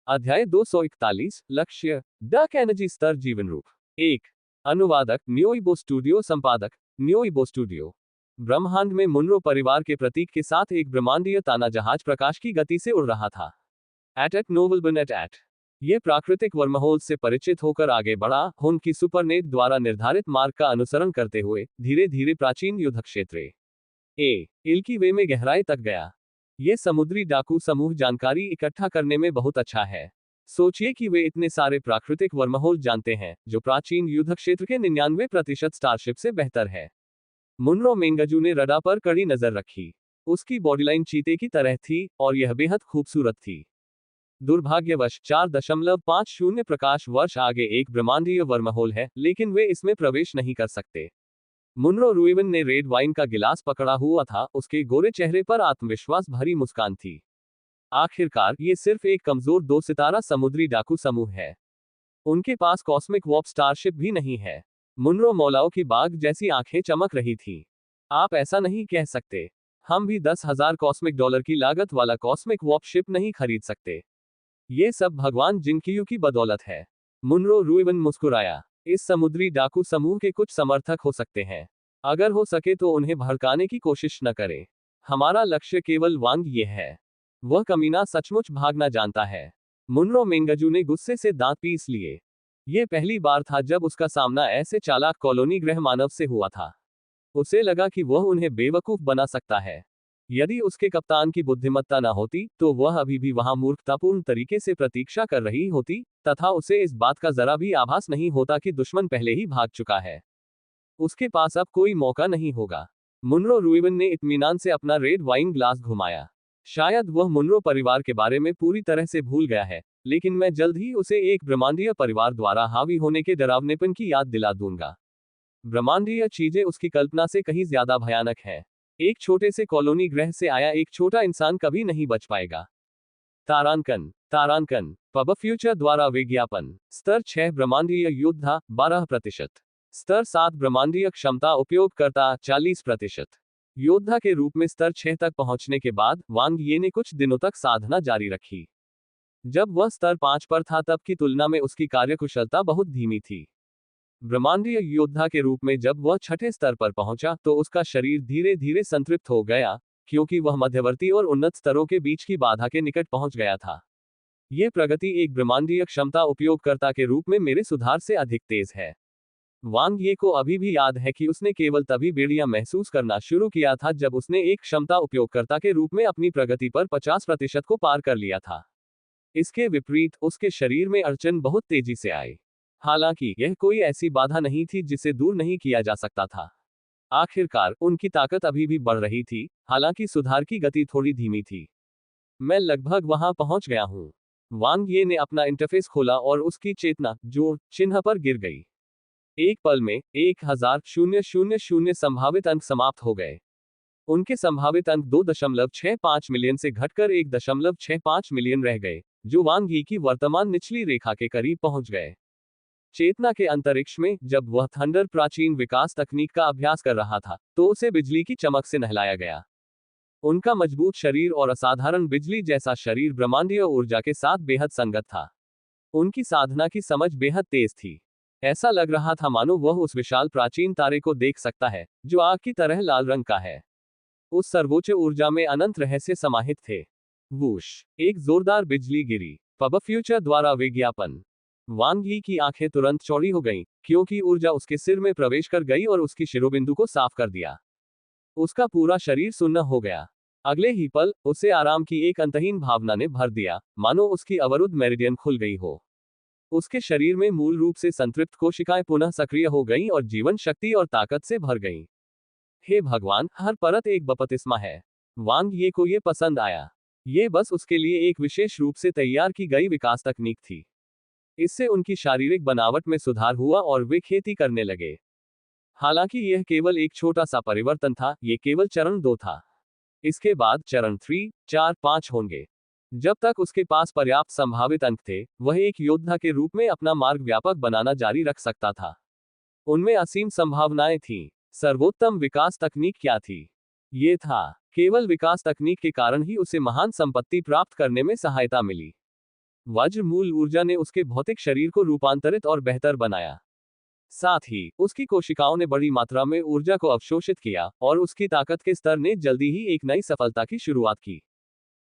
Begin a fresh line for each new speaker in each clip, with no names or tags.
अध्याय 241 लक्ष्य dark energy स्तर जीवन रूप। 1 अनुवादक न्योइबो स्टूडियो, संपादक न्योइबो स्टूडियो। ब्रह्मांड में मुनरो परिवार के प्रतीक के साथ एक ब्रह्मांडीय ताना जहाज प्रकाश की गति से उड़ रहा था। एट नोवलबन एट ये प्राकृतिक वर्महोल से परिचित होकर आगे बढ़ा, उनकी सुपरनेट द्वारा निर्धारित मार्ग का अनुसरण करते हुए धीरे धीरे प्राचीन युद्ध क्षेत्र इल्की वे में गहराई तक गया। ये समुद्री डाकू समूह जानकारी इकट्ठा करने में बहुत अच्छा है। सोचिए कि वे इतने सारे प्राकृतिक वर्महोल जानते हैं जो प्राचीन युद्ध क्षेत्र के 99% स्टारशिप से बेहतर है। मुनरो मेंगजू ने रडार पर कड़ी नजर रखी। उसकी बॉडीलाइन चीते की तरह थी और यह बेहद खूबसूरत थी। दुर्भाग्यवश 4.50 प्रकाश वर्ष आगे एक ब्रह्मांडीय वर्महोल है, लेकिन वे इसमें प्रवेश नहीं कर सकते। मुनरो रुइवन ने रेड वाइन का गिलास पकड़ा हुआ था, उसके गोरे चेहरे पर आत्मविश्वास भरी मुस्कान थी। आखिरकार ये सिर्फ एक कमजोर 2 सितारा समुद्री डाकू समूह है। उनके पास कॉस्मिक वॉर्प स्टारशिप भी नहीं है। मुनरो मौलाओं की बाग जैसी आंखें चमक रही थी। आप ऐसा नहीं कह सकते। हम भी 10,000 कॉस्मिक डॉलर की लागत वाला कॉस्मिक वॉर्प शिप नहीं खरीद सकते। ये सब भगवान जिनकियू की बदौलत है। मुनरो रुइवन मुस्कुराया। इस समुद्री डाकू समूह के कुछ समर्थक हो सकते हैं। अगर हो सके तो उन्हें भड़काने की कोशिश न करें। हमारा लक्ष्य केवल वांग ये है। वह कमीना सचमुच भागना जानता है। मुनरो मेंगजू ने गुस्से से दांत पीस लिए। यह पहली बार था जब उसका सामना ऐसे चालाक कॉलोनी ग्रह मानव से हुआ था। उसे लगा कि वह उन्हें बेवकूफ बना सकता है। यदि उसके कप्तान की बुद्धिमत्ता न होती तो वह अभी भी वहां मूर्खतापूर्ण तरीके से प्रतीक्षा कर रही होती, तथा उसे इस बात का जरा भी आभास नहीं होता कि दुश्मन पहले ही भाग चुका है। उसके पास अब कोई मौका नहीं होगा। मुनरो रुइवन ने इत्मीनान से अपना रेड वाइन ग्लास घुमाया। शायद वह मुनरो परिवार के बारे में पूरी तरह से भूल गया है, लेकिन मैं जल्द ही उसे एक ब्रह्मांडीय परिवार द्वारा हावी होने के डरावनेपन की याद दिला दूंगा। ब्रह्मांडीय चीजें उसकी कल्पना से कहीं ज्यादा भयानक है। एक छोटे से कॉलोनी ग्रह से आया एक छोटा इंसान कभी नहीं बच पाएगा। तारांकन पब फ्यूचर द्वारा विज्ञापन। स्तर 6 ब्रह्मांडीय योद्धा 12%। स्तर 7 ब्रह्मांडीय क्षमता उपयोगकर्ता 40%। योद्धा के रूप में स्तर 6 तक पहुंचने के बाद वांग ये ने कुछ दिनों तक साधना जारी रखी। जब वह स्तर 5 पर था तब की तुलना में उसकी कार्यकुशलता बहुत धीमी थी। ब्रह्मांडीय योद्धा के रूप में जब वह 6ठे स्तर पर पहुंचा तो उसका शरीर धीरे धीरे संतृप्त हो गया, क्योंकि वह मध्यवर्ती और उन्नत स्तरों के बीच की बाधा के निकट पहुंच गया था। यह प्रगति एक ब्रह्मांडीय क्षमता उपयोगकर्ता के रूप में मेरे सुधार से अधिक तेज है। वांग ये को अभी भी याद है कि उसने केवल तभी बेड़ियां महसूस करना शुरू किया था जब उसने एक क्षमता उपयोगकर्ता के रूप में अपनी प्रगति पर 50% को पार कर लिया था। इसके विपरीत उसके शरीर में अड़चन बहुत तेजी से आई। हालांकि यह कोई ऐसी बाधा नहीं थी जिसे दूर नहीं किया जा सकता था। आखिरकार उनकी ताकत अभी भी बढ़ रही थी, हालांकि सुधार की गति थोड़ी धीमी थी। मैं लगभग वहां पहुंच गया हूं। वांग ये ने अपना इंटरफेस खोला और उसकी चेतना जोड़ चिन्ह पर गिर गई। एक पल में 1000 संभावित अंक समाप्त हो गए। उनके संभावित अंक 2.65 मिलियन से घटकर 1.65 मिलियन रह गए, जो वांग यी की वर्तमान निचली रेखा के करीब पहुंच गए। चेतना के अंतरिक्ष में जब वह थंडर प्राचीन विकास तकनीक का अभ्यास कर रहा था तो उसे बिजली की चमक से नहलाया गया। उनका मजबूत शरीर और असाधारण बिजली जैसा शरीर ब्रह्मांडीय ऊर्जा के साथ बेहद संगत था। उनकी साधना की समझ बेहद तेज थी। ऐसा लग रहा था मानो वह उस विशाल प्राचीन तारे को देख सकता है जो आग की तरह लाल रंग का है। उस सर्वोच्च ऊर्जा में अनंत रहस्य समाहित थे। वूश, एक जोरदार बिजली गिरी। पब फ्यूचर द्वारा विज्ञापन। वांग यी की आंखें तुरंत चौड़ी हो गईं, क्योंकि ऊर्जा उसके सिर में प्रवेश कर गई और उसकी शिरोबिंदु को साफ कर दिया। उसका पूरा शरीर सुन्न हो गया। अगले ही पल उसे आराम की एक अंतहीन भावना ने भर दिया, मानो उसकी अवरुद्ध मेरिडियन खुल गई हो। उसके शरीर में मूल रूप से संतृप्त कोशिकाएं पुनः सक्रिय हो गईं और जीवन शक्ति और ताकत से भर गईं। हे भगवान, हर परत एक बपतिस्मा है। वांग ये को ये पसंद आया। ये बस उसके लिए एक विशेष रूप से तैयार की गई विकास तकनीक थी। इससे उनकी शारीरिक बनावट में सुधार हुआ और वे खेती करने लगे। हालांकि यह केवल एक छोटा सा परिवर्तन था, यह केवल चरण 2 था। इसके बाद चरण 3, 4, 5 होंगे। जब तक उसके पास पर्याप्त संभावित अंक थे, वह एक योद्धा के रूप में अपना मार्ग व्यापक बनाना जारी रख सकता था। उनमें असीम संभावनाएं थीं। सर्वोत्तम विकास तकनीक क्या थी? ये था, केवल विकास तकनीक के कारण ही उसे महान संपत्ति प्राप्त करने में सहायता मिली। वज्र मूल ऊर्जा ने उसके भौतिक शरीर को रूपांतरित और बेहतर बनाया। साथ ही उसकी कोशिकाओं ने बड़ी मात्रा में ऊर्जा को अवशोषित किया और उसकी ताकत के स्तर ने जल्दी ही एक नई सफलता की शुरुआत की।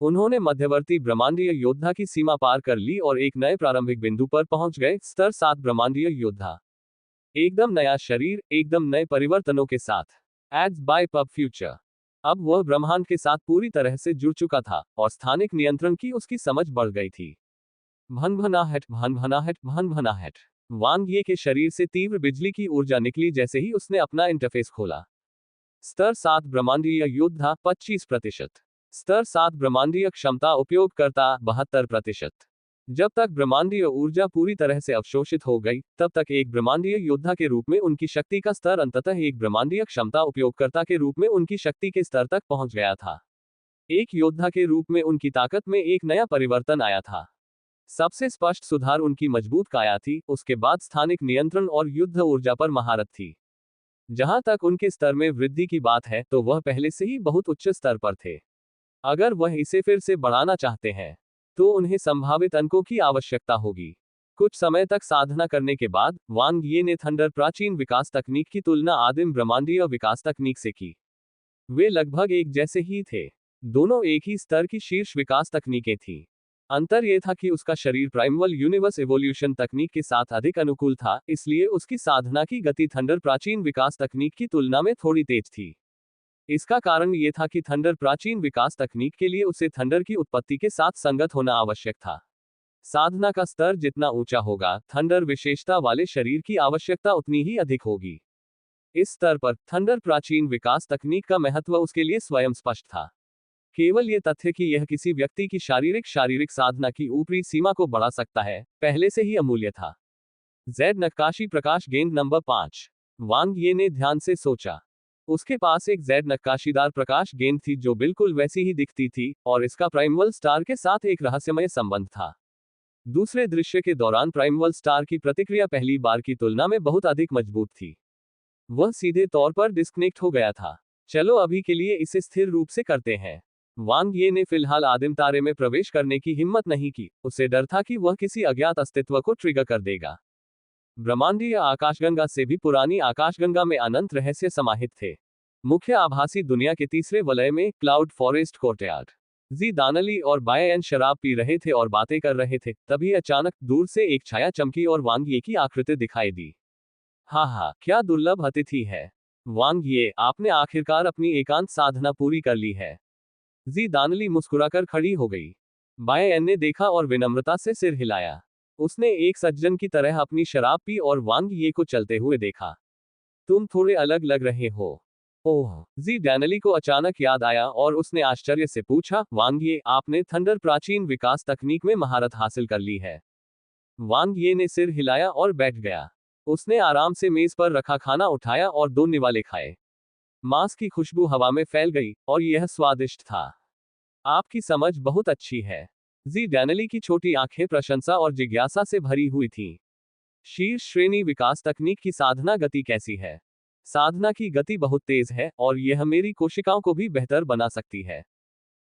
उन्होंने मध्यवर्ती ब्रह्मांडीय योद्धा की सीमा पार कर ली और एक नए प्रारंभिक बिंदु पर पहुंच गए। स्तर 7 ब्रह्मांडीय योद्धा, एकदम नया शरीर, एकदम नए परिवर्तनों के साथ। Ads by pub future. अब वह ब्रह्मांड के साथ पूरी तरह से जुड़ चुका था और स्थानिक नियंत्रण की उसकी समझ बढ़ गई थी। भनभनाहट भनभनाहट भनभनाहट। वांग ये के शरीर से तीव्र बिजली की ऊर्जा निकली जैसे ही उसने अपना इंटरफेस खोला। स्तर 7 ब्रह्मांडीय योद्धा 25%। स्तर 7 ब्रह्मांडीय क्षमता उपयोगकर्ता 72%। जब तक ब्रह्मांडीय ऊर्जा पूरी तरह से अवशोषित हो गई, तब तक एक ब्रह्मांडीय योद्धा के रूप में उनकी शक्ति का स्तर अंततः एक ब्रह्मांडीय क्षमता उपयोगकर्ता के रूप में उनकी शक्ति के स्तर तक पहुंच गया था। एक योद्धा के रूप में उनकी ताकत में एक नया परिवर्तन आया था। सबसे स्पष्ट सुधार उनकी मजबूत काया थी, उसके बाद स्थानिक नियंत्रण और युद्ध ऊर्जा पर महारत थी। जहां तक उनके स्तर में वृद्धि की बात है, तो वह पहले से ही बहुत उच्च स्तर पर थे। अगर वह इसे फिर से बढ़ाना चाहते हैं, तो उन्हें संभावित अंकों की आवश्यकता होगी। कुछ समय तक साधना करने के बाद, वांग ये ने थंडर प्राचीन विकास तकनीक की तुलना आदिम ब्रह्मांडीय विकास तकनीक से की। वे लगभग एक जैसे ही थे। दोनों एक ही स्तर की शीर्ष विकास तकनीकें थीं। अंतर यह था कि उसका शरीर प्राइमल यूनिवर्स एवोल्यूशन तकनीक के साथ अधिक अनुकूल था, इसलिए उसकी साधना की गति थंडर प्राचीन विकास तकनीक की तुलना में थोड़ी तेज थी। इसका कारण यह था कि थंडर प्राचीन विकास तकनीक के लिए उसे थंडर की उत्पत्ति के साथ संगत होना आवश्यक था। साधना का स्तर जितना ऊंचा होगा, थंडर विशेषता वाले शरीर की आवश्यकता उतनी ही अधिक होगी। इस स्तर पर थंडर प्राचीन विकास तकनीक का महत्व उसके लिए स्वयं स्पष्ट था। केवल ये तथ्य कि यह किसी व्यक्ति की शारीरिक साधना की ऊपरी सीमा को बढ़ा सकता है, पहले से ही अमूल्य था। जेड नक्काशी प्रकाश गेंद नंबर 5। वांग ये ने ध्यान से सोचा। उसके पास एक जेड नक्काशीदार प्रकाश गेंद थी जो बिल्कुल वैसी ही दिखती थी, और इसका प्राइमवल स्टार के साथ एक रहस्यमय संबंध था। दूसरे दृश्य के दौरान प्राइमवल स्टार की प्रतिक्रिया पहली बार की तुलना में बहुत अधिक मजबूत थी। वह सीधे तौर पर डिस्कनेक्ट हो गया था। चलो अभी के लिए इसे स्थिर रूप से करते हैं। वांग ये ने फिलहाल आदिम तारे में प्रवेश करने की हिम्मत नहीं की, उसे डर था कि वह किसी अज्ञात अस्तित्व को ट्रिगर कर देगा। ब्रह्मांडीय आकाशगंगा से भी पुरानी आकाशगंगा में अनंत रहस्य समाहित थे। मुख्य आभासी दुनिया के तीसरे वलय में क्लाउड फॉरेस्ट कोर्टयार्ड। जी दानली और बायन शराब पी रहे थे और बातें कर रहे थे, तभी अचानक दूर से एक छाया चमकी और वांग ये की आकृति दिखाई दी। हाँ, क्या दुर्लभ अतिथि है। वांग ये, आपने आखिरकार अपनी एकांत साधना पूरी कर ली है। जी दानली मुस्कुराकर खड़ी हो गई। बायन ने देखा और विनम्रता से सिर हिलाया। उसने एक सज्जन की तरह अपनी शराब पी और वांग ये को चलते हुए देखा। तुम थोड़े अलग लग रहे हो। ओह, जी डैनली को अचानक याद आया और उसने आश्चर्य से पूछा, वांग ये, आपने थंडर प्राचीन विकास तकनीक में महारत हासिल कर ली है। वांग ये ने सिर हिलाया और बैठ गया। उसने आराम से मेज पर रखा खाना उठाया और 2 निवाले खाए। मांस की खुशबू हवा में फैल गई और यह स्वादिष्ट था। आपकी समझ बहुत अच्छी है। जी डैनली की छोटी आंखें प्रशंसा और जिज्ञासा से भरी हुई थीं। शीर्ष श्रेणी विकास तकनीक की साधना गति कैसी है? साधना की गति बहुत तेज है और यह मेरी कोशिकाओं को भी बेहतर बना सकती है।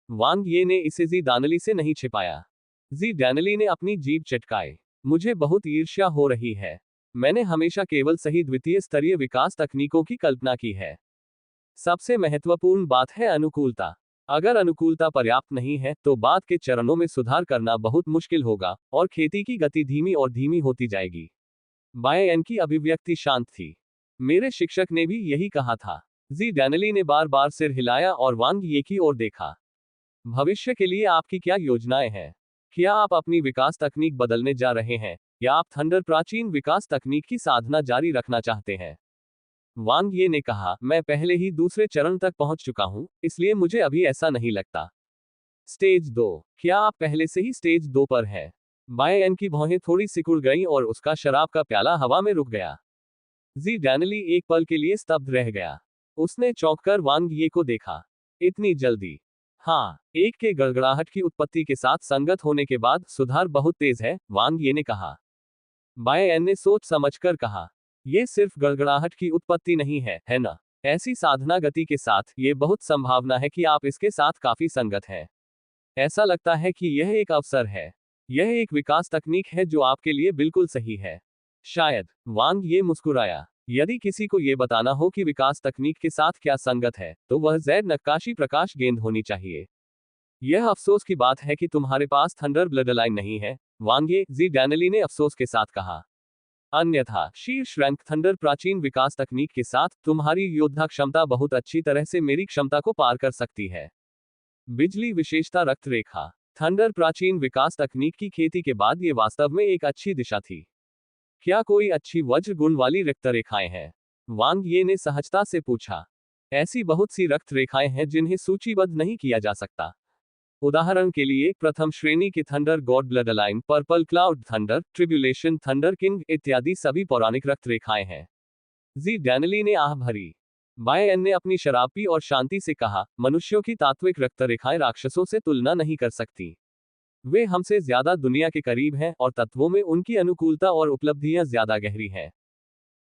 वांग ये ने इसे जी दानली से नहीं छिपाया। जी डैनली ने अपनी जीभ चटकाई। मुझे बहुत ईर्ष्या हो रही है। मैंने हमेशा केवल सही द्वितीय स्तरीय विकास तकनीकों की कल्पना की है। सबसे महत्वपूर्ण बात है अनुकूलता। अगर अनुकूलता पर्याप्त नहीं है, तो बाद के चरणों में सुधार करना बहुत मुश्किल होगा और खेती की गति धीमी और धीमी होती जाएगी। बायन की अभिव्यक्ति शांत थी। मेरे शिक्षक ने भी यही कहा था। जी डैनली ने बार बार सिर हिलाया और वांग ये की ओर देखा। भविष्य के लिए आपकी क्या योजनाएं हैं? क्या आप अपनी विकास तकनीक बदलने जा रहे हैं, या आप थंडर प्राचीन विकास तकनीक की साधना जारी रखना चाहते हैं? वांग ये ने कहा, मैं पहले ही दूसरे चरण तक पहुंच चुका हूं, इसलिए मुझे अभी ऐसा नहीं लगता। स्टेज 2। क्या आप पहले से ही स्टेज 2 पर हैं? बायन की भौहें थोड़ी सिकुड़ गईं और उसका शराब का प्याला हवा में रुक गया। जी डैनली एक पल के लिए स्तब्ध रह गया। उसने चौंककर वांग ये को देखा। इतनी जल्दी? हाँ, एक के गड़गड़ाहट की उत्पत्ति के साथ संगत होने के बाद सुधार बहुत तेज है, वांग ये ने कहा। बायन ने सोच समझकर कहा, ये सिर्फ गड़गड़ाहट की उत्पत्ति नहीं है, है ना? ऐसी साधना गति के साथ, ये बहुत संभावना है कि आप इसके साथ काफी संगत हैं। ऐसा लगता है कि यह एक अवसर है। यह एक विकास तकनीक है जो आपके लिए बिल्कुल सही है। शायद। वांग ये मुस्कुराया। यदि किसी को ये बताना हो कि विकास तकनीक के साथ क्या संगत है, तो वह जैद नक्काशी प्रकाश गेंद होनी चाहिए। यह अफसोस की बात है कि तुम्हारे पास थंडर ब्लडलाइन नहीं है, वांगे जी डैनली ने अफसोस के साथ कहा। अन्यथा शीर्ष रैंक थंडर प्राचीन विकास तकनीक के साथ तुम्हारी योद्धा क्षमता बहुत अच्छी तरह से मेरी क्षमता को पार कर सकती है। बिजली विशेषता रक्त रेखा। थंडर प्राचीन विकास तकनीक की खेती के बाद ये वास्तव में एक अच्छी दिशा थी। क्या कोई अच्छी वज्र गुण वाली रक्त रेखाएं हैं? वांग ये ने सहजता से पूछा। ऐसी बहुत सी रक्त रेखाएं हैं जिन्हें सूचीबद्ध नहीं किया जा सकता। उदाहरण के लिए प्रथम श्रेणी के thunder god blood align, purple cloud thunder, tribulation thunder king इत्यादि सभी पौराणिक रक्त रेखाएं हैं। जी डैनली ने आह भरी। बायन ने अपनी शराब पी और शांति से कहा, मनुष्यों की तात्विक रक्त रेखाएं राक्षसों से तुलना नहीं कर सकती। वे हमसे ज्यादा दुनिया के करीब हैं और तत्वों में उनकी अनुकूलता और उपलब्धियां ज्यादा गहरी हैं।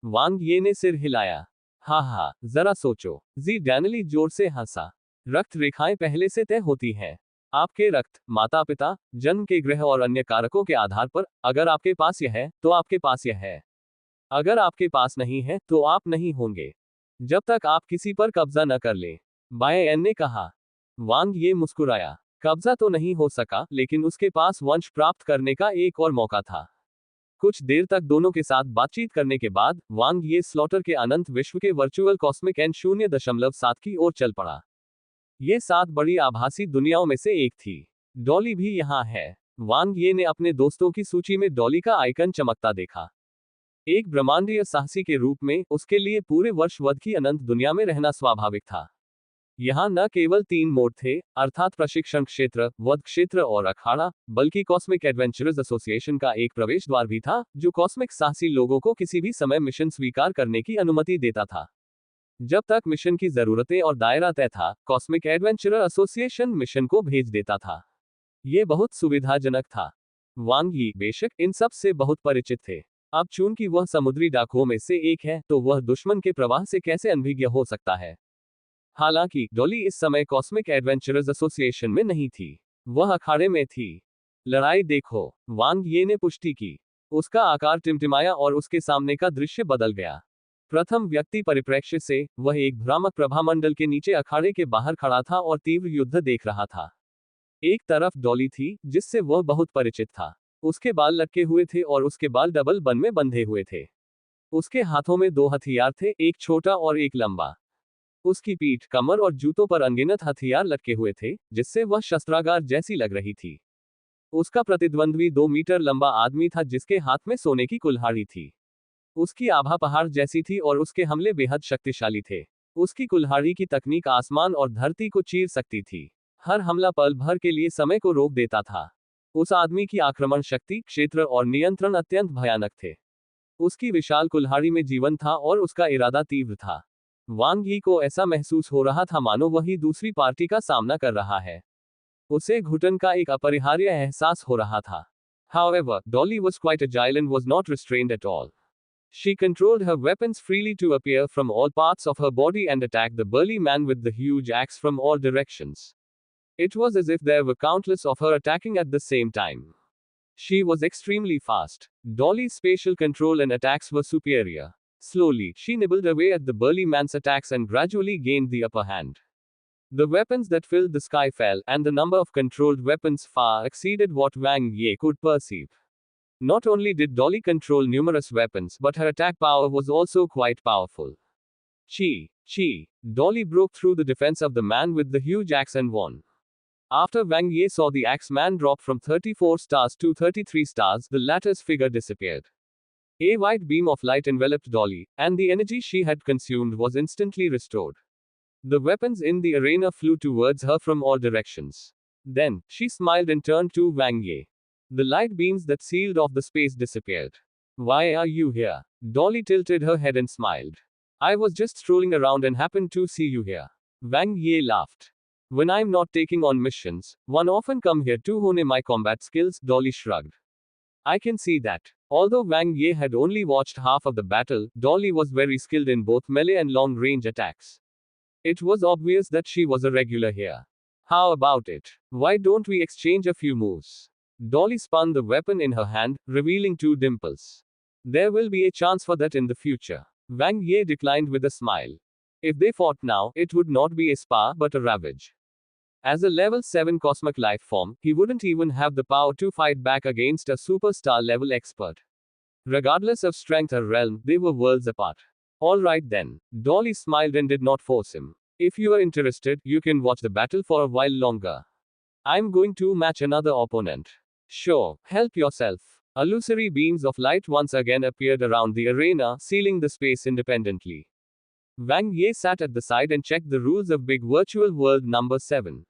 वांग ये ने सिर हिलाया। हा हा, जरा सोचो। जी डैनली जोर से हंसा। रक्त रेखाएं पहले से तय होती हैं। आपके रक्त, माता पिता, जन्म के ग्रह और अन्य कारकों के आधार पर, अगर आपके पास यह है, तो आपके पास यह है। अगर आपके पास नहीं है, तो आप नहीं होंगे। जब तक आप किसी पर कब्जा न कर ले। बायन ने कहा। वांग ये मुस्कुराया। कब्जा तो नहीं हो सका, लेकिन उसके पास वंश प्राप्त करने का एक और मौका था। कुछ देर तक दोनों के साथ बातचीत करने के बाद, वांग ये स्लॉटर के अनंत विश्व के वर्चुअल कॉस्मिक एन 0.7 की ओर चल पड़ा। ये 7 बड़ी आभासी दुनियाओं में से एक थी। डॉली भी यहाँ है। वांग ये ने अपने दोस्तों की सूची में डॉली का आइकन चमकता देखा। एक ब्रह्मांडीय साहसी के रूप में, उसके लिए पूरे वर्ष वध की अनंत दुनिया में रहना स्वाभाविक था। यहाँ न केवल 3 मोड थे, अर्थात प्रशिक्षण क्षेत्र, वध क्षेत्र और अखाड़ा, बल्कि कॉस्मिक एडवेंचरर्स एसोसिएशन का एक प्रवेश द्वार भी था, जो कॉस्मिक साहसी लोगों को किसी भी समय मिशन स्वीकार करने की अनुमति देता था। जब तक मिशन की जरूरतें और दायरा तय था, कॉस्मिक एडवेंचरर एसोसिएशन मिशन को भेज देता था। ये बहुत सुविधाजनक था। वांग यी बेशक इन सब से बहुत परिचित थे। अब चूंकि वह समुद्री डाकुओं में से एक है, तो वह दुश्मन के प्रवाह से कैसे अनभिज्ञ हो सकता है। हालांकि डॉली इस समय कॉस्मिक एडवेंचरर्स एसोसिएशन में नहीं थी। वह अखाड़े में थी। लड़ाई देखो, वांग ये ने पुष्टि की। उसका आकार टिमटिमाया और उसके सामने का दृश्य बदल गया। प्रथम व्यक्ति परिप्रेक्ष्य से, वह एक भ्रामक प्रभामंडल के नीचे अखाड़े के बाहर खड़ा था और तीव्र युद्ध देख रहा था। एक तरफ डॉली थी, जिससे वह बहुत परिचित था। उसके बाल लटके हुए थे और उसके बाल डबल बन में बंधे हुए थे। उसके हाथों में 2 हथियार थे, एक छोटा और एक लंबा। उसकी पीठ, कमर और जूतों पर अनगिनत हथियार लटके हुए थे, जिससे वह शस्त्रागार जैसी लग रही थी। उसका प्रतिद्वंद्वी 2 मीटर लंबा आदमी था जिसके हाथ में सोने की कुल्हाड़ी थी। उसकी आभा पहाड़ जैसी थी और उसके हमले बेहद शक्तिशाली थे। उसकी कुल्हाड़ी की तकनीक आसमान और धरती को चीर सकती थी। हर हमला पल भर के लिए समय को रोक देता था। उस आदमी की आक्रमण शक्ति, क्षेत्र और नियंत्रण अत्यंत भयानक थे। उसकी विशाल कुल्हाड़ी में जीवन था और उसका इरादा तीव्र था। वांग यी को ऐसा महसूस हो रहा था मानो वही दूसरी पार्टी का सामना कर रहा है। उसे घुटन का एक अपरिहार्य एहसास हो रहा था। However, Dolly was quite agile and was not restrained at all. She controlled her weapons freely to appear from all parts of her body and attack the burly man with the huge axe from all directions. It was as if there were countless of her attacking at the same time. She was extremely fast. Dolly's spatial control and attacks were superior. Slowly, she nibbled away at the burly man's attacks and gradually gained the upper hand. The weapons that filled the sky fell, and the number of controlled weapons far exceeded what Wang Ye could perceive. Not only did Dolly control numerous weapons, but her attack power was also quite powerful. Chi! Dolly broke through the defense of the man with the huge axe and won. After Wang Ye saw the axeman drop from 34 stars to 33 stars, the latter's figure disappeared. A white beam of light enveloped Dolly, and the energy she had consumed was instantly restored. The weapons in the arena flew towards her from all directions. Then, she smiled and turned to Wang Ye. The light beams that sealed off the space disappeared. Why are you here? Dolly tilted her head and smiled. I was just strolling around and happened to see you here. Wang Ye laughed. When I'm not taking on missions, one often come here to hone my combat skills, Dolly shrugged. I can see that. Although Wang Ye had only watched half of the battle, Dolly was very skilled in both melee and long-range attacks. It was obvious that she was a regular here. How about it? Why don't we exchange a few moves? Dolly spun the weapon in her hand, revealing two dimples. There will be a chance for that in the future. Wang Ye declined with a smile. If they fought now, it would not be a spar but a ravage. As a level 7 cosmic life form, he wouldn't even have the power to fight back against a superstar level expert. Regardless of strength or realm, they were worlds apart. Alright then. Dolly smiled and did not force him. If you are interested, you can watch the battle for a while longer. I'm going to match another opponent. Sure, help yourself. Illusory beams of light once again appeared around the arena, sealing the space independently. Wang Ye sat at the side and checked the rules of Big Virtual World number 7.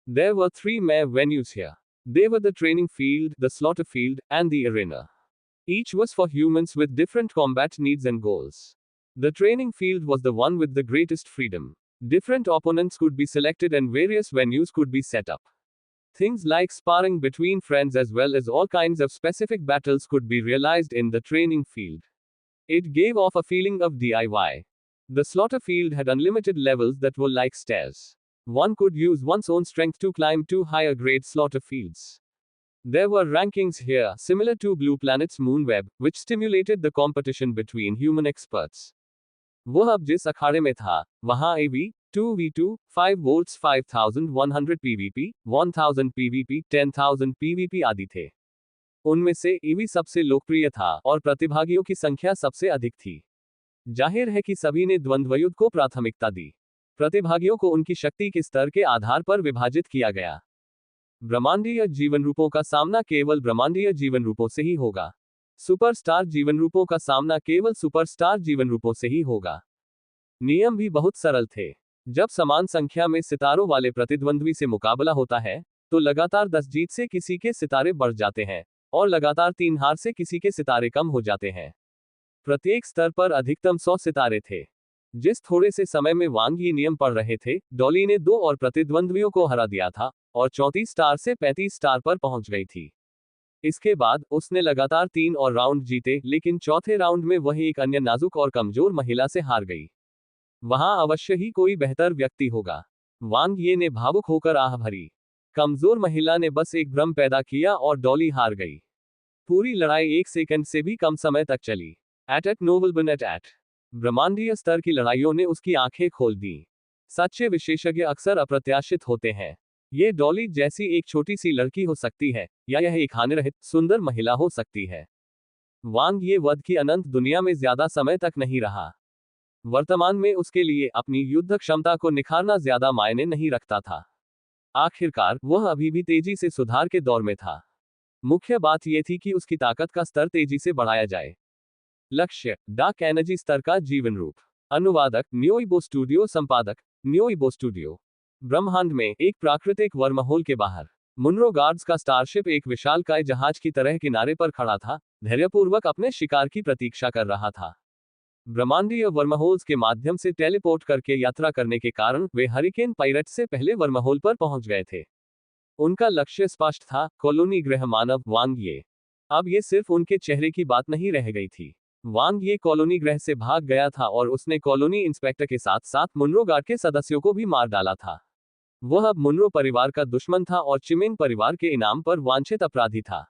There were 3 mere venues here. They were the training field, the slaughter field, and the arena. Each was for humans with different combat needs and goals. The training field was the one with the greatest freedom. Different opponents could be selected and various venues could be set up. Things like sparring between friends as well as all kinds of specific battles could be realized in the training field. It gave off a feeling of DIY. The slaughter field had unlimited levels that were like stairs. One could use one's own strength to climb to higher grade slaughter fields. There were rankings here, similar to Blue Planet's Moonweb, which stimulated the competition between human experts. वह अब जिस अखाड़े में था, वहां AV, 2v2, 5 volts 5100 PvP, 1000 PvP, 10,000 PvP आदि थे। उनमें से EV सबसे लोकप्रिय था और प्रतिभागियों की संख्या सबसे अधिक थी। जाहिर है कि सभी ने द्वंद्वयुद्ध को प्राथमिकता दी। प्रतिभागियों को उनकी शक्ति के स्तर के आधार पर विभाजित किया गया। ब्रह्मांडीय जीवन रूपों का सामना केवल ब्रह्मांडीय जीवन रूपों से ही होगा। सुपरस्टार जीवन रूपों का सामना केवल सुपरस्टार जीवन रूपों से ही होगा। नियम भी बहुत सरल थे। जब समान संख्या में सितारों वाले प्रतिद्वंद्वी से मुकाबला होता है, तो लगातार 10 जीत से किसी के सितारे बढ़ जाते हैं, और लगातार 3 हार से किसी के सितारे कम हो जाते हैं। प्रत्येक स्तर पर अधिकतम 100 सितारे थे। जिस थोड़े से समय में वांग ये नियम पढ़ रहे थे, डॉली ने 2 और प्रतिद्वंद्वियों को हरा दिया था, और 34 स्टार से 35 स्टार पर पहुंच गई थी। इसके बाद, उसने लगातार 3 और राउंड जीते, लेकिन चौथे राउंड में वह एक अन्य नाजुक और कमजोर महिला से हार गई। वहां अवश्य ही कोई बेहतर व्यक्ति होगा। वांग ये ने भावुक होकर आह भरी। कमजोर महिला ने बस एक भ्रम पैदा किया और डॉली हार गई। पूरी लड़ाई 1 सेकंड से भी कम समय तक चली। एट नोबलबन एट ब्रह्मांडीय स्तर की लड़ाइयों ने उसकी आंखें खोल दी। सच्चे विशेषज्ञ अक्सर अप्रत्याशित होते हैं। ये डॉली जैसी एक छोटी सी लड़की हो सकती है, या यह एक हानिरहित, सुंदर महिला हो सकती है। वांग ये वध की अनंत दुनिया में ज्यादा समय तक नहीं रहा। वर्तमान में उसके लिए अपनी युद्ध क्षमता को निखारना ज्यादा मायने नहीं रखता था। आखिरकार, वह अभी भी तेजी से सुधार के दौर में था। मुख्य बात यह थी कि उसकी ताकत का स्तर तेजी से बढ़ाया जाए। लक्ष्य, डार्क एनर्जी स्तर का जीवन रूप। अनुवादक, न्योइबो स्टूडियो। संपादक, न्योइबो स्टूडियो। ब्रह्मांड में एक प्राकृतिक वर्महोल के बाहर मुनरो गार्ड्स का स्टारशिप एक विशालकाय जहाज की तरह किनारे पर खड़ा था, धैर्यपूर्वक अपने शिकार की प्रतीक्षा कर रहा था। ब्रह्मांडीय वर्महोल्स के माध्यम से टेलीपोर्ट करके यात्रा करने के कारण वे हरिकेन पायरेट से पहले वर्महोल पर पहुंच गए थे। उनका लक्ष्य स्पष्ट था, कॉलोनी ग्रह मानव वांग ये। अब ये सिर्फ उनके चेहरे की बात नहीं रह गई थी। वांग ये कॉलोनी ग्रह से भाग गया था और उसने कॉलोनी इंस्पेक्टर के साथ साथ मुनरो गार्ड के सदस्यों को भी मार डाला था। वह अब मुनरो परिवार का दुश्मन था और चिमेन परिवार के इनाम पर वांछित अपराधी था।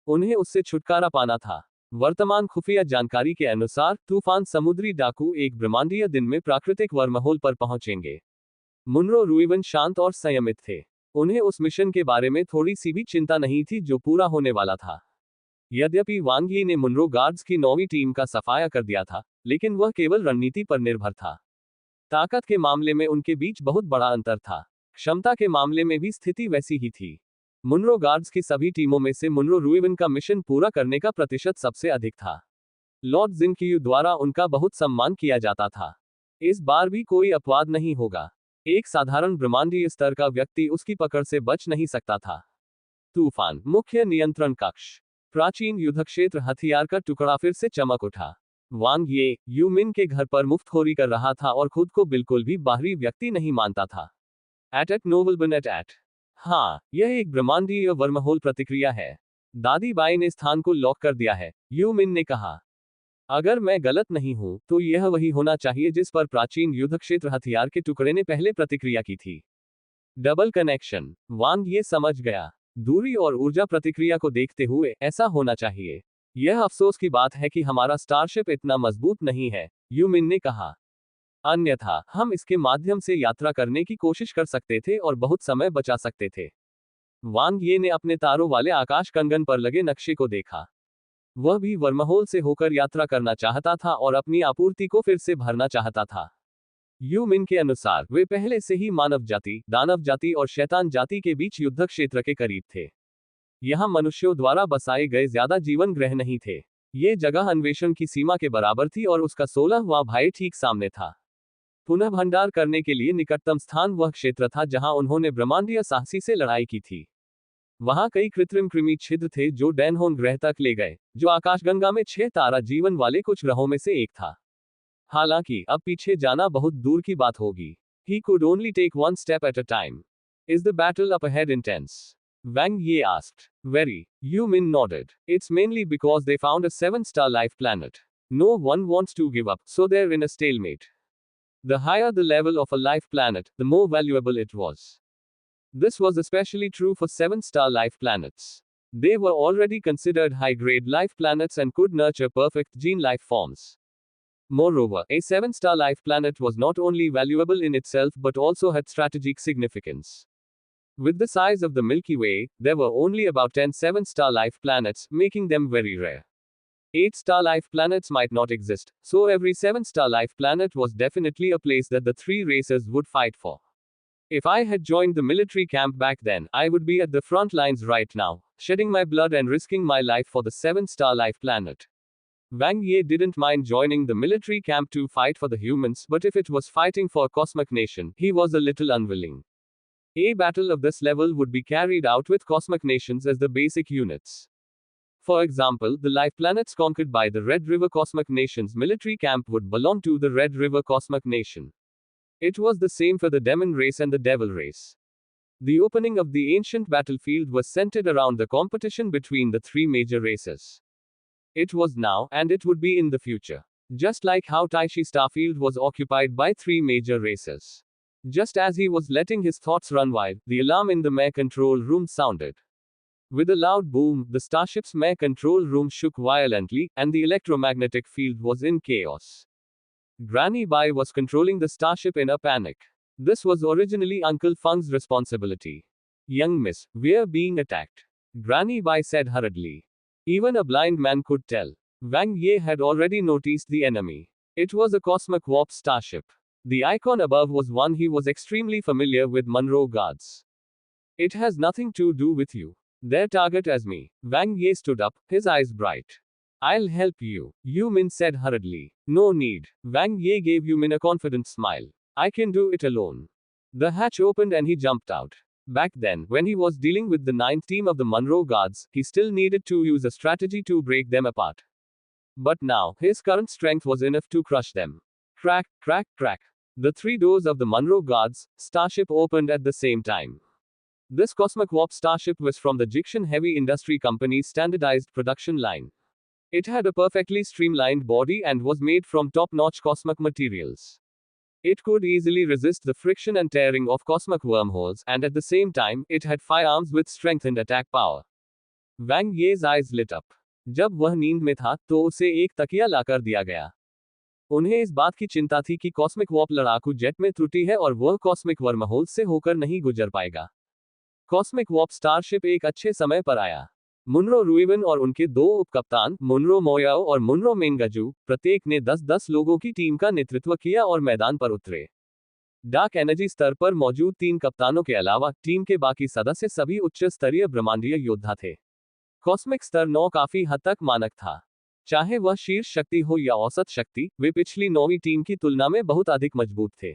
उन्हें उससे छुटकारा पाना था। वर्तमान खुफिया जानकारी के अनुसार, तूफान समुद्री डाकू एक ब्रह्मांडीय दिन में प्राकृतिक वर्महोल पर पहुंचेंगे। मुनरो रुइवन शांत और संयमित थे। उन्हें उस मिशन के बारे में थोड़ी सी भी चिंता नहीं थी जो पूरा होने वाला था। यद्यपि वांग यी ने मुनरो गार्ड्स की 9वीं टीम का सफाया कर दिया था, लेकिन वह केवल रणनीति पर निर्भर था। ताकत के मामले में उनके बीच बहुत बड़ा अंतर था। क्षमता के मामले में भी स्थिति वैसी ही थी। मुनरो गार्ड्स की सभी टीमों में से मुनरो रुइवन का मिशन पूरा करने का प्रतिशत सबसे अधिक था। लॉर्ड जिनकियू द्वारा उनका बहुत सम्मान किया जाता था। इस बार भी कोई अपवाद नहीं होगा। एक साधारण ब्रह्मांडीय स्तर का व्यक्ति उसकी पकड़ से बच नहीं सकता था। तूफान मुख्य नियंत्रण कक्ष। प्राचीन युद्धक्षेत्र हथियार का टुकड़ा फिर से चमक उठा। वांग ये यूमिन के घर पर मुफ्तखोरी कर रहा था और खुद को बिल्कुल भी बाहरी व्यक्ति नहीं मानता था। एट नोबलबन एट हाँ, यह एक ब्रह्मांडीय वर्महोल प्रतिक्रिया है। दादी बाई ने स्थान को लॉक कर दिया है, यूमिन ने कहा। अगर मैं गलत नहीं हूं, तो यह वही होना चाहिए जिस पर प्राचीन युद्धक्षेत्र हथियार के टुकड़े ने पहले प्रतिक्रिया की थी। Double connection. वांग ये समझ गया। दूरी और ऊर्जा प्रतिक्रिया को देखते हुए ऐसा होना चाहिए। यह अफसोस की बात है कि हमारा स्टारशिप इतना मजबूत नहीं है, यू मिन ने कहा। अन्यथा हम इसके माध्यम से यात्रा करने की कोशिश कर सकते थे और बहुत समय बचा सकते थे। वांग ये ने अपने तारों वाले आकाश कंगन पर लगे नक्शे को देखा। वह भी वर्महोल से होकर यात्रा करना चाहता था और अपनी आपूर्ति को फिर से भरना चाहता था। यू मिन के अनुसार वे पहले से ही मानव जाति, दानव जाति और शैतान जाति के बीच युद्ध क्षेत्र के करीब थे। यहाँ मनुष्यों द्वारा बसाए गए ज्यादा जीवन ग्रह नहीं थे। ये जगह अन्वेषण की सीमा के बराबर थी और उसका 16वां भाई ठीक सामने था। पुनः भंडार करने के लिए निकटतम स्थान वह क्षेत्र था जहां उन्होंने ब्रह्मांडीय साहसी से लड़ाई की थी। वहां कई कृत्रिम कृमि छिद्र थे जो डैनहोन ग्रह तक ले गए, जो आकाशगंगा में 6 तारा जीवन वाले कुछ ग्रहों में से एक था। हालांकि अब पीछे जाना बहुत दूर की बात होगी। He could only take one step at a time. Is the battle up ahead intense? Wang Ye asked. Very. Yu Min nodded. It's mainly because they found a 7-star life planet. No one wants to give up, so they're in a stalemate. The higher the level of a life planet, the more valuable it was. This was especially true for 7-star life planets. They were already considered high-grade life planets and could nurture perfect gene life forms. Moreover, a 7-star life planet was not only valuable in itself but also had strategic significance. With the size of the Milky Way, there were only about 10 7-star life planets, making them very rare. 8-star life planets might not exist, so every 7-star life planet was definitely a place that the three races would fight for. If I had joined the military camp back then, I would be at the front lines right now, shedding my blood and risking my life for the 7-star life planet. Wang Ye didn't mind joining the military camp to fight for the humans, but if it was fighting for a cosmic nation, he was a little unwilling. A battle of this level would be carried out with cosmic nations as the basic units. For example, the life planets conquered by the Red River Cosmic Nation's military camp would belong to the Red River Cosmic Nation. It was the same for the Demon race and the Devil race. The opening of the ancient battlefield was centered around the competition between the three major races. It was now, and it would be in the future. Just like how Taishi Starfield was occupied by three major races. Just as he was letting his thoughts run wild, the alarm in the Mare control room sounded. With a loud boom, the starship's Mare control room shook violently, and the electromagnetic field was in chaos. Granny Bai was controlling the starship in a panic. This was originally Uncle Feng's responsibility. Young miss, we're being attacked. Granny Bai said hurriedly. Even a blind man could tell. Wang Ye had already noticed the enemy. It was a cosmic warp starship. The icon above was one he was extremely familiar with: Monroe Guards. It has nothing to do with you. Their target is me. Wang Ye stood up, his eyes bright. I'll help you, Yu Min said hurriedly. No need. Wang Ye gave Yu Min a confident smile. I can do it alone. The hatch opened and he jumped out. Back then, when he was dealing with the 9th team of the Monroe Guards, he still needed to use a strategy to break them apart. But now, his current strength was enough to crush them. Crack, crack, crack. The three doors of the Monroe Guards starship opened at the same time. This cosmic warp starship was from the Jixian Heavy Industry Company's standardized production line. It had a perfectly streamlined body and was made from top-notch cosmic materials. It could easily resist the friction and tearing of cosmic wormholes, and at the same time, it had firearms with strengthened attack power. Wang Ye's eyes lit up. जब वह नींद में था, तो उसे एक तकिया लाकर दिया गया. उन्हें इस बात की चिंता थी कि कॉस्मिक वॉर्प लड़ाकू जेट में त्रुटि है और वह कॉस्मिक वर्महोल से होकर नहीं गुजर पाएगा. कॉस्मिक वॉर्प स्टारशिप एक अच्छे समय पर आया. मुनरो रुइवन और उनके दो उपकप्तान, मुनरो मोयाओ और मुनरो मेंगाजू, प्रत्येक ने 10-10 लोगों की टीम का नेतृत्व किया और मैदान पर उतरे. डार्क एनर्जी स्तर पर मौजूद 3 कप्तानों के अलावा, टीम के बाकी सदस्य सभी उच्च स्तरीय ब्रह्मांडीय योद्धा थे. कॉस्मिक स्तर 9 काफी हद तक मानक था. चाहे वह शीर्ष शक्ति हो या औसत शक्ति, वे पिछली 9वीं टीम की तुलना में बहुत अधिक मजबूत थे.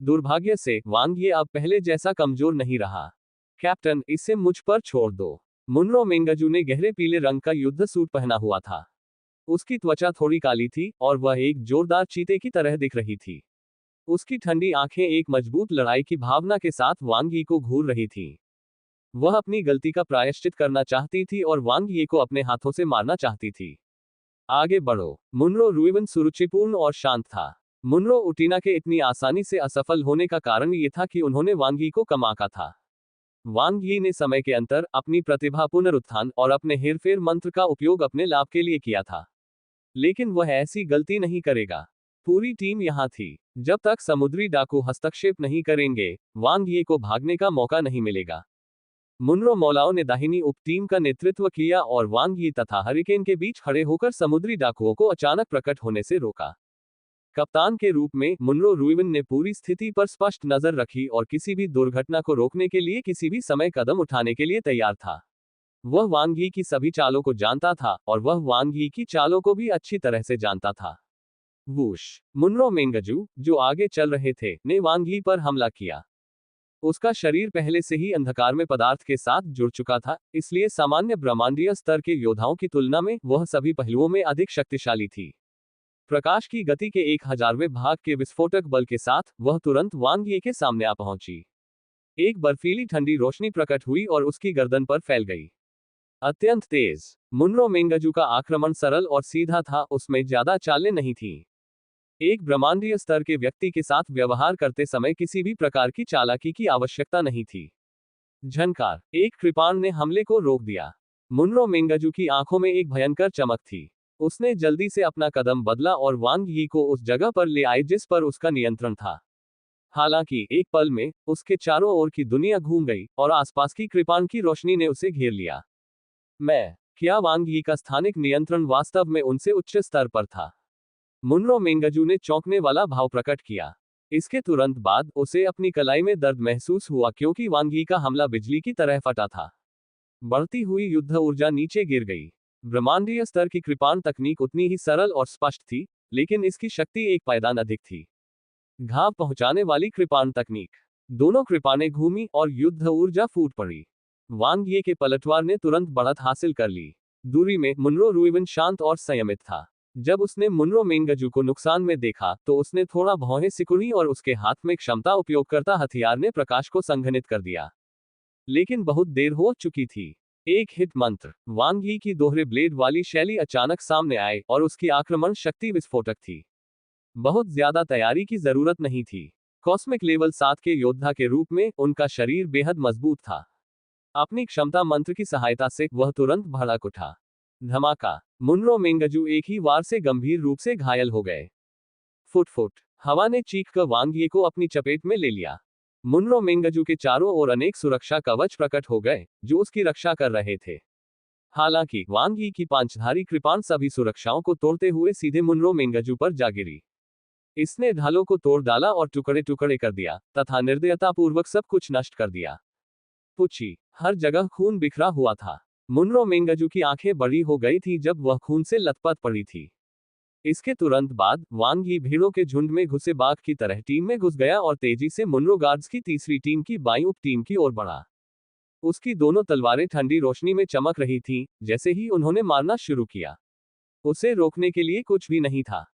दुर्भाग्य से, वांग ये अब पहले जैसा कमजोर नहीं रहा. कैप्टन, इसे मुझ पर छोड़ दो. मुनरो मेंगाजू ने गहरे पीले रंग का युद्ध सूट पहना हुआ था. उसकी त्वचा थोड़ी काली थी, और वह एक जोरदार चीते की तरह दिख रही थी. उसकी ठंडी आंखें एक मजबूत लड़ाई की भावना के साथ वांग यी को घूर रही थीं. वह अपनी गलती का प्रायश्चित करना चाहती थी और वांग यी को अपने हाथों से मारना चाहती थी. आगे बढ़ो. मुनरो रुइवन सुरुचिपूर्ण और शांत था. मुनरो उटीना के इतनी आसानी से असफल होने का कारण ये था कि उन्होंने वांग यी को कम आंका था. वांग यी ने समय के अंतर, अपनी प्रतिभा, पुनरुत्थान और अपने हेरफेर मंत्र का उपयोग अपने लाभ के लिए किया था। लेकिन वह ऐसी गलती नहीं करेगा। पूरी टीम यहां थी। जब तक समुद्री डाकू हस्तक्षेप नहीं करेंगे, वांग यी को भागने का मौका नहीं मिलेगा। मुनरो मौलाओ ने दाहिनी उप टीम का नेतृत्व किया और वांग यी तथा हरिकेन के बीच खड़े होकर समुद्री डाकुओं को अचानक प्रकट होने से रोका। कप्तान के रूप में मुनरो रुइवन ने पूरी स्थिति पर स्पष्ट नजर रखी और किसी भी दुर्घटना को रोकने के लिए किसी भी समय कदम उठाने के लिए तैयार था। वह वांग यी की सभी चालों को जानता था और वह वांग यी की चालों को भी अच्छी तरह से जानता था। वूश! मुनरो मेंगजू, जो आगे चल रहे थे, ने वांग यी पर हमला किया। उसका शरीर पहले से ही अंधकार में पदार्थ के साथ जुड़ चुका था, इसलिए सामान्य ब्रह्मांडीय स्तर के योद्धाओं की तुलना में वह सभी पहलुओं में अधिक शक्तिशाली थी। प्रकाश की गति के 1000वें भाग के विस्फोटक बल के साथ वह तुरंत वांग यी के सामने आ पहुंची। एक बर्फीली ठंडी रोशनी प्रकट हुई और उसकी गर्दन पर फैल गई। अत्यंत तेज। मुनरो मेंगजू का आक्रमण सरल और सीधा था, उसमें ज्यादा चालें नहीं थीं। एक ब्रह्मांडीय स्तर के व्यक्ति के साथ व्यवहार करते समय किसी भी प्रकार की चालाकी की आवश्यकता नहीं थी। झनकार! एक कृपाण ने हमले को रोक दिया। मुनरो मेंगजू की आंखों में एक भयंकर चमक थी। उसने जल्दी से अपना कदम बदला और वांग यी को उस जगह पर ले आए जिस पर उसका नियंत्रण था। हालांकि एक पल में उसके चारों ओर की दुनिया घूम गई और आसपास की कृपाण की रोशनी ने उसे घेर लिया। क्या वांग यी का स्थानिक नियंत्रण वास्तव में उनसे उच्च स्तर पर था? मुनरो मेंगजू ने चौंकने वाला भाव प्रकट किया। इसके तुरंत बाद उसे अपनी कलाई में दर्द महसूस हुआ क्योंकि वांग यी का हमला बिजली की तरह फटा था। बढ़ती हुई युद्ध ऊर्जा नीचे गिर गई। ब्रह्मांडीय स्तर की कृपाण तकनीक उतनी ही सरल और स्पष्ट थी, लेकिन इसकी शक्ति एक पायदान अधिक थी। घाव पहुंचाने वाली कृपाण तकनीक। दोनों कृपाणें घूमी और युद्ध ऊर्जा फूट पड़ी। वांग यी के पलटवार ने तुरंत बढ़त हासिल कर ली। दूरी में मुनरो रुइवन शांत और संयमित था। जब उसने मुनरो मेंगजू को नुकसान में देखा तो उसने थोड़ा भौहें सिकुड़ी और उसके हाथ में क्षमता उपयोगकर्ता हथियार ने प्रकाश को संघनित कर दिया। लेकिन बहुत देर हो चुकी थी। एक हिट मंत्र, वांग यी की दोहरे ब्लेड वाली शैली अचानक सामने आए और उसकी आक्रमण शक्ति विस्फोटक थी। बहुत ज्यादा तैयारी की जरूरत नहीं थी। कॉस्मिक लेवल 7 के योद्धा के रूप में उनका शरीर बेहद मजबूत था। अपनी क्षमता मंत्र की सहायता से वह तुरंत भड़क उठा। धमाका! मुनरो मेंगजू एक ही वार से गंभीर रूप से घायल हो गए। फुट! हवा ने चीखकर वांग यी को अपनी चपेट में ले लिया। मुनरो मेंगजू के चारों ओर अनेक सुरक्षा कवच प्रकट हो गए, जो उसकी रक्षा कर रहे थे। हालांकि वांग यी की पांचधारी कृपाण सभी सुरक्षाओं को तोड़ते हुए सीधे मुनरो मेंगजू पर जा गिरी। इसने ढालों को तोड़ डाला और टुकड़े टुकड़े कर दिया, तथा निर्दयतापूर्वक सब कुछ नष्ट कर दिया। पुची! हर जगह खून बिखरा हुआ था। मुनरो मेंगजू की आंखें बड़ी हो गई थी जब वह खून से लथपथ पड़ी थी। इसके तुरंत बाद वांग यी भीड़ों के झुंड में घुसे बाघ की तरह टीम में घुस गया और तेजी से मुनरो गार्ड्स की तीसरी टीम की बाईं उप टीम की ओर बढ़ा। उसकी दोनों तलवारें ठंडी रोशनी में चमक रही थीं, जैसे ही उन्होंने मारना शुरू किया। उसे रोकने के लिए कुछ भी नहीं था।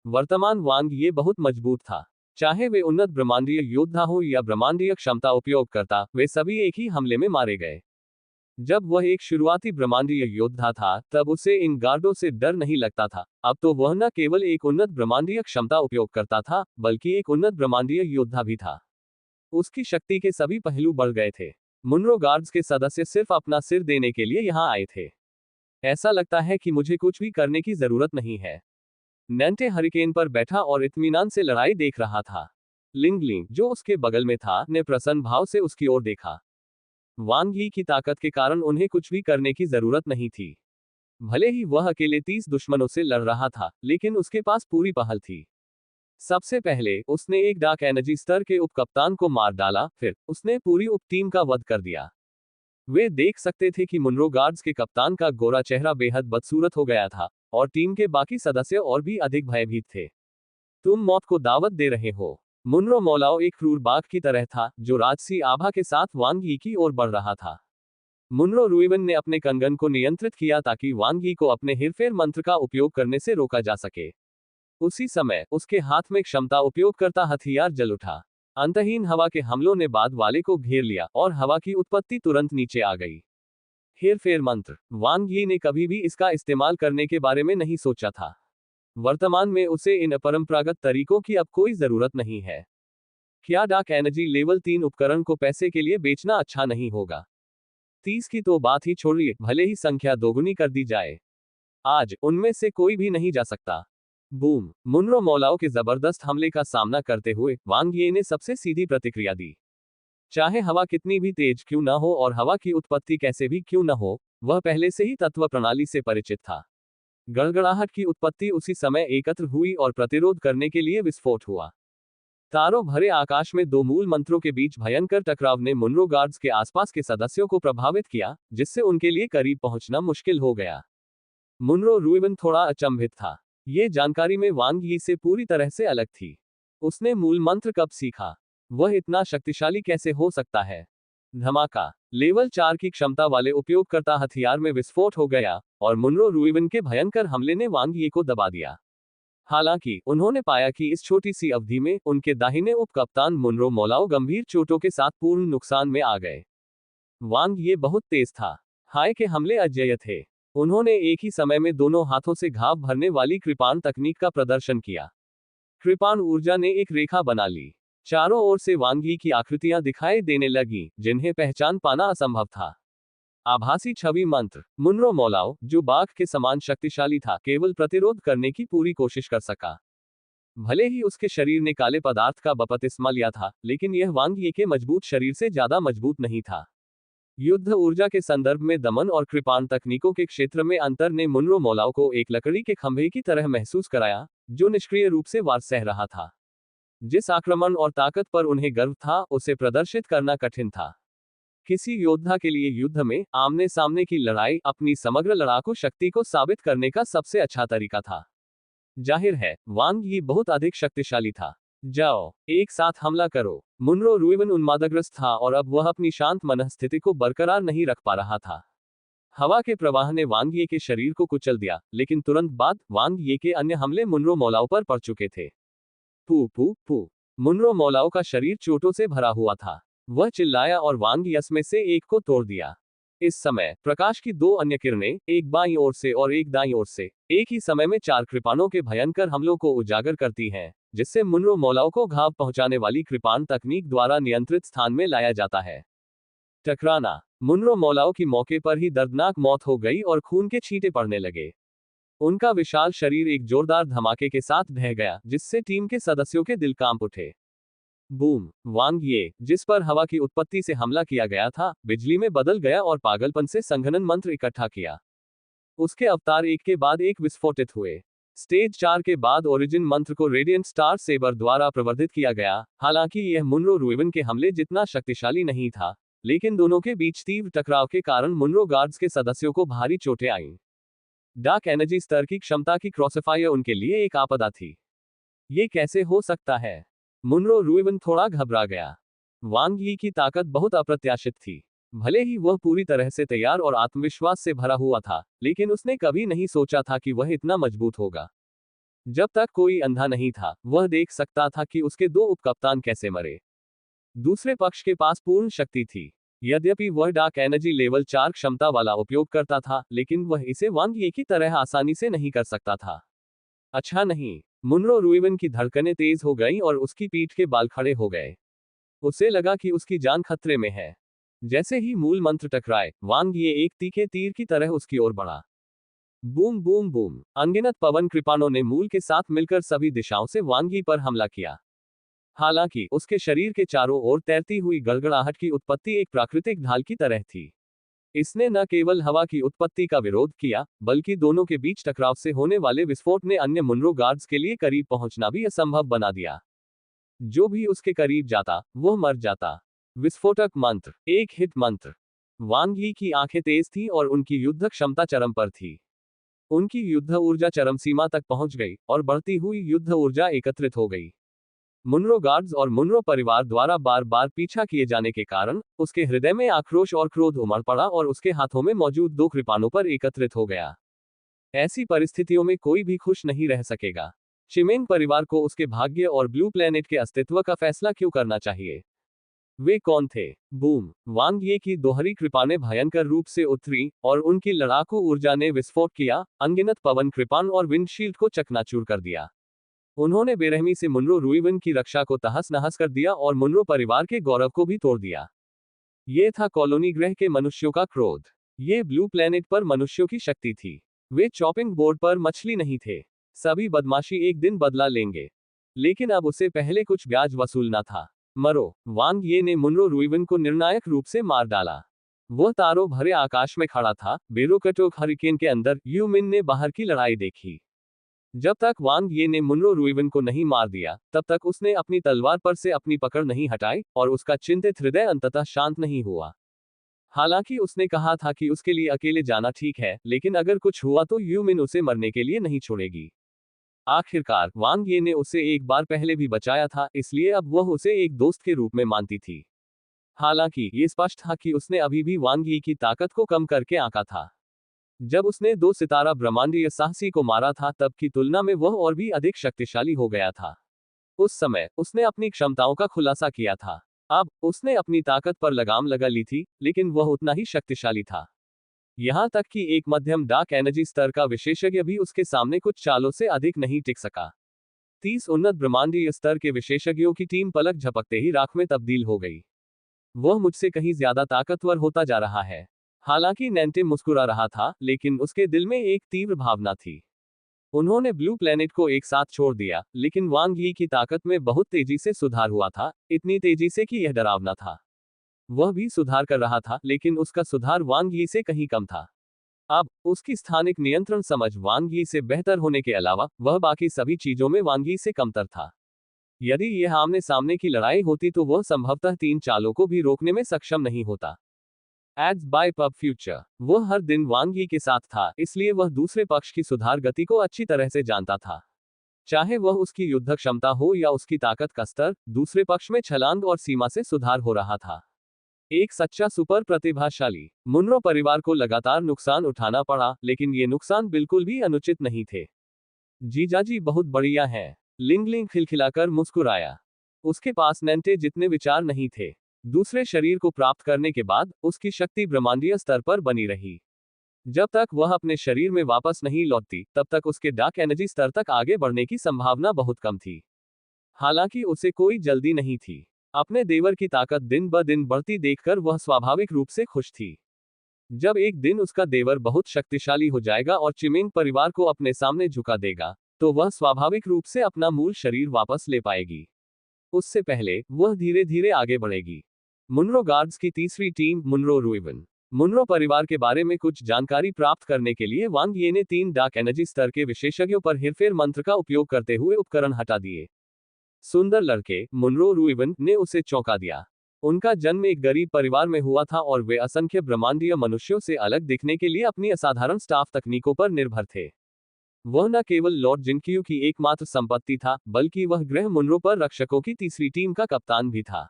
वर्तमान वांग यी बहुत मजबूत था। चाहे वे उन्नत ब्रह्मांडीय योद्धा हो या ब्रह्मांडीय क्षमता उपयोगकर्ता, वे सभी एक ही हमले में मारे गए। जब वह एक शुरुआती ब्रह्मांडीय योद्धा था, तब उसे इन गार्डों से डर नहीं लगता था। अब तो वह न केवल एक उन्नत ब्रह्मांडीय क्षमता उपयोग करता था, बल्कि एक उन्नत ब्रह्मांडीय योद्धा भी था। उसकी शक्ति के सभी पहलू बढ़ गए थे। मुनरो गार्ड्स के सदस्य सिर्फ अपना सिर देने के लिए यहां आए थे। ऐसा लगता है कि मुझे कुछ भी करने की जरूरत नहीं है। नैंटे हरिकेन पर बैठा और इत्मीनान से लड़ाई देख रहा था। लिंगलिंग, जो उसके बगल में था, ने प्रसन्न भाव से उसकी ओर देखा। वांग यी की ताकत के कारण उन्हें कुछ भी करने की जरूरत नहीं थी। भले ही वह अकेले 30 दुश्मनों से लड़ रहा था, लेकिन उसके पास पूरी पहल थी। सबसे पहले उसने एक डार्क एनर्जी स्तर के उप कप्तान को मार डाला, फिर उसने पूरी उप टीम का वध कर दिया। वे देख सकते थे कि मुनरो गार्ड्स के कप्तान का गोरा चेहरा बेहद बदसूरत हो गया था, और टीम के बाकी सदस्य और भी अधिक भयभीत थे। तुम मौत को दावत दे रहे हो। मुनरो मौलाओ एक क्रूर बाघ की तरह था, जो राजसी आभा के साथ वांग यी की ओर बढ़ रहा था। मुनरो रुइवन ने अपने कंगन को नियंत्रित किया ताकि वांग यी को अपने हेरफेर मंत्र का उपयोग करने से रोका जा सके। उसी समय उसके हाथ में क्षमता उपयोगकर्ता हथियार जल उठा। अंतहीन हवा के हमलों ने बाद वाले को घेर लिया और हवा की उत्पत्ति तुरंत नीचे आ गई। हेरफेर मंत्र। वांग यी ने कभी भी इसका इस्तेमाल करने के बारे में नहीं सोचा था। वर्तमान में उसे इन अपरंपरागत तरीकों की अब कोई जरूरत नहीं है। क्या डार्क एनर्जी लेवल 3 उपकरण को पैसे के लिए बेचना अच्छा नहीं होगा? 30 की तो बात ही छोड़िए, भले ही संख्या दोगुनी कर दी जाए, आज उनमें से कोई भी नहीं जा सकता। बूम। मुनरो मौलाओं के जबरदस्त हमले का सामना करते हुए वांग ये ने सबसे सीधी प्रतिक्रिया दी। चाहे हवा कितनी भी तेज क्यों न हो और हवा की उत्पत्ति कैसे भी क्यों न हो, वह पहले से ही तत्व प्रणाली से परिचित था। गड़गड़ाहट की उत्पत्ति उसी समय एकत्र हुई और प्रतिरोध करने के लिए विस्फोट हुआ। तारों भरे आकाश में दो मूल मंत्रों के बीच भयंकर टकराव ने मुनरो गार्ड्स के आसपास के सदस्यों को प्रभावित किया, जिससे उनके लिए करीब पहुंचना मुश्किल हो गया। मुनरो रुइवन थोड़ा अचंभित था। ये जानकारी में वांग यी से पूरी तरह से अलग थी। उसने मूल मंत्र कब सीखा? वह इतना शक्तिशाली कैसे हो सकता है? धमाका। लेवल 4 की क्षमता वाले उपयोगकर्ता हथियार में विस्फोट हो गया और मुनरो रुइवन के भयंकर हमले ने वांग यी को दबा दिया। हालांकि उन्होंने पाया कि इस छोटी सी अवधि में उनके दाहिने उप कप्तान मुनरो मौलाओ गंभीर चोटों के साथ पूर्ण नुकसान में आ गए। वांग ये बहुत तेज था। हाय के हमले अजेय थे। उन्होंने एक ही समय में दोनों हाथों से घाव भरने वाली कृपाण तकनीक का प्रदर्शन किया। कृपाण ऊर्जा ने एक रेखा बना ली। चारों ओर से वांग यी की आकृतियां दिखाई देने लगी, जिन्हें पहचान पाना असंभव था। आभासी छवि मंत्र। मुनरो मौलाओ, जो बाघ के समान शक्तिशाली था, केवल प्रतिरोध करने की पूरी कोशिश कर सका। भले ही उसके शरीर ने काले पदार्थ का बपतिस्मा लिया था, लेकिन यह वांग यी के मजबूत शरीर से ज्यादा मजबूत नहीं था। युद्ध ऊर्जा के संदर्भ में दमन और कृपाण तकनीकों के क्षेत्र में अंतर ने मुनरो मौलाओ को एक लकड़ी के खंभे की तरह महसूस कराया, जो निष्क्रिय रूप से वार सह रहा था। जिस आक्रमण और ताकत पर उन्हें गर्व था, उसे प्रदर्शित करना कठिन था। किसी योद्धा के लिए युद्ध में आमने सामने की लड़ाई अपनी समग्र लड़ाकू शक्ति को साबित करने का सबसे अच्छा तरीका था। जाहिर है, वांग यी बहुत अधिक शक्तिशाली था। जाओ, एक साथ हमला करो। मुनरो रुइवन उन्मादग्रस्त था और अब वह अपनी शांत मनस्थिति को बरकरार नहीं रख पा रहा था। हवा के प्रवाह ने वांग यी के शरीर को कुचल दिया, लेकिन तुरंत बाद वांग यी के अन्य हमले मुनरो मौलाओ पर पड़ चुके थे। पू पू पू। मुनरो मौलाओ का शरीर चोटों से भरा हुआ था। वह चिल्लाया और वांग यस में से एक को तोड़ दिया। इस समय प्रकाश की दो अन्य किरणें, एक बाईं ओर से और एक दाईं ओर से, एक ही समय में 4 कृपाणों के भयंकर हमलों को उजागर करती हैं, जिससे मुनरो मौलाओ को घाव पहुंचाने वाली कृपाण तकनीक द्वारा नियंत्रित स्थान में लाया जाता है। टकराना। मुनरो मौलाओ की मौके पर ही दर्दनाक मौत हो गई और खून के छींटे पड़ने लगे। उनका विशाल शरीर एक जोरदार धमाके के साथ ढह गया, जिससे टीम के सदस्यों के दिल कांप उठे। बूम। वांग ये, जिस पर हवा की उत्पत्ति से हमला किया गया था, बिजली में बदल गया और पागलपन से संघनन मंत्र इकट्ठा किया। उसके अवतार एक के बाद एक विस्फोटित हुए। स्टेज 4 के बाद ओरिजिन मंत्र को रेडियंट स्टार सेबर द्वारा प्रवर्धित किया गया। हालांकि यह मुनरो रुइवन के हमले जितना शक्तिशाली नहीं था, लेकिन दोनों के बीच तीव्र टकराव के कारण मुनरो गार्ड्स के सदस्यों को भारी चोटें आईं। डार्क एनर्जी स्तर की क्षमता की क्रॉसफायर उनके लिए एक आपदा थी। ये कैसे हो सकता है? मुनरो रुइवन थोड़ा घबरा गया। वांग यी की ताकत बहुत अप्रत्याशित थी। भले ही वह पूरी तरह से तैयार और आत्मविश्वास से भरा हुआ था, लेकिन उसने कभी नहीं सोचा था कि वह इतना मजबूत होगा। जब तक कोई अंधा नहीं था, वह देख सकता था कि उसके दो उपकप्तान कैसे मरे। दूसरे पक्ष के पास पूर्ण शक्ति थी। यद्यपि वह डार्क एनर्जी लेवल 4 क्षमता वाला उपयोग करता था, लेकिन वह इसे वांग यी की तरह आसानी से नहीं कर सकता था। अच्छा नहीं। मुनरो रुइवन की धड़कनें तेज हो गईं और उसकी पीठ के बाल खड़े हो गए। उसे लगा कि उसकी जान खतरे में है। जैसे ही मूल मंत्र टकराए, वांग ये एक तीखे तीर की तरह उसकी ओर बढ़ा। Boom boom boom. अनगिनत पवन कृपाणों ने मूल के साथ मिलकर सभी दिशाओं से वांग यी पर हमला किया। हालांकि उसके शरीर के चारों ओर तैरती हुई गड़गड़ाहट की उत्पत्ति एक प्राकृतिक ढाल की तरह थी। इसने न केवल हवा की उत्पत्ति का विरोध किया, बल्कि दोनों के बीच टकराव से होने वाले विस्फोट ने अन्य मुनरो गार्ड्स के लिए करीब पहुंचना भी असंभव बना दिया। जो भी उसके करीब जाता, वह मर जाता। विस्फोटक मंत्र। एक हिट मंत्र। वांग यी की आंखें तेज थीं और उनकी युद्ध क्षमता चरम पर थी। उनकी युद्ध ऊर्जा चरम सीमा तक पहुंच गई और बढ़ती हुई युद्ध ऊर्जा एकत्रित हो गई। मुनरो गार्ड्स और मुनरो परिवार द्वारा बार बार पीछा किए जाने के कारण उसके हृदय में आक्रोश और क्रोध उमड़ पड़ा और उसके हाथों में मौजूद 2 कृपाणों पर एकत्रित हो गया। ऐसी परिस्थितियों में कोई भी खुश नहीं रह सकेगा। शिमेंग परिवार को उसके भाग्य और ब्लू प्लेनेट के अस्तित्व का फैसला क्यों करना चाहिए? वे कौन थे? बूम। वांग ये की दोहरी कृपाणें भयंकर रूप से उतरी और उनकी लड़ाकू ऊर्जा ने विस्फोट किया, अनगिनत पवन कृपाण और विंडशील्ड को चकनाचूर कर दिया। उन्होंने बेरहमी से मुनरो रुइवन की रक्षा को तहस नहस कर दिया और मुनरो परिवार के गौरव को भी तोड़ दिया। ये था कॉलोनी ग्रह के मनुष्यों का क्रोध। ये ब्लू प्लेनेट पर मनुष्यों की शक्ति थी। वे चॉपिंग बोर्ड पर मछली नहीं थे। सभी बदमाशी एक दिन बदला लेंगे, लेकिन अब उसे पहले कुछ ब्याज वसूलना था। मरो वांग ये ने मुनरो रुइवन को निर्णायक रूप से मार डाला। वह तारों भरे आकाश में खड़ा था। बेरोकटोक हरिकेन के अंदर यू मिन ने बाहर की लड़ाई देखी। जब तक वांग ये ने मुनरो रुइवन को नहीं मार दिया, तब तक उसने अपनी तलवार पर से अपनी पकड़ नहीं हटाई और उसका चिंतित हृदय अंततः शांत नहीं हुआ। हालांकि उसने कहा था कि उसके लिए अकेले जाना ठीक है, लेकिन अगर कुछ हुआ तो यू मिन उसे मरने के लिए नहीं छोड़ेगी। आखिरकार वांग ये ने उसे एक बार पहले भी बचाया था, इसलिए अब वह उसे एक दोस्त के रूप में मानती थी। हालांकि ये स्पष्ट था कि उसने अभी भी वांग यी की ताकत को कम करके आंका था। जब उसने 2 सितारा ब्रह्मांडीय साहसी को मारा था, तब की तुलना में वह और भी अधिक शक्तिशाली हो गया था। उस समय उसने अपनी क्षमताओं का खुलासा किया था। अब उसने अपनी ताकत पर लगाम लगा ली थी, लेकिन वह उतना ही शक्तिशाली था। यहां तक कि एक मध्यम डार्क एनर्जी स्तर का विशेषज्ञ भी उसके सामने कुछ चालों से अधिक नहीं टिक सका। 30 उन्नत ब्रह्मांडीय स्तर के विशेषज्ञों की टीम पलक झपकते ही राख में तब्दील हो गई। वह मुझसे कहीं ज्यादा ताकतवर होता जा रहा है। हालांकि नैंटे मुस्कुरा रहा था, लेकिन उसके दिल में एक तीव्र भावना थी। उन्होंने ब्लू प्लेनेट को एक साथ छोड़ दिया, लेकिन वांग यी की ताकत में बहुत तेजी से सुधार हुआ था, इतनी तेजी से कि यह डरावना था। वह भी सुधार कर रहा था, लेकिन उसका सुधार वांग यी से कहीं कम था। अब उसकी स्थानिक नियंत्रण समझ वांग यी से बेहतर होने के अलावा वह बाकी सभी चीजों में वांग यी से कमतर था। यदि यह आमने सामने की लड़ाई होती तो वह संभवतः 3 चालों को भी रोकने में सक्षम नहीं होता। Ads by pub future. वह हर दिन वांग यी के साथ था, इसलिए वह दूसरे पक्ष की सुधार गति को अच्छी तरह से जानता था। चाहे वह उसकी युद्ध क्षमता हो या उसकी ताकत का स्तर, दूसरे पक्ष में छलांग और सीमा से सुधार हो रहा था। एक सच्चा सुपर प्रतिभाशाली। मुनरो परिवार को लगातार नुकसान उठाना पड़ा, लेकिन ये नुकसान बिल्कुल भी अनुचित नहीं थे। जीजाजी बहुत बढ़िया है। लिंगलिंग खिलखिलाकर मुस्कुराया। उसके पास नैंटे जितने विचार नहीं थे। दूसरे शरीर को प्राप्त करने के बाद उसकी शक्ति ब्रह्मांडीय स्तर पर बनी रही। जब तक वह अपने शरीर में वापस नहीं लौटती, तब तक उसके डार्क एनर्जी स्तर तक आगे बढ़ने की संभावना बहुत कम थी। हालांकि उसे कोई जल्दी नहीं थी। अपने देवर की ताकत दिन ब दिन बढ़ती देखकर वह स्वाभाविक रूप से खुश थी। जब एक दिन उसका देवर बहुत शक्तिशाली हो जाएगा और चिमिंग परिवार को अपने सामने झुका देगा, तो वह स्वाभाविक रूप से अपना मूल शरीर वापस ले पाएगी। उससे पहले वह धीरे धीरे आगे बढ़ेगी। मुनरो गार्ड्स की तीसरी टीम मुनरो रुइवन। मुनरो परिवार के बारे में कुछ जानकारी प्राप्त करने के लिए वांग ये ने 3 डार्क एनर्जी स्तर के विशेषज्ञों पर हेरफेर मंत्र का उपयोग करते हुए उपकरण हटा दिए। सुंदर लड़के मुनरो रुइवन ने उसे चौंका दिया। उनका जन्म एक गरीब परिवार में हुआ था और वे असंख्य ब्रह्मांडीय मनुष्यों से अलग दिखने के लिए अपनी असाधारण स्टाफ तकनीकों पर निर्भर थे। वह न केवल लॉर्ड जिनक्यू की एकमात्र संपत्ति था, बल्कि वह ग्रह मुनरो पर रक्षकों की तीसरी टीम का कप्तान भी था।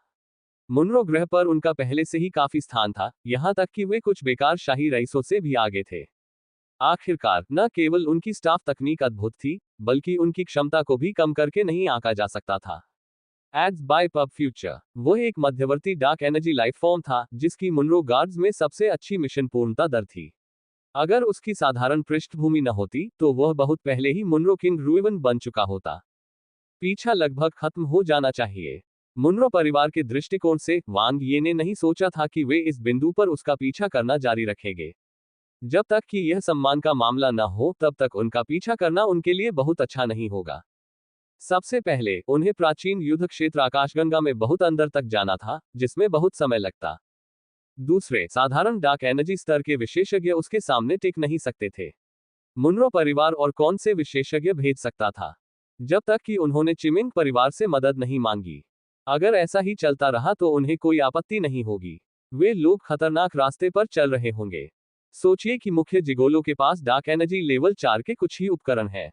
मुनरो ग्रह पर उनका पहले से ही काफी स्थान था, यहां तक कि वे कुछ बेकार शाही रईसों से भी आगे थे। आखिरकार न केवल उनकी स्टाफ तकनीक अद्भुत थी, बल्कि उनकी क्षमता को भी कम करके नहीं आंका जा सकता था। Ads by pub future. वह एक मध्यवर्ती डार्क एनर्जी लाइफ फॉर्म था, जिसकी मुनरो गार्ड्स में सबसे अच्छी मिशन पूर्णता दर थी। अगर उसकी साधारण पृष्ठभूमि न होती, तो वह बहुत पहले ही मुनरो किंग रुइवन बन चुका होता। पीछा लगभग खत्म हो जाना चाहिए। मुनरो परिवार के दृष्टिकोण से वांग ये ने नहीं सोचा था कि वे इस बिंदु पर उसका पीछा करना जारी रखेंगे। जब तक कि यह सम्मान का मामला न हो, तब तक उनका पीछा करना उनके लिए बहुत अच्छा नहीं होगा। सबसे पहले उन्हें प्राचीन युद्ध क्षेत्र आकाशगंगा में बहुत अंदर तक जाना था, जिसमें बहुत समय लगता। दूसरे, साधारण डार्क एनर्जी स्तर के विशेषज्ञ उसके सामने टिक नहीं सकते थे। मुनरो परिवार और कौन से विशेषज्ञ भेज सकता था, जब तक कि उन्होंने चिमिंग परिवार से मदद नहीं मांगी। अगर ऐसा ही चलता रहा तो उन्हें कोई आपत्ति नहीं होगी। वे लोग खतरनाक रास्ते पर चल रहे होंगे। सोचिए कि मुख्य जिगोलो के पास डार्क एनर्जी लेवल 4 के कुछ ही उपकरण हैं।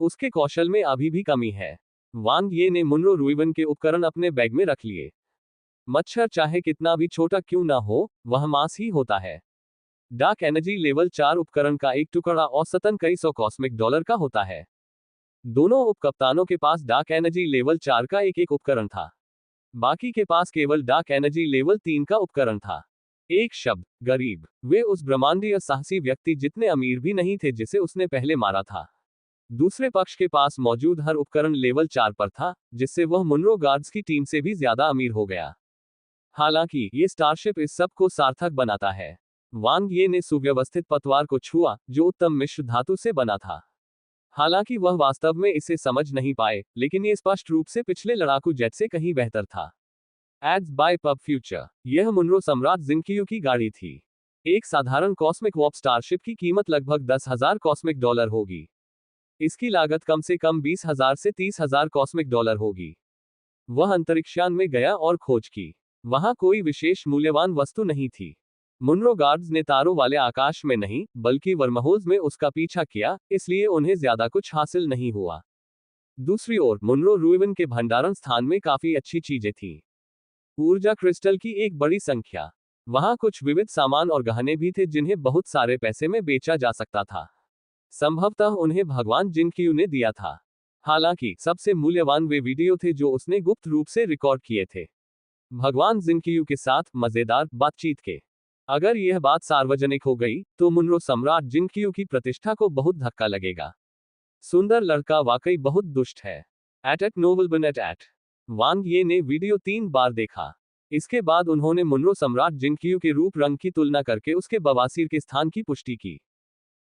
उसके कौशल में अभी भी कमी है। वांग ये ने मुनरो रुइवन के उपकरण अपने बैग में रख लिए। मच्छर चाहे कितना भी छोटा क्यों ना हो, वह मांस ही होता है। डार्क एनर्जी लेवल 4 उपकरण का एक टुकड़ा औसतन कई सौ कॉस्मिक डॉलर का होता है। दोनों उपकप्तानों के पास डार्क एनर्जी लेवल 4 का एक उपकरण था। बाकी के पास केवल डार्क एनर्जी लेवल 3 का उपकरण था। एक शब्द, गरीब। वे उस ब्रह्मांडीय साहसी व्यक्ति जितने अमीर भी नहीं थे जिसे उसने पहले मारा था। दूसरे पक्ष के पास मौजूद हर उपकरण लेवल 4 पर था, जिससे वह मुनरो गार्ड्स की टीम से भी ज्यादा अमीर हो गया। हालांकि ये स्टारशिप इस सब को सार्थक बनाता है। वांग ये ने सुव्यवस्थित पतवार को छुआ, जो उत्तम मिश्र धातु से बना था। हालांकि वह वास्तव में इसे समझ नहीं पाए, लेकिन ये स्पष्ट रूप से पिछले लड़ाकू जेट से कहीं बेहतर था। Ads by pub future. यह मुनरो सम्राट जिंकियू की गाड़ी थी। एक साधारण कॉस्मिक वॉर्प स्टारशिप की कीमत लगभग 10,000 कॉस्मिक डॉलर होगी। इसकी लागत कम से कम 20,000 से 30,000 कॉस्मिक डॉलर होगी। वह अंतरिक्षयान में गया और खोज की। वहां कोई विशेष मूल्यवान वस्तु नहीं थी। मुनरो गार्ड्स ने तारों वाले आकाश में नहीं, बल्कि वर्महोल्स में उसका पीछा किया, इसलिए उन्हें ज्यादा कुछ हासिल नहीं हुआ। दूसरी ओर मुनरो रुइवन के भंडारण स्थान में काफी अच्छी चीजें थीं। ऊर्जा क्रिस्टल की एक बड़ी संख्या। वहां कुछ विविध सामान और गहने भी थे जिन्हें बहुत सारे पैसे में बेचा जा सकता था। संभवतः उन्हें भगवान जिनकियू ने दिया था। हालांकि सबसे मूल्यवान वे वीडियो थे जो उसने गुप्त रूप से रिकॉर्ड किए थे, भगवान जिनकियू के साथ मजेदार बातचीत के। अगर यह बात सार्वजनिक हो गई, तो मुनरो सम्राट जिनकियू की प्रतिष्ठा को बहुत धक्का लगेगा। सुंदर लड़का वाकई बहुत दुष्ट है। Eight नोबलबन eight. वांग ये ने वीडियो 3 बार देखा। इसके बाद उन्होंने मुनरो सम्राट जिनकियू के रूप रंग की तुलना करके उसके बवासीर के स्थान की पुष्टि की।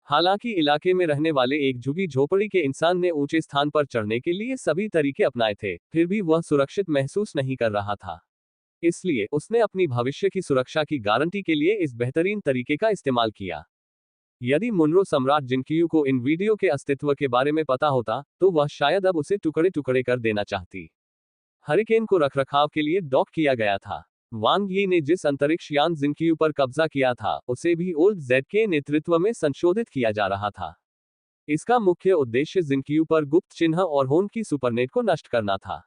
हालांकि इलाके में रहने वाले एक झुगी झोपड़ी के इंसान ने ऊंचे स्थान पर चढ़ने के लिए सभी तरीके अपनाए थे, फिर भी वह सुरक्षित महसूस नहीं कर रहा था। इसलिए उसने अपनी भविष्य की सुरक्षा की गारंटी के लिए इस बेहतरीन तरीके का इस्तेमाल किया। यदि मुनरो सम्राट जिनकियू को इन वीडियो के अस्तित्व के बारे में पता होता, तो वह शायद अब उसे टुकड़े टुकड़े कर देना चाहती। हरिकेन को रखरखाव के लिए डॉक किया गया था। वांग यी ने जिस अंतरिक्ष यान जिनकियू पर कब्जा किया था, उसे भी ओल्ड जेड के नेतृत्व में संशोधित किया जा रहा था। इसका मुख्य उद्देश्य जिनकियू पर गुप्त चिन्ह और होन की सुपरनेट को नष्ट करना था।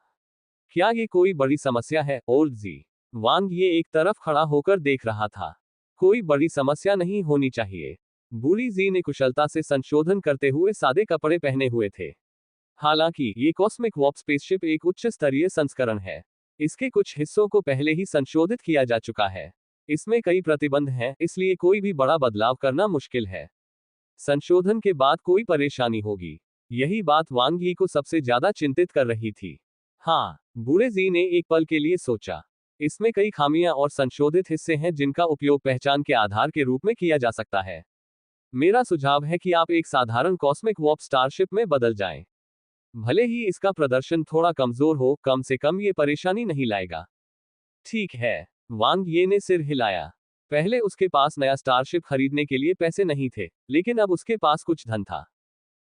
क्या ये कोई बड़ी समस्या है, ओल्ड जी? वांग ये एक तरफ खड़ा होकर देख रहा था। कोई बड़ी समस्या नहीं होनी चाहिए। बूढ़ी जी ने कुशलता से संशोधन करते हुए सादे कपड़े पहने हुए थे। हालांकि ये कॉस्मिक वॉर्प स्पेसशिप एक उच्च स्तरीय संस्करण है। इसके कुछ हिस्सों को पहले ही संशोधित किया जा चुका है। इसमें कई प्रतिबंध हैं, इसलिए कोई भी बड़ा बदलाव करना मुश्किल है। संशोधन के बाद कोई परेशानी होगी। यही बात वांग यी को सबसे ज्यादा चिंतित कर रही थी। हाँ, बूढ़े जी ने एक पल के लिए सोचा। इसमें कई खामियां और संशोधित हिस्से हैं जिनका उपयोग पहचान के आधार के रूप में किया जा सकता है। मेरा सुझाव है कि आप एक साधारण कॉस्मिक वॉर्प स्टारशिप में बदल जाएं। भले ही इसका प्रदर्शन थोड़ा कमजोर हो, कम से कम ये परेशानी नहीं लाएगा। ठीक है, वांग ये ने सिर हिलाया। पहले उसके पास नया स्टारशिप खरीदने के लिए पैसे नहीं थे, लेकिन अब उसके पास कुछ धन था।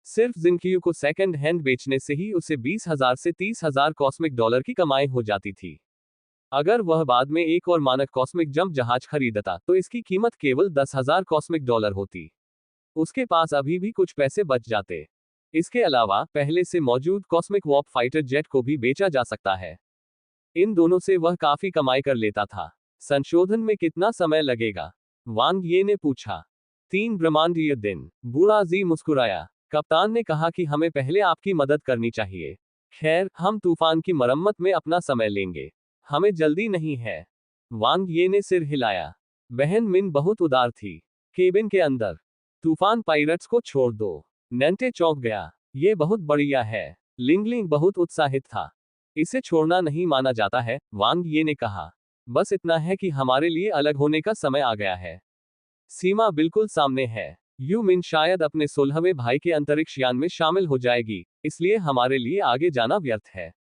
सिर्फ जिनकियू को सेकंड हैंड बेचने से ही उसे 20,000 से 30,000 कॉस्मिक डॉलर की कमाई हो जाती थी। अगर वह बाद में एक और मानक कॉस्मिक जंप जहाज खरीदता, तो इसकी कीमत केवल 10,000 कॉस्मिक डॉलर होती। उसके पास अभी भी कुछ पैसे बच जाते। इसके अलावा पहले से मौजूद कॉस्मिक वॉर्प फाइटर जेट को भी बेचा जा सकता है। इन दोनों से वह काफी कमाई कर लेता था। संशोधन में कितना समय लगेगा? वांग ये ने पूछा। 3 ब्रह्मांडीय दिन। बूढ़ा जी मुस्कुराया। कप्तान ने कहा कि हमें पहले आपकी मदद करनी चाहिए। खैर, हम तूफान की मरम्मत में अपना समय लेंगे। हमें जल्दी नहीं है। वांग ये ने सिर हिलाया। बहन मिन बहुत उदार थी। केबिन के अंदर। तूफान पायरेट्स को छोड़ दो। नैंटे चौंक गया। ये बहुत बढ़िया है। लिंगलिंग बहुत उत्साहित था। इसे छोड़ना नहीं माना जाता है, वांग ये ने कहा। बस इतना है कि हमारे लिए अलग होने का समय आ गया है। सीमा बिल्कुल सामने है। यू मिन शायद अपने 16वें भाई के अंतरिक्ष यान में शामिल हो जाएगी, इसलिए हमारे लिए आगे जाना व्यर्थ है।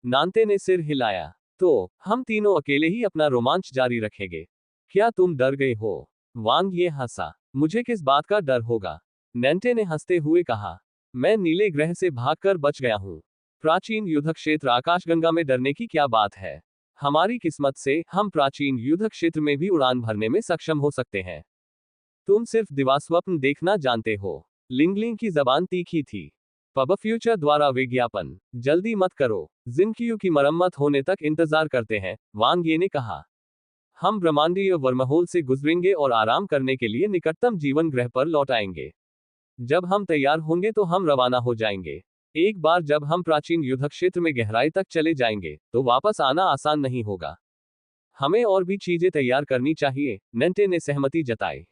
नांते ने सिर हिलाया। तो हम तीनों अकेले ही अपना रोमांच जारी रखेंगे। क्या तुम डर गए हो? वांग ये हंसा। मुझे किस बात का डर होगा? नैंटे ने हंसते हुए कहा। मैं नीले ग्रह से भागकर बच गया हूं। प्राचीन युद्ध क्षेत्र आकाशगंगा में डरने की क्या बात है? हमारी किस्मत से हम प्राचीन युद्ध क्षेत्र में भी उड़ान भरने में सक्षम हो सकते हैं। तुम सिर्फ दिवास्वप्न देखना जानते हो। लिंगलिंग की जबान तीखी थी। पब फ्यूचर द्वारा विज्ञापन। जल्दी मत करो, जिनकियू की मरम्मत होने तक इंतजार करते हैं, वांग ये ने कहा। हम ब्रह्मांडीय वर्महोल से गुजरेंगे और आराम करने के लिए निकटतम जीवन ग्रह पर लौट आएंगे। जब हम तैयार होंगे तो हम रवाना हो जाएंगे। एक बार जब हम प्राचीन युद्ध क्षेत्र में गहराई तक चले जाएंगे, तो वापस आना आसान नहीं होगा। हमें और भी चीजें तैयार करनी चाहिए, नैंटे ने सहमति जताई।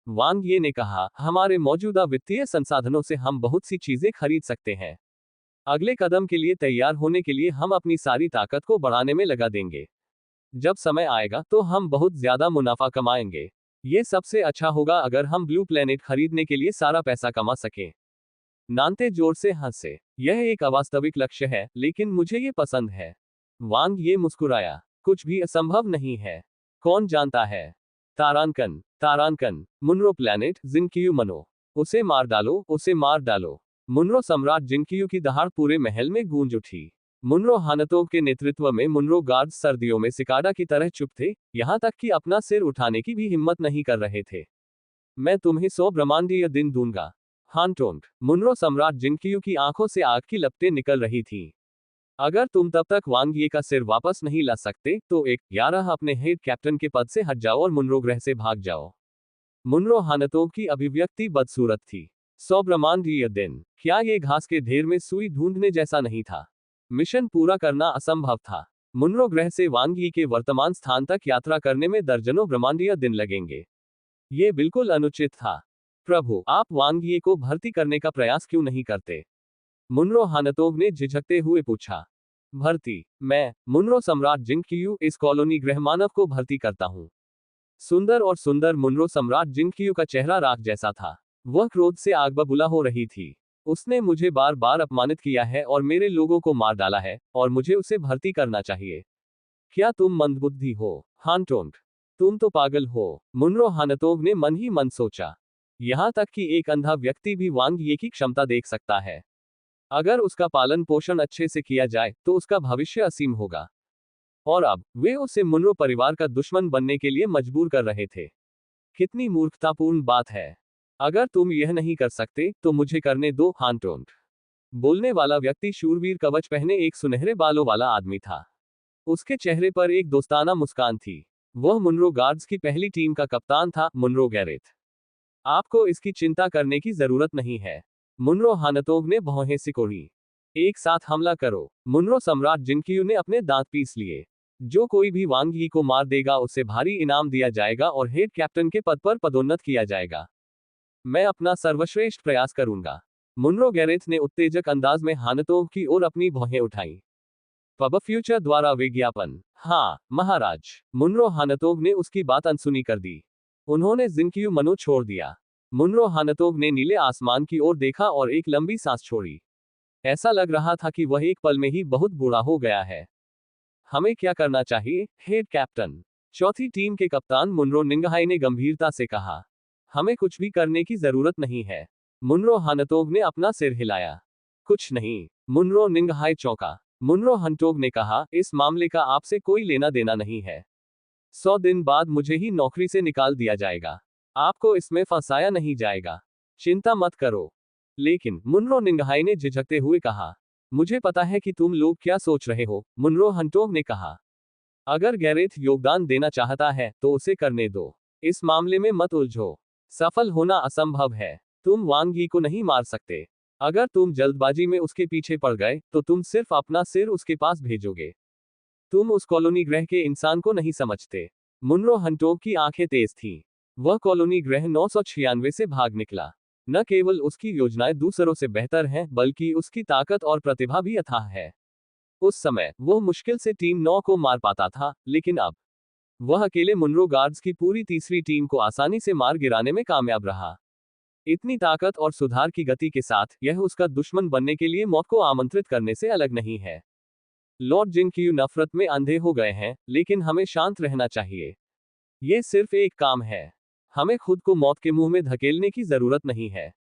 वांग ये ने कहा, हमारे मौजूदा वित्तीय संसाधनों से हम बहुत सी चीजें खरीद सकते हैं। अगले कदम के लिए तैयार होने के लिए हम अपनी सारी ताकत को बढ़ाने में लगा देंगे। जब समय आएगा तो हम बहुत ज्यादा मुनाफा कमाएंगे। ये सबसे अच्छा होगा अगर हम ब्लू प्लेनेट खरीदने के लिए सारा पैसा कमा सकें। नानते जोर से हंसे। यह एक अवास्तविक लक्ष्य है, लेकिन मुझे ये पसंद है। वांग ये मुस्कुराया। कुछ भी असंभव नहीं है। कौन जानता है। तारांकन, तारांकन, मुनरो प्लैनेट, जिनकियू मनो। उसे मार डालो, उसे मार डालो। मुनरो सम्राट जिनकियू की दहाड़ पूरे महल में गूंज उठी। मुनरो हानतों के नेतृत्व में मुनरो गार्ड्स सर्दियों में सिकाडा की तरह चुप थे, यहां तक कि अपना सिर उठाने की भी हिम्मत नहीं कर रहे थे। मैं तुम्हें 100 ब्रह्मांडीय दिन दूंगा। हानटोंग, मुनरो सम्राट जिनकियू की आंखों से आग की लपटें निकल रही थीं। अगर तुम तब तक वांग ये का सिर वापस नहीं ला सकते, तो 11 अपने हेड कैप्टन के पद से हट जाओ और मुनरो ग्रह से भाग जाओ। मुनरो हानतों की अभिव्यक्ति बदसूरत थी। 100 ब्रह्मांडीय दिन, क्या ये घास के ढेर में सुई ढूंढने जैसा नहीं था। मिशन पूरा करना असंभव था। मुनरो ग्रह से वांग यी के वर्तमान स्थान तक यात्रा करने में दर्जनों ब्रह्मांडीय दिन लगेंगे। ये बिल्कुल अनुचित था। प्रभु, आप वांग यी को भर्ती करने का प्रयास क्यों नहीं करते? मुनरो हानतोग ने झिझकते हुए पूछा। भर्ती? मैं, मुनरो सम्राट जिनकियू, इस कॉलोनी ग्रह मानव को भर्ती करता हूँ। सुंदर और सुंदर मुनरो सम्राट जिनकियू का चेहरा राख जैसा था। वह क्रोध से आग बबूला हो रही थी। उसने मुझे बार बार अपमानित किया है और मेरे लोगों को मार डाला है, और मुझे उसे भर्ती करना चाहिए। क्या तुम मंदबुद्धि हो, हानटोंग? तुम तो पागल हो, मुनरो हानतोग ने मन ही मन सोचा। यहां तक कि एक अंधा व्यक्ति भी वांग ये की क्षमता देख सकता है। अगर उसका पालन पोषण अच्छे से किया जाए तो उसका भविष्य असीम होगा। और अब वे उसे मुनरो परिवार का दुश्मन बनने के लिए मजबूर कर रहे थे। कितनी मूर्खतापूर्ण बात है। अगर तुम यह नहीं कर सकते तो मुझे करने दो, हानटोंग। बोलने वाला व्यक्ति शूरवीर कवच पहने एक सुनहरे बालों वाला आदमी था। उसके चेहरे पर एक दोस्ताना मुस्कान थी। वह मुनरो गार्ड्स की पहली टीम का कप्तान था, मुनरो गैरेथ। आपको इसकी चिंता करने की जरूरत नहीं है। मुनरो हानतोग ने भौहें सिकोड़ी। एक साथ हमला करो। मुनरो सम्राट जिनकियू ने अपने दांत पीस लिए। जो कोई भी वांग यी को मार देगा उसे भारी इनाम दिया जाएगा और हेड कैप्टन के पद पर पदोन्नत किया जाएगा। मैं अपना सर्वश्रेष्ठ प्रयास करूंगा। मुनरो गैरेथ ने उत्तेजक अंदाज में हानतोग की ओर अपनी भौहें उठाई। पब फ्यूचर द्वारा विज्ञापन। हाँ, महाराज। मुनरो हानतोग ने उसकी बात अनसुनी कर दी। उन्होंने जिनकियू मनो छोड़ दिया। मुनरो हानतोग ने नीले आसमान की ओर देखा और एक लंबी सांस छोड़ी। ऐसा लग रहा था कि वह एक पल में ही बहुत बूढ़ा हो गया है। हमें क्या करना चाहिए, हेड कैप्टन? चौथी टीम के कप्तान मुनरो निंगहाई ने गंभीरता से कहा। हमें कुछ भी करने की जरूरत नहीं है। मुनरो हानतोग ने अपना सिर हिलाया। कुछ नहीं। मुनरो निंगहाई चौंका। मुनरो हंटोग ने कहा, इस मामले का आपसे कोई लेना देना नहीं है। 100 दिन बाद मुझे ही नौकरी से निकाल दिया जाएगा। आपको इसमें फंसाया नहीं जाएगा। चिंता मत करो। लेकिन, मुनरो निंगहाई ने झिझकते हुए कहा, मुझे पता है कि तुम लोग क्या सोच रहे हो, मुनरो हंटोग ने कहा। अगर गैरेथ योगदान देना चाहता है तो उसे करने दो। इस मामले में मत उलझो। सफल होना असंभव है। तुम वांग यी को नहीं मार सकते। अगर तुम जल्दबाजी में उसके पीछे पड़ गए तो तुम सिर्फ अपना सिर उसके पास भेजोगे। तुम उस कॉलोनी ग्रह के इंसान को नहीं समझते। मुनरो हंटोग की आंखें तेज थीं। वह कॉलोनी ग्रह 996 से भाग निकला। न केवल उसकी योजनाएं दूसरों से बेहतर हैं, बल्कि उसकी ताकत और प्रतिभा भी अथाह है। उस समय वो मुश्किल से टीम 9 को मार पाता था, लेकिन अब वह अकेले मुनरो गार्ड्स की पूरी तीसरी टीम को आसानी से मार गिराने में कामयाब रहा। इतनी ताकत और सुधार की गति के साथ यह उसका दुश्मन बनने के लिए मौत को आमंत्रित करने से अलग नहीं है। लॉर्ड जिनकियू नफरत में अंधे हो गए हैं, लेकिन हमें शांत रहना चाहिए। ये सिर्फ एक काम है। हमें खुद को मौत के मुंह में धकेलने की जरूरत नहीं है।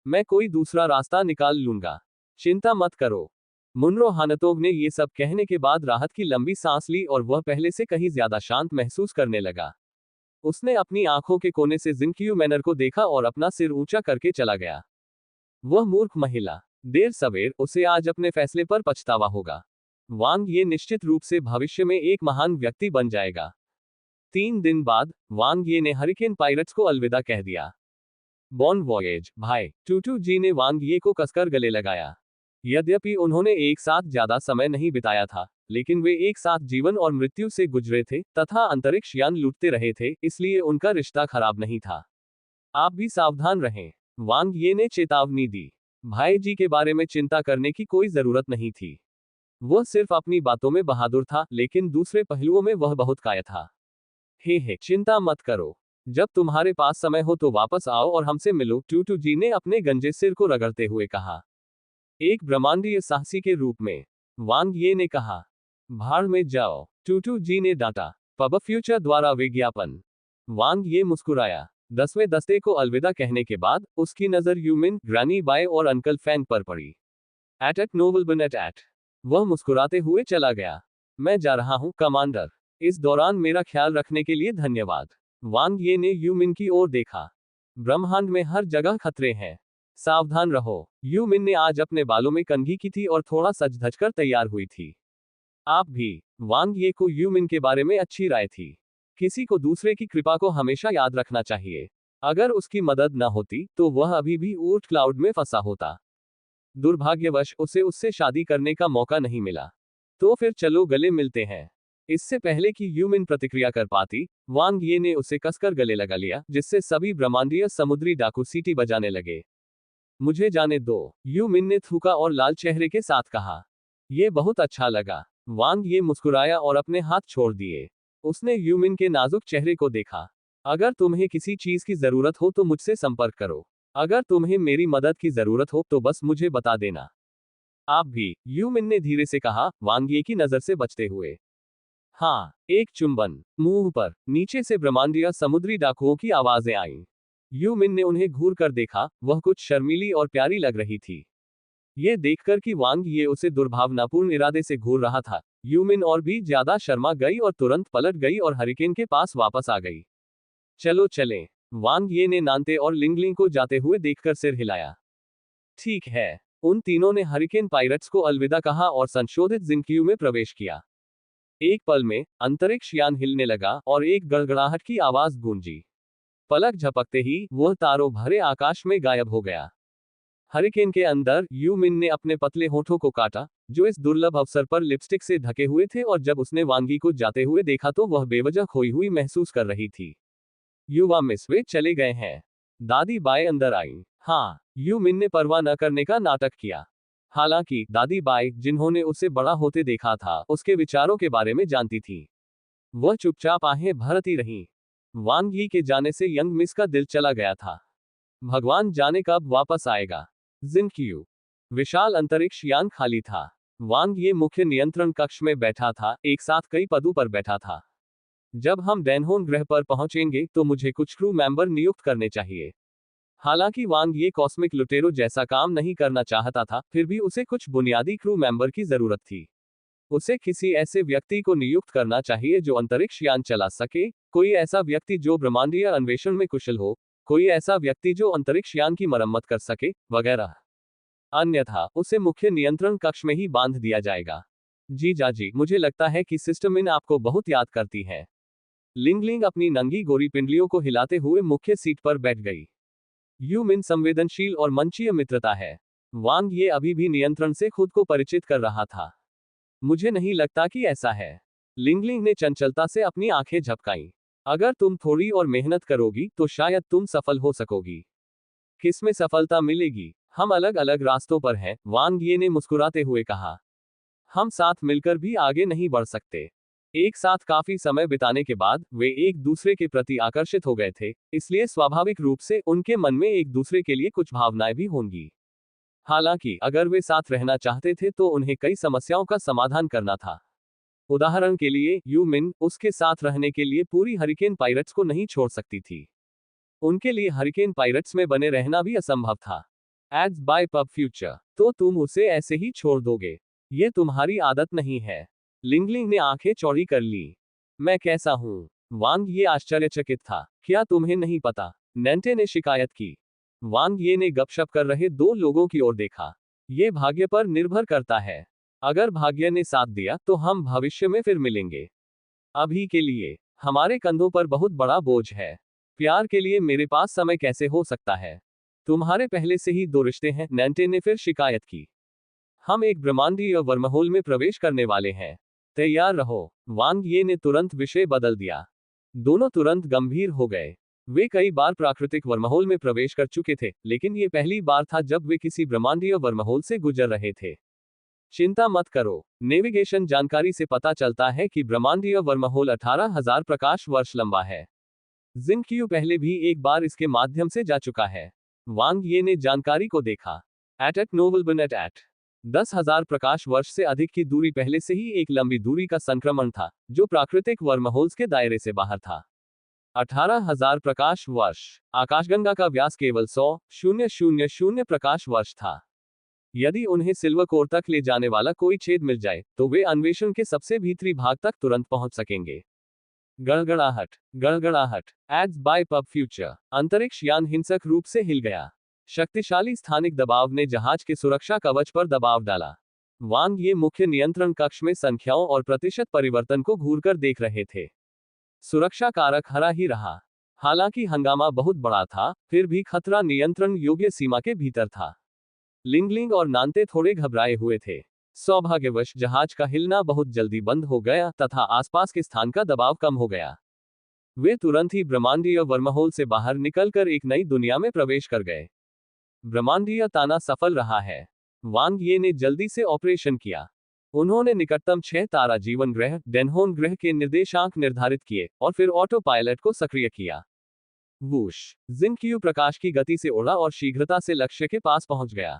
मैं कोई दूसरा रास्ता निकाल लूंगा। चिंता मत करो। मुनरो हानतोग ने ये सब कहने के बाद राहत की लंबी सांस ली और वह पहले से कहीं ज्यादा शांत महसूस करने लगा। उसने अपनी आंखों के कोने से जिनकियू मैनर को देखा और अपना सिर ऊंचा करके चला गया। वह मूर्ख महिला। देर सवेर उसे आज अपने फैसले पर पछतावा होगा। वांग ये निश्चित रूप से भविष्य में एक महान व्यक्ति बन जाएगा। 3 दिन बाद वांग ये ने हरिकेन पायरेट्स को अलविदा कह दिया। बॉन वॉयेज, भाई। टूटू जी ने वांग ये को कसकर गले लगाया। यद्यपि उन्होंने एक साथ ज्यादा समय नहीं बिताया था, लेकिन वे एक साथ जीवन और मृत्यु से गुजरे थे तथा अंतरिक्ष यान लूटते रहे थे, इसलिए उनका रिश्ता खराब नहीं था। आप भी सावधान रहें, वांग ये ने चेतावनी दी। भाई जी के बारे में चिंता करने की कोई जरूरत नहीं थी। वह सिर्फ अपनी बातों में बहादुर था, लेकिन दूसरे पहलुओं में वह बहुत कायर था। हे चिंता मत करो। जब तुम्हारे पास समय हो तो वापस आओ और हमसे मिलो, टूटू जी ने अपने गंजे सिर को रगड़ते हुए कहा। एक ब्रह्मांडीय साहसी के रूप में, वांग ये ने कहा। भाड़ में जाओ, टूटू जी ने डांटा। पब फ्यूचर द्वारा विज्ञापन। वांग ये मुस्कुराया। 10वें दस्ते को अलविदा कहने के बाद उसकी नजर यूमिन, ग्रानी बाय और अंकल फैंग पर पड़ी। एट नोबल बनेट एट। वह मुस्कुराते हुए चला गया। मैं जा रहा हूं कमांडर। इस दौरान मेरा ख्याल रखने के लिए धन्यवाद। वांग ये ने यूमिन की ओर देखा। ब्रह्मांड में हर जगह खतरे हैं, सावधान रहो। यूमिन ने आज अपने बालों में कंघी की थी और थोड़ा सज धज कर तैयार हुई थी। आप भी। वांग ये को यूमिन के बारे में अच्छी राय थी। किसी को दूसरे की कृपा को हमेशा याद रखना चाहिए। अगर उसकी मदद न होती तो वह अभी भी ऊर्ट क्लाउड में फंसा होता। दुर्भाग्यवश उसे उससे शादी करने का मौका नहीं मिला। तो फिर चलो गले मिलते हैं। इससे पहले कि यूमिन प्रतिक्रिया कर पाती, वांग ये ने उसे कसकर गले लगा लिया, जिससे सभी ब्रह्मांडीय समुद्री डाकू सीटी बजाने लगे। मुझे जाने दो, यूमिन ने थूका और लाल चेहरे के साथ कहा। यह बहुत अच्छा लगा। वांग ये मुस्कुराया और अपने हाथ छोड़ दिए। उसने यूमिन के नाजुक चेहरे को देखा। अगर तुम्हें किसी चीज की जरूरत हो तो मुझसे संपर्क करो। अगर तुम्हें मेरी मदद की जरूरत हो तो बस मुझे बता देना। आप भी, यूमिन ने धीरे से कहा, वांग ये की नजर से बचते हुए। हाँ, एक चुंबन। मुंह पर नीचे से ब्रह्मांडीय समुद्री डाकुओं की आवाजें आईं। यूमिन ने उन्हें घूर कर देखा, वह कुछ शर्मीली और प्यारी लग रही थी। ये देखकर कि वांग ये उसे दुर्भावनापूर्ण इरादे से घूर रहा था, यूमिन और भी ज्यादा शर्मा गई और तुरंत पलट गई और हरिकेन के पास वापस आ गई। चलो चलें। वांग ये ने नानते और लिंगलिंग को जाते हुए देखकर सिर हिलाया। ठीक है। उन तीनों ने हरिकेन पायरेट्स को अलविदा कहा और संशोधित जिंक्यू में प्रवेश किया। एक पल में अंतरिक्ष यान हिलने लगा और एक गड़गड़ाहट की आवाज गूंजी। पलक झपकते ही वह तारों भरे आकाश में गायब हो गया। हरिकेन के अंदर यूमिन ने अपने पतले होठों को काटा, जो इस दुर्लभ अवसर पर लिपस्टिक से ढके हुए थे, और जब उसने वांगी को जाते हुए देखा तो वह बेवजह खोई हुई महसूस कर रही थी। युवा मिस, वे चले गए हैं। दादी बाय अंदर आई। हाँ, यूमिन ने परवाह न करने का नाटक किया। हालांकि दादी बाय, जिन्होंने उसे बड़ा होते देखा था, उसके विचारों के बारे में जानती थी। वह चुपचाप आहें भरती रहीं। वांग यी के जाने से यंग मिस का दिल चला गया था। भगवान जाने कब वापस आएगा। जिनक्यू। विशाल अंतरिक्ष यान खाली था। वांग ये मुख्य नियंत्रण कक्ष में बैठा था, एक साथ कई पदों पर बैठा था। जब हम डैनहोन ग्रह पर पहुंचेंगे तो मुझे कुछ क्रू मेंबर नियुक्त करने चाहिए। हालांकि वांग ये कॉस्मिक लुटेरो जैसा काम नहीं करना चाहता था, फिर भी उसे कुछ बुनियादी क्रू मेंबर की जरूरत थी। उसे किसी ऐसे व्यक्ति को नियुक्त करना चाहिए जो अंतरिक्ष यान चला सके, कोई ऐसा व्यक्ति जो ब्रह्मांडीय अन्वेषण में कुशल हो, कोई ऐसा व्यक्ति जो अंतरिक्ष यान की मरम्मत कर सके, वगैरह। अन्यथा उसे मुख्य नियंत्रण कक्ष में ही बांध दिया जाएगा। जी जाजी, मुझे लगता है कि सिस्टम इन आपको बहुत याद करती है। लिंगलिंग अपनी नंगी गोरी पिंडलियों को हिलाते हुए मुख्य सीट पर बैठ गई। यूमिन संवेदनशील और मंचीय मित्रता है। वांग ये अभी भी नियंत्रण से खुद को परिचित कर रहा था। मुझे नहीं लगता कि ऐसा है। लिंगलिंग ने चंचलता से अपनी आंखें झपकाईं। अगर तुम थोड़ी और मेहनत करोगी तो शायद तुम सफल हो सकोगी। किसमें सफलता मिलेगी? हम अलग अलग रास्तों पर हैं, वांग ये ने मुस्कुराते हुए कहा। हम साथ मिलकर भी आगे नहीं बढ़ सकते। एक साथ काफी समय बिताने के बाद वे एक दूसरे के प्रति आकर्षित हो गए थे, इसलिए स्वाभाविक रूप से उनके मन में एक दूसरे के लिए कुछ भावनाएं भी होंगी। हालांकि अगर वे साथ रहना चाहते थे तो उन्हें कई समस्याओं का समाधान करना था। उदाहरण के लिए, यूमिन उसके साथ रहने के लिए पूरी हरिकेन पायरेट्स को नहीं छोड़ सकती थी। उनके लिए हरिकेन पायरेट्स में बने रहना भी असंभव था। Ads by pub future. तो तुम उसे ऐसे ही छोड़ दोगे? ये तुम्हारी आदत नहीं है। लिंगलिंग ने आंखें चौड़ी कर ली। मैं कैसा हूं? वांग ये आश्चर्यचकित था। क्या तुम्हें नहीं पता? नेंटे ने शिकायत की। वांग ये ने गपशप कर रहे दो लोगों की ओर देखा। ये भाग्य पर निर्भर करता है। अगर भाग्य ने साथ दिया तो हम भविष्य में फिर मिलेंगे। अभी के लिए हमारे कंधों पर बहुत बड़ा बोझ है। प्यार के लिए मेरे पास समय कैसे हो सकता है? तुम्हारे पहले से ही 2 रिश्ते हैं, नेंटे ने फिर शिकायत की। हम एक ब्रह्मांडीय वर्महोल में प्रवेश करने वाले हैं। तैयार रहो। वांग ये ने तुरंत विषय बदल दिया। दोनों तुरंत गंभीर हो गए। वे कई बार प्राकृतिक वर्महोल में प्रवेश कर चुके थे, लेकिन ये पहली बार था जब वे किसी ब्रह्मांडीय वर्महोल से गुजर रहे थे। चिंता मत करो, नेविगेशन जानकारी से पता चलता है कि ब्रह्मांडीय वर्महोल 18,000 प्रकाश वर्ष लंबा है। जिनक्यू पहले भी एक बार इसके माध्यम से जा चुका है। वांग ये ने जानकारी को देखा। एट नोवलबन एट 10,000 प्रकाश वर्ष से अधिक की दूरी पहले से ही एक लंबी दूरी का संक्रमण था, जो प्राकृतिक वर्महोल्स के दायरे से बाहर था। 18,000 प्रकाश वर्ष। आकाशगंगा का व्यास केवल 100,000 प्रकाश वर्ष था। यदि उन्हें सिल्वर कोर तक ले जाने वाला कोई छेद मिल जाए, तो वे अन्वेषण के सबसे भीतरी भाग तक तुरंत पहुंच सकेंगे। गड़गड़ाहट, गड़गड़ाहट, एड्स बाय पब फ्यूचर। अंतरिक्ष यान हिंसक रूप से हिल गया। शक्तिशाली स्थानिक दबाव ने जहाज के सुरक्षा कवच पर दबाव डाला। वांग ये मुख्य नियंत्रण कक्ष में संख्याओं और प्रतिशत परिवर्तन को घूरकर देख रहे थे। सुरक्षा कारक हरा ही रहा। हालांकि हंगामा बहुत बड़ा था, फिर भी खतरा नियंत्रण योग्य सीमा के भीतर था। लिंगलिंग और नानते थोड़े घबराए हुए थे। सौभाग्यवश जहाज का हिलना बहुत जल्दी बंद हो गया तथा आसपास के स्थान का दबाव कम हो गया। वे तुरंत ही ब्रह्मांडीय वर्महोल से बाहर निकलकर एक नई दुनिया में प्रवेश कर गए। ब्रह्मांडीय ताना सफल रहा है। वांग ये ने जल्दी से ऑपरेशन किया। उन्होंने निकटतम 6 तारा जीवन ग्रह डेनहोन ग्रह के निर्देशांक निर्धारित किए और फिर ऑटो पायलट को सक्रिय किया। वूश, जिनक्यू प्रकाश की गति से उड़ा और शीघ्रता से लक्ष्य के पास पहुंच गया।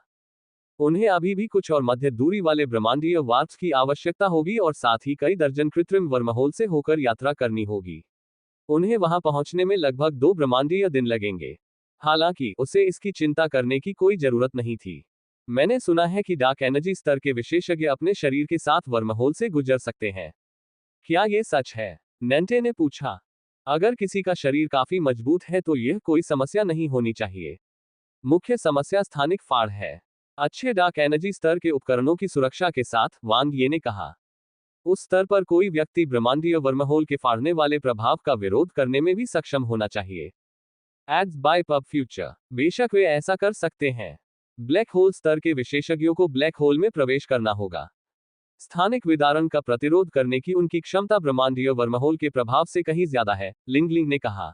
उन्हें अभी भी कुछ और मध्य दूरी वाले ब्रह्मांडीय वार्प्स की आवश्यकता होगी और साथ ही कई दर्जन कृत्रिम वर्महोल से होकर यात्रा करनी होगी। उन्हें वहां पहुंचने में लगभग 2 ब्रह्मांडीय दिन लगेंगे। हालांकि उसे इसकी चिंता करने की कोई जरूरत नहीं थी। मैंने सुना है कि डार्क एनर्जी स्तर के विशेषज्ञ अपने शरीर के साथ वर्महोल से गुजर सकते हैं। क्या ये सच है? नैंटे ने पूछा। अगर किसी का शरीर काफी मजबूत है तो यह कोई समस्या नहीं होनी चाहिए। मुख्य समस्या स्थानिक फाड़ है। अच्छे डार्क एनर्जी स्तर के उपकरणों की सुरक्षा के साथ, वांग ये ने कहा। उस स्तर पर कोई व्यक्ति ब्रह्मांडीय वर्महोल के फाड़ने वाले प्रभाव का विरोध करने में भी सक्षम होना चाहिए। Ads by pub future. बेशक वे ऐसा कर सकते हैं। ब्लैक होल स्तर के विशेषज्ञों को ब्लैक होल में प्रवेश करना होगा। स्थानिक विदारण का प्रतिरोध करने की उनकी क्षमता ब्रह्मांडीय वर्महोल के प्रभाव से कहीं ज्यादा है, लिंगलिंग ने कहा।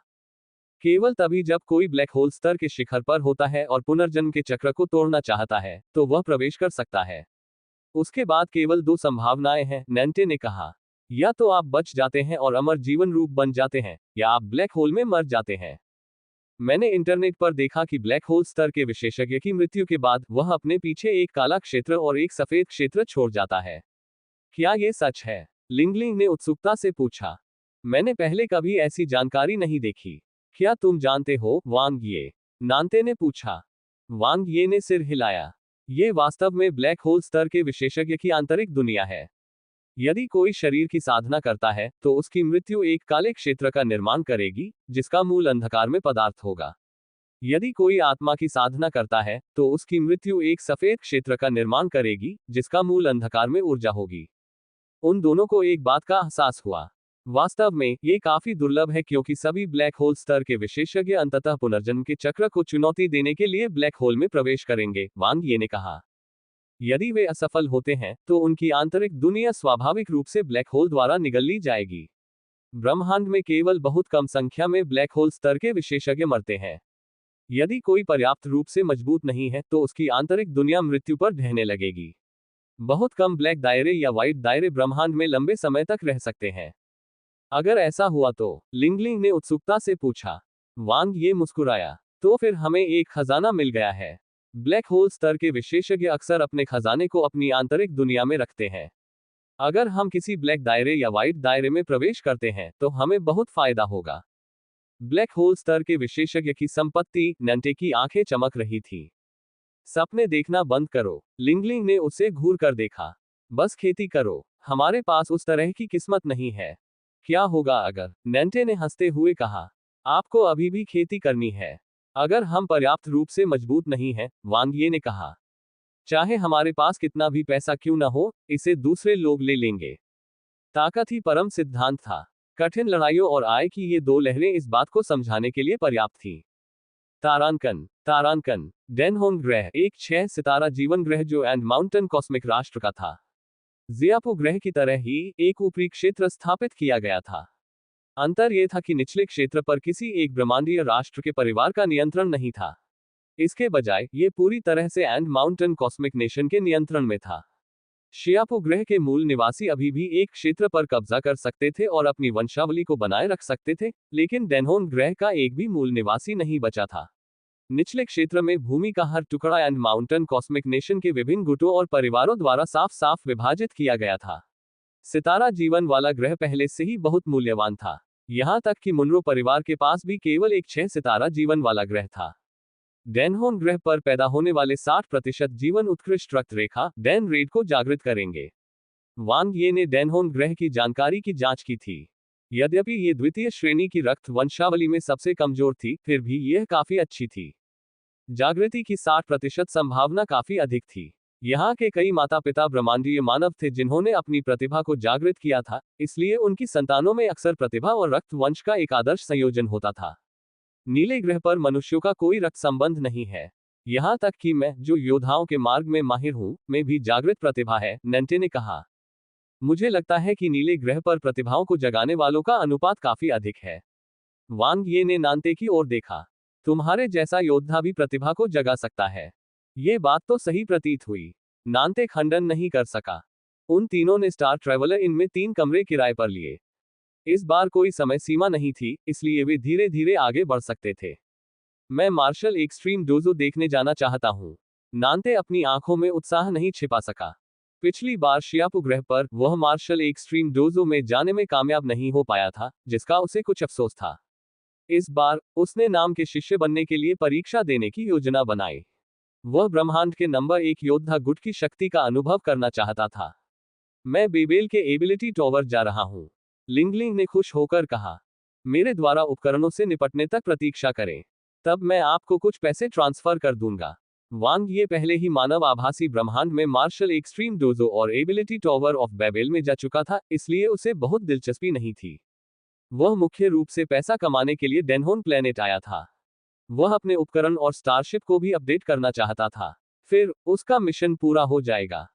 केवल तभी जब कोई ब्लैक होल स्तर के शिखर पर होता है और पुनर्जन्म के चक्र को तोड़ना चाहता है, तो वह प्रवेश कर सकता है। उसके बाद केवल 2 संभावनाएं हैं, नैंटे ने कहा। या तो आप बच जाते हैं और अमर जीवन रूप बन जाते हैं, या आप ब्लैक होल में मर जाते हैं। मैंने इंटरनेट पर देखा कि ब्लैक होल स्तर के विशेषज्ञ की मृत्यु के बाद वह अपने पीछे एक काला क्षेत्र और एक सफेद क्षेत्र छोड़ जाता है। क्या ये सच है? लिंगलिंग ने उत्सुकता से पूछा। मैंने पहले कभी ऐसी जानकारी नहीं देखी। क्या तुम जानते हो, वांग ये? नानते ने पूछा। वांग ये ने सिर हिलाया। ये वास्तव में ब्लैक होल स्तर के विशेषज्ञ की आंतरिक दुनिया है। यदि कोई शरीर की साधना करता है, तो उसकी मृत्यु एक काले क्षेत्र का निर्माण करेगी, जिसका मूल अंधकार में पदार्थ होगा। यदि कोई आत्मा की साधना करता है, तो उसकी मृत्यु एक सफेद क्षेत्र का निर्माण करेगी, जिसका मूल अंधकार में ऊर्जा होगी। उन दोनों को एक बात का एहसास हुआ। वास्तव में, ये काफी दुर्लभ है क्योंकि सभी ब्लैक होल स्तर के विशेषज्ञ अंततः पुनर्जन्म के चक्र को चुनौती देने के लिए ब्लैक होल में प्रवेश करेंगे, वांग ये ने कहा। यदि वे असफल होते हैं, तो उनकी आंतरिक दुनिया स्वाभाविक रूप से ब्लैक होल द्वारा निगल ली जाएगी। ब्रह्मांड में केवल बहुत कम संख्या में ब्लैक होल स्तर के विशेषज्ञ मरते हैं। यदि कोई पर्याप्त रूप से मजबूत नहीं है, तो उसकी आंतरिक दुनिया मृत्यु पर ढहने लगेगी। बहुत कम ब्लैक दायरे या व्हाइट दायरे ब्रह्मांड में लंबे समय तक रह सकते हैं। अगर ऐसा हुआ तो? लिंगलिंग ने उत्सुकता से पूछा। वांग ये मुस्कुराया। तो फिर हमें एक खजाना मिल गया है। ब्लैक होल स्तर के विशेषज्ञ अक्सर अपने खजाने को अपनी आंतरिक दुनिया में रखते हैं। अगर हम किसी ब्लैक दायरे या व्हाइट दायरे में प्रवेश करते हैं, तो हमें बहुत फायदा होगा। ब्लैक होल स्तर के विशेषज्ञ की संपत्ति, नैंटे की आंखें चमक रही थी। सपने देखना बंद करो, लिंगलिंग ने उसे घूर कर देखा। बस खेती करो। हमारे पास उस तरह की किस्मत नहीं है। क्या होगा अगर? नैंटे ने हंसते हुए कहा। आपको अभी भी खेती करनी है। अगर हम पर्याप्त रूप से मजबूत नहीं हैं, वांग ये ने कहा। चाहे हमारे पास कितना भी पैसा क्यों न हो, इसे दूसरे लोग ले लेंगे। ताकत ही परम सिद्धांत था। कठिन लड़ाइयों और आय की ये 2 लहरें इस बात को समझाने के लिए पर्याप्त थी। तारांकन, तारांकन, डेनहोन ग्रह एक 6 सितारा जीवन ग्रह जो एंड माउंटेन कॉस्मिक राष्ट्र का था। जियापो ग्रह की तरह ही एक ऊपरी क्षेत्र स्थापित किया गया था। अंतर यह था कि निचले क्षेत्र पर किसी एक ब्रह्मांडीय राष्ट्र के परिवार का नियंत्रण नहीं था। इसके बजाय ये पूरी तरह से एंड माउंटेन कॉस्मिक नेशन के नियंत्रण में था। शियापो ग्रह के मूल निवासी अभी भी एक क्षेत्र पर कब्जा कर सकते थे और अपनी वंशावली को बनाए रख सकते थे, लेकिन डेनहोन ग्रह का एक भी मूल निवासी नहीं बचा था। निचले क्षेत्र में भूमि का हर टुकड़ा एंड माउंटेन कॉस्मिक नेशन के विभिन्न गुटों और परिवारों द्वारा साफ साफ विभाजित किया गया था। सितारा जीवन वाला ग्रह पहले से ही बहुत मूल्यवान था, यहां तक कि मुनरो परिवार के पास भी केवल एक 6 सितारा जीवन वाला ग्रह था। डेनहोन ग्रह पर पैदा होने वाले 60% जीवन उत्कृष्ट रक्त रेखा डैन रेड को जागृत करेंगे। वांग ये ने डेनहोन ग्रह की जानकारी की जांच की थी। यद्यपि ये द्वितीय श्रेणी की रक्त वंशावली में सबसे कमजोर थी, फिर भी यह काफी अच्छी थी। जागृति की 60% संभावना काफी अधिक थी। यहाँ के कई माता पिता ब्रह्मांडीय मानव थे जिन्होंने अपनी प्रतिभा को जागृत किया था, इसलिए उनकी संतानों में अक्सर प्रतिभा और रक्त वंश का एक आदर्श संयोजन होता था। नीले ग्रह पर मनुष्यों का कोई रक्त संबंध नहीं है। यहाँ तक कि मैं, जो योद्धाओं के मार्ग में माहिर हूँ, में भी जागृत प्रतिभा है, नेंटे ने कहा। मुझे लगता है कि नीले ग्रह पर प्रतिभाओं को जगाने वालों का अनुपात काफी अधिक है। वांग ये ने नानते की ओर देखा। तुम्हारे जैसा योद्धा भी प्रतिभा को जगा सकता है। ये बात तो सही प्रतीत हुई। नानते खंडन नहीं कर सका। उन तीनों ने स्टार ट्रैवलर इन में 3 कमरे किराए पर लिए। इस बार कोई समय सीमा नहीं थी, इसलिए वे धीरे धीरे आगे बढ़ सकते थे। मैं मार्शल एक्सट्रीम डोजो देखने जाना चाहता हूँ। नानते अपनी आंखों में उत्साह नहीं छिपा सका। पिछली बार शियापू ग्रह पर वह मार्शल एक्सट्रीम डोजो में जाने में कामयाब नहीं हो पाया था, जिसका उसे कुछ अफसोस था। इस बार उसने नाम के शिष्य बनने के लिए परीक्षा देने की योजना बनाई। वह ब्रह्मांड के नंबर 1 योद्धा गुट की शक्ति का अनुभव करना चाहता था। मैं बेबेल के एबिलिटी टॉवर जा रहा हूँ, लिंगलिंग ने खुश होकर कहा। मेरे द्वारा उपकरणों से निपटने तक प्रतीक्षा करें, तब मैं आपको कुछ पैसे ट्रांसफर कर दूंगा। वांग ये पहले ही मानव आभासी ब्रह्मांड में मार्शल एक्सट्रीम डोजो और एबिलिटी टॉवर ऑफ बेबेल में जा चुका था, इसलिए उसे बहुत दिलचस्पी नहीं थी। वह मुख्य रूप से पैसा कमाने के लिए डेनहोन प्लेनेट आया था। वह अपने उपकरण और स्टारशिप को भी अपडेट करना चाहता था, फिर उसका मिशन पूरा हो जाएगा।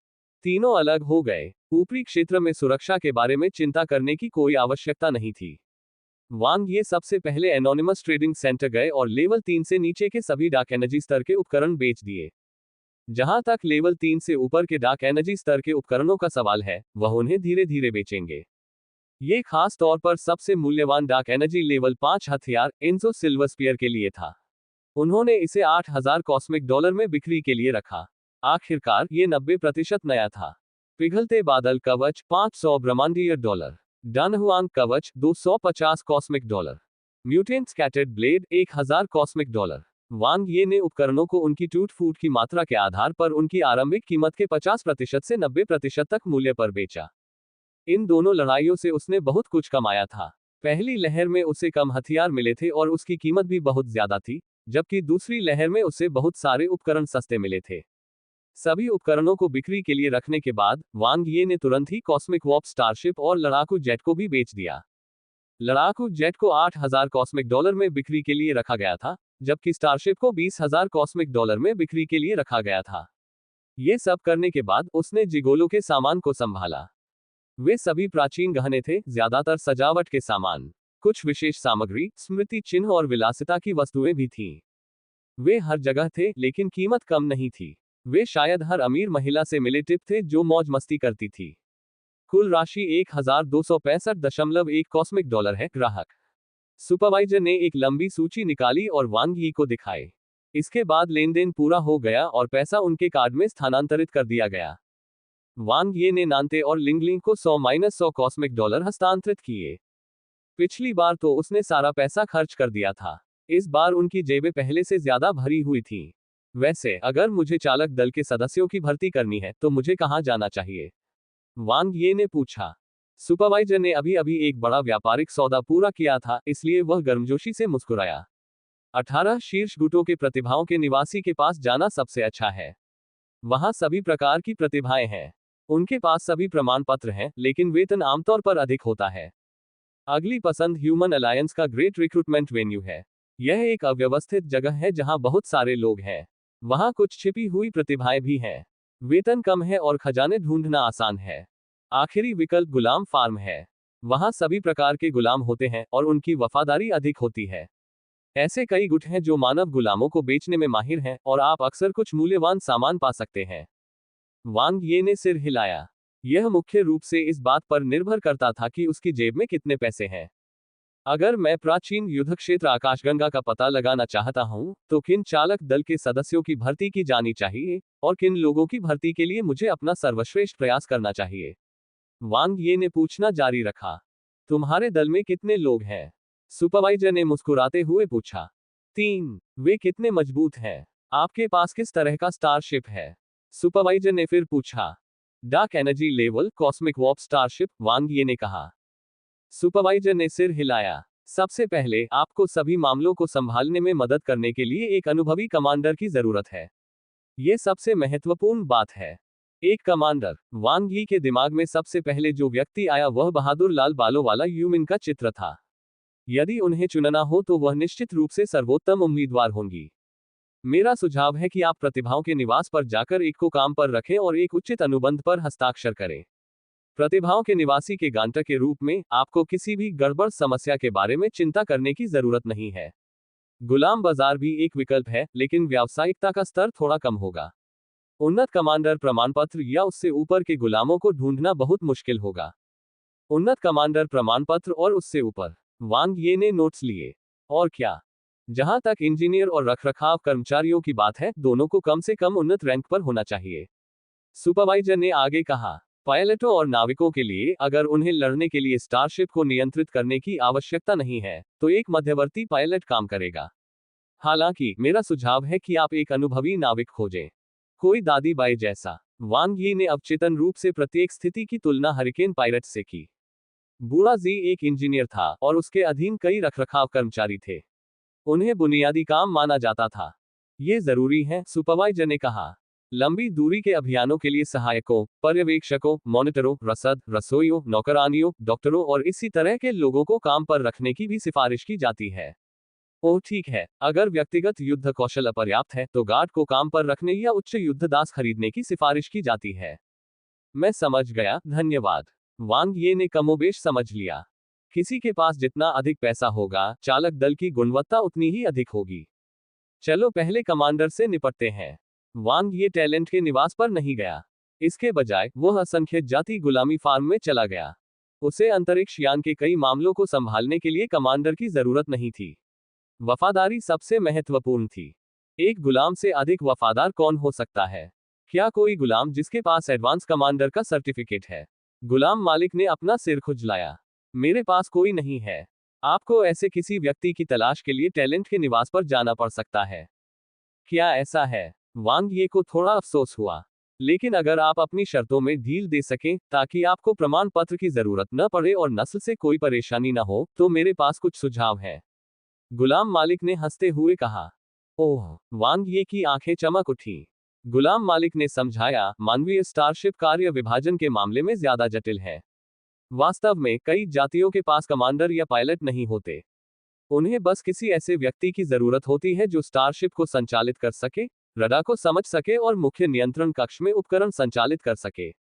तीनों अलग हो गए। ऊपरी क्षेत्र में सुरक्षा के बारे में चिंता करने की कोई आवश्यकता नहीं थी। वांग ये सबसे पहले एनोनिमस ट्रेडिंग सेंटर गए और लेवल 3 से नीचे के सभी डार्क एनर्जी स्तर के उपकरण बेच दिए। जहां तक लेवल 3 से ऊपर के डार्क एनर्जी स्तर के उपकरणों का सवाल है, वह उन्हें धीरे धीरे बेचेंगे। ये खास तौर पर सबसे मूल्यवान डार्क एनर्जी लेवल 5 हथियार एंजो सिल्वर स्पीयर के लिए था। उन्होंने इसे 8000 कॉस्मिक डॉलर में बिक्री के लिए रखा। आखिरकार ये 90% नया था। पिघलते बादल कवच 500 ब्रह्मांडीय डॉलर। डनहुआंग कवच 250 cosmic dollar. Mutant scattered blade 1000 cosmic dollar. Wang Ye ने उपकरणों को उनकी टूट फूट की मात्रा के आधार पर उनकी आरंभिक कीमत के 50% से 90% तक मूल्य पर बेचा। इन दोनों लड़ाइयों से उसने बहुत कुछ कमाया था। पहली लहर में उसे कम हथियार मिले थे और उसकी कीमत भी बहुत ज्यादा थी, जबकि दूसरी लहर में उसे बहुत सारे उपकरण सस्ते मिले थे। सभी उपकरणों को बिक्री के लिए रखने के बाद वांग ये ने तुरंत ही कॉस्मिक वॉर्प स्टारशिप और लड़ाकू जेट को भी बेच दिया। लड़ाकू जेट को 8000 कॉस्मिक डॉलर में बिक्री के लिए रखा गया था, जबकि स्टारशिप को 20000 कॉस्मिक डॉलर में बिक्री के लिए रखा गया था। ये सब करने के बाद उसने जिगोलो के सामान को संभाला। वे सभी प्राचीन गहने थे, ज्यादातर सजावट के सामान। कुछ विशेष सामग्री, स्मृति चिन्ह और विलासिता की वस्तुएं भी थीं। वे हर जगह थे, लेकिन कीमत कम नहीं थी। वे शायद हर अमीर महिला से मिले टिप थे जो मौज मस्ती करती थी। कुल राशि 1265.1 कॉस्मिक डॉलर है। ग्राहक सुपरवाइजर ने एक लंबी सूची निकाली और वांग यी को दिखाए। इसके बाद लेनदेन पूरा हो गया और पैसा उनके कार्ड में स्थानांतरित कर दिया गया। वांग ये ने नानते और लिंगलिंग को 100-100 कॉस्मिक डॉलर हस्तांतरित किए। पिछली बार तो उसने सारा पैसा खर्च कर दिया था। इस बार उनकी जेबें पहले से ज्यादा भरी हुई थीं। वैसे अगर मुझे चालक दल के सदस्यों की भर्ती करनी है तो मुझे कहाँ जाना चाहिए? वांग ये ने पूछा। सुपरवाइजर ने अभी अभी एक बड़ा व्यापारिक सौदा पूरा किया था, इसलिए वह गर्मजोशी से मुस्कुराया। 18 शीर्ष गुटों के प्रतिभाओं के निवासी के पास जाना सबसे अच्छा है। वहां सभी प्रकार की प्रतिभाएं हैं। उनके पास सभी प्रमाण पत्र हैं, लेकिन वेतन आमतौर पर अधिक होता है। अगली पसंद ह्यूमन अलायंस का ग्रेट रिक्रूटमेंट वेन्यू है। यह एक अव्यवस्थित जगह है जहां बहुत सारे लोग हैं। वहां कुछ छिपी हुई प्रतिभाएं भी हैं। वेतन कम है और खजाने ढूंढना आसान है। आखिरी विकल्प गुलाम फार्म है। वहां सभी प्रकार के गुलाम होते हैं और उनकी वफादारी अधिक होती है। ऐसे कई गुट हैं जो मानव गुलामों को बेचने में माहिर हैं और आप अक्सर कुछ मूल्यवान सामान पा सकते हैं। वांग ये ने सिर हिलाया। यह मुख्य रूप से इस बात पर निर्भर करता था कि उसकी जेब में कितने पैसे हैं। अगर मैं प्राचीन युद्ध क्षेत्र आकाशगंगा का पता लगाना चाहता हूं, तो किन चालक दल के सदस्यों की भर्ती की जानी चाहिए और किन लोगों की भर्ती के लिए मुझे अपना सर्वश्रेष्ठ प्रयास करना चाहिए? वांग ये ने पूछना जारी रखा। तुम्हारे दल में कितने लोग हैं? सुपरवाइजर ने मुस्कुराते हुए पूछा। 3। वे कितने मजबूत हैं? आपके पास किस तरह का स्टारशिप है? सुपरवाइजर ने फिर पूछा। Dark energy level cosmic warp starship, Wang Ye ने कहा। सुपरवाइजर ने सिर हिलाया। सबसे पहले आपको सभी मामलों को संभालने में मदद करने के लिए एक अनुभवी कमांडर की जरूरत है। यह सबसे महत्वपूर्ण बात है। एक कमांडर। वांग यी के दिमाग में सबसे पहले जो व्यक्ति आया वह बहादुर लाल बालों वाला यूमिन का चित्र था। यदि उन्हें चुनना हो तो वह निश्चित रूप से सर्वोत्तम उम्मीदवार होंगी। मेरा सुझाव है कि आप प्रतिभाओं के निवास पर जाकर एक को काम पर रखें और एक उचित अनुबंध पर हस्ताक्षर करें। प्रतिभाओं के निवासी के गांटर के रूप में आपको किसी भी गड़बड़ समस्या के बारे में चिंता करने की जरूरत नहीं है। गुलाम बाजार भी एक विकल्प है, लेकिन व्यावसायिकता का स्तर थोड़ा कम होगा। उन्नत कमांडर प्रमाण पत्र या उससे ऊपर के गुलामों को ढूंढना बहुत मुश्किल होगा। उन्नत कमांडर प्रमाण पत्र और उससे ऊपर। वांग ये ने नोट्स लिए। और क्या? जहां तक इंजीनियर और रखरखाव कर्मचारियों की बात है, दोनों को कम से कम उन्नत रैंक पर होना चाहिए। सुपरवाइजर ने आगे कहा। पायलटों और नाविकों के लिए, अगर उन्हें लड़ने के लिए स्टारशिप को नियंत्रित करने की आवश्यकता नहीं है, तो एक मध्यवर्ती पायलट काम करेगा। हालांकि मेरा सुझाव है कि आप एक अनुभवी नाविक खोजें, कोई दादी बाई जैसा। वांग यी ने अवचेतन रूप से प्रत्येक स्थिति की तुलना हरिकेन पायलट से की। बूढ़ा जी एक इंजीनियर था और उसके अधीन कई रखरखाव कर्मचारी थे। उन्हें बुनियादी काम माना जाता था। ये जरूरी है, सुपरवाइजर ने कहा। लंबी दूरी के अभियानों के लिए सहायकों, पर्यवेक्षकों, मॉनिटरों, रसद, रसोइयों, नौकरानियों, डॉक्टरों और इसी तरह के लोगों को काम पर रखने की भी सिफारिश की जाती है। ओह ठीक है, अगर व्यक्तिगत युद्ध कौशल अपर्याप्त है तो गार्ड को काम पर रखने या उच्च युद्धदास खरीदने की सिफारिश की जाती है। मैं समझ गया, धन्यवाद। वांग ये ने कमोबेश समझ लिया। किसी के पास जितना अधिक पैसा होगा, चालक दल की गुणवत्ता उतनी ही अधिक होगी। चलो पहले कमांडर से निपटते हैं। वांग ये टैलेंट के निवास पर नहीं गया। इसके बजाय वह असंख्य जाति गुलामी फार्म में चला गया। उसे अंतरिक्ष यान के कई मामलों को संभालने के लिए कमांडर की जरूरत नहीं थी। वफादारी सबसे महत्वपूर्ण थी। एक गुलाम से अधिक वफादार कौन हो सकता है? क्या कोई गुलाम जिसके पास एडवांस कमांडर का सर्टिफिकेट है? गुलाम मालिक ने अपना सिर खुजलाया। मेरे पास कोई नहीं है। आपको ऐसे किसी व्यक्ति की तलाश के लिए टैलेंट के निवास पर जाना पड़ सकता है। क्या ऐसा है? वांग ये को थोड़ा अफसोस हुआ। लेकिन अगर आप अपनी शर्तों में ढील दे सकें ताकि आपको प्रमाण पत्र की जरूरत न पड़े और नस्ल से कोई परेशानी न हो, तो मेरे पास कुछ सुझाव है। गुलाम मालिक ने हंसते हुए कहा। ओह! वांग ये की आंखें चमक उठी। गुलाम मालिक ने समझाया, मानवीय स्टारशिप कार्य विभाजन के मामले में ज्यादा जटिल है। वास्तव में कई जातियों के पास कमांडर या पायलट नहीं होते। उन्हें बस किसी ऐसे व्यक्ति की जरूरत होती है जो स्टारशिप को संचालित कर सके, रडार को समझ सके और मुख्य नियंत्रण कक्ष में उपकरण संचालित कर सके।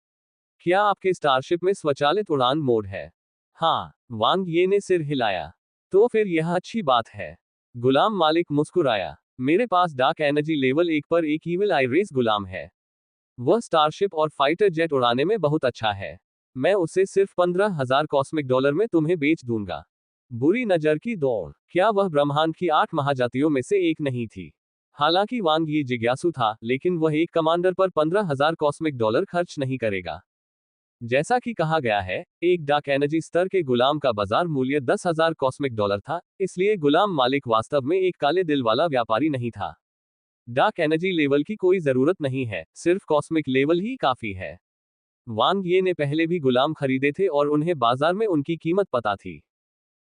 क्या आपके स्टारशिप में स्वचालित उड़ान मोड है? हाँ, वांग ये ने सिर हिलाया। तो फिर यह अच्छी बात है। गुलाम मालिक मुस्कुराया। मेरे पास डार्क एनर्जी लेवल 1 पर एक ईविल आई रेस गुलाम है। वह स्टारशिप और फाइटर जेट उड़ाने में बहुत अच्छा है। मैं उसे सिर्फ 15,000 कॉस्मिक डॉलर में तुम्हें बेच दूंगा। बुरी नजर की दौड़। क्या वह ब्रह्मांड की 8 महाजातियों में से एक नहीं थी? हालांकि वांग ये जिज्ञासु था, लेकिन वह एक कमांडर पर 15,000 कॉस्मिक डॉलर खर्च नहीं करेगा। जैसा कि कहा गया है, एक डार्क एनर्जी स्तर के गुलाम का बाजार मूल्य 10,000 कॉस्मिक डॉलर था, इसलिए गुलाम मालिक वास्तव में एक काले दिल वाला व्यापारी नहीं था। डार्क एनर्जी लेवल की कोई जरूरत नहीं है, सिर्फ कॉस्मिक लेवल ही काफी है। वांग ये ने पहले भी गुलाम खरीदे थे और उन्हें बाजार में उनकी कीमत पता थी।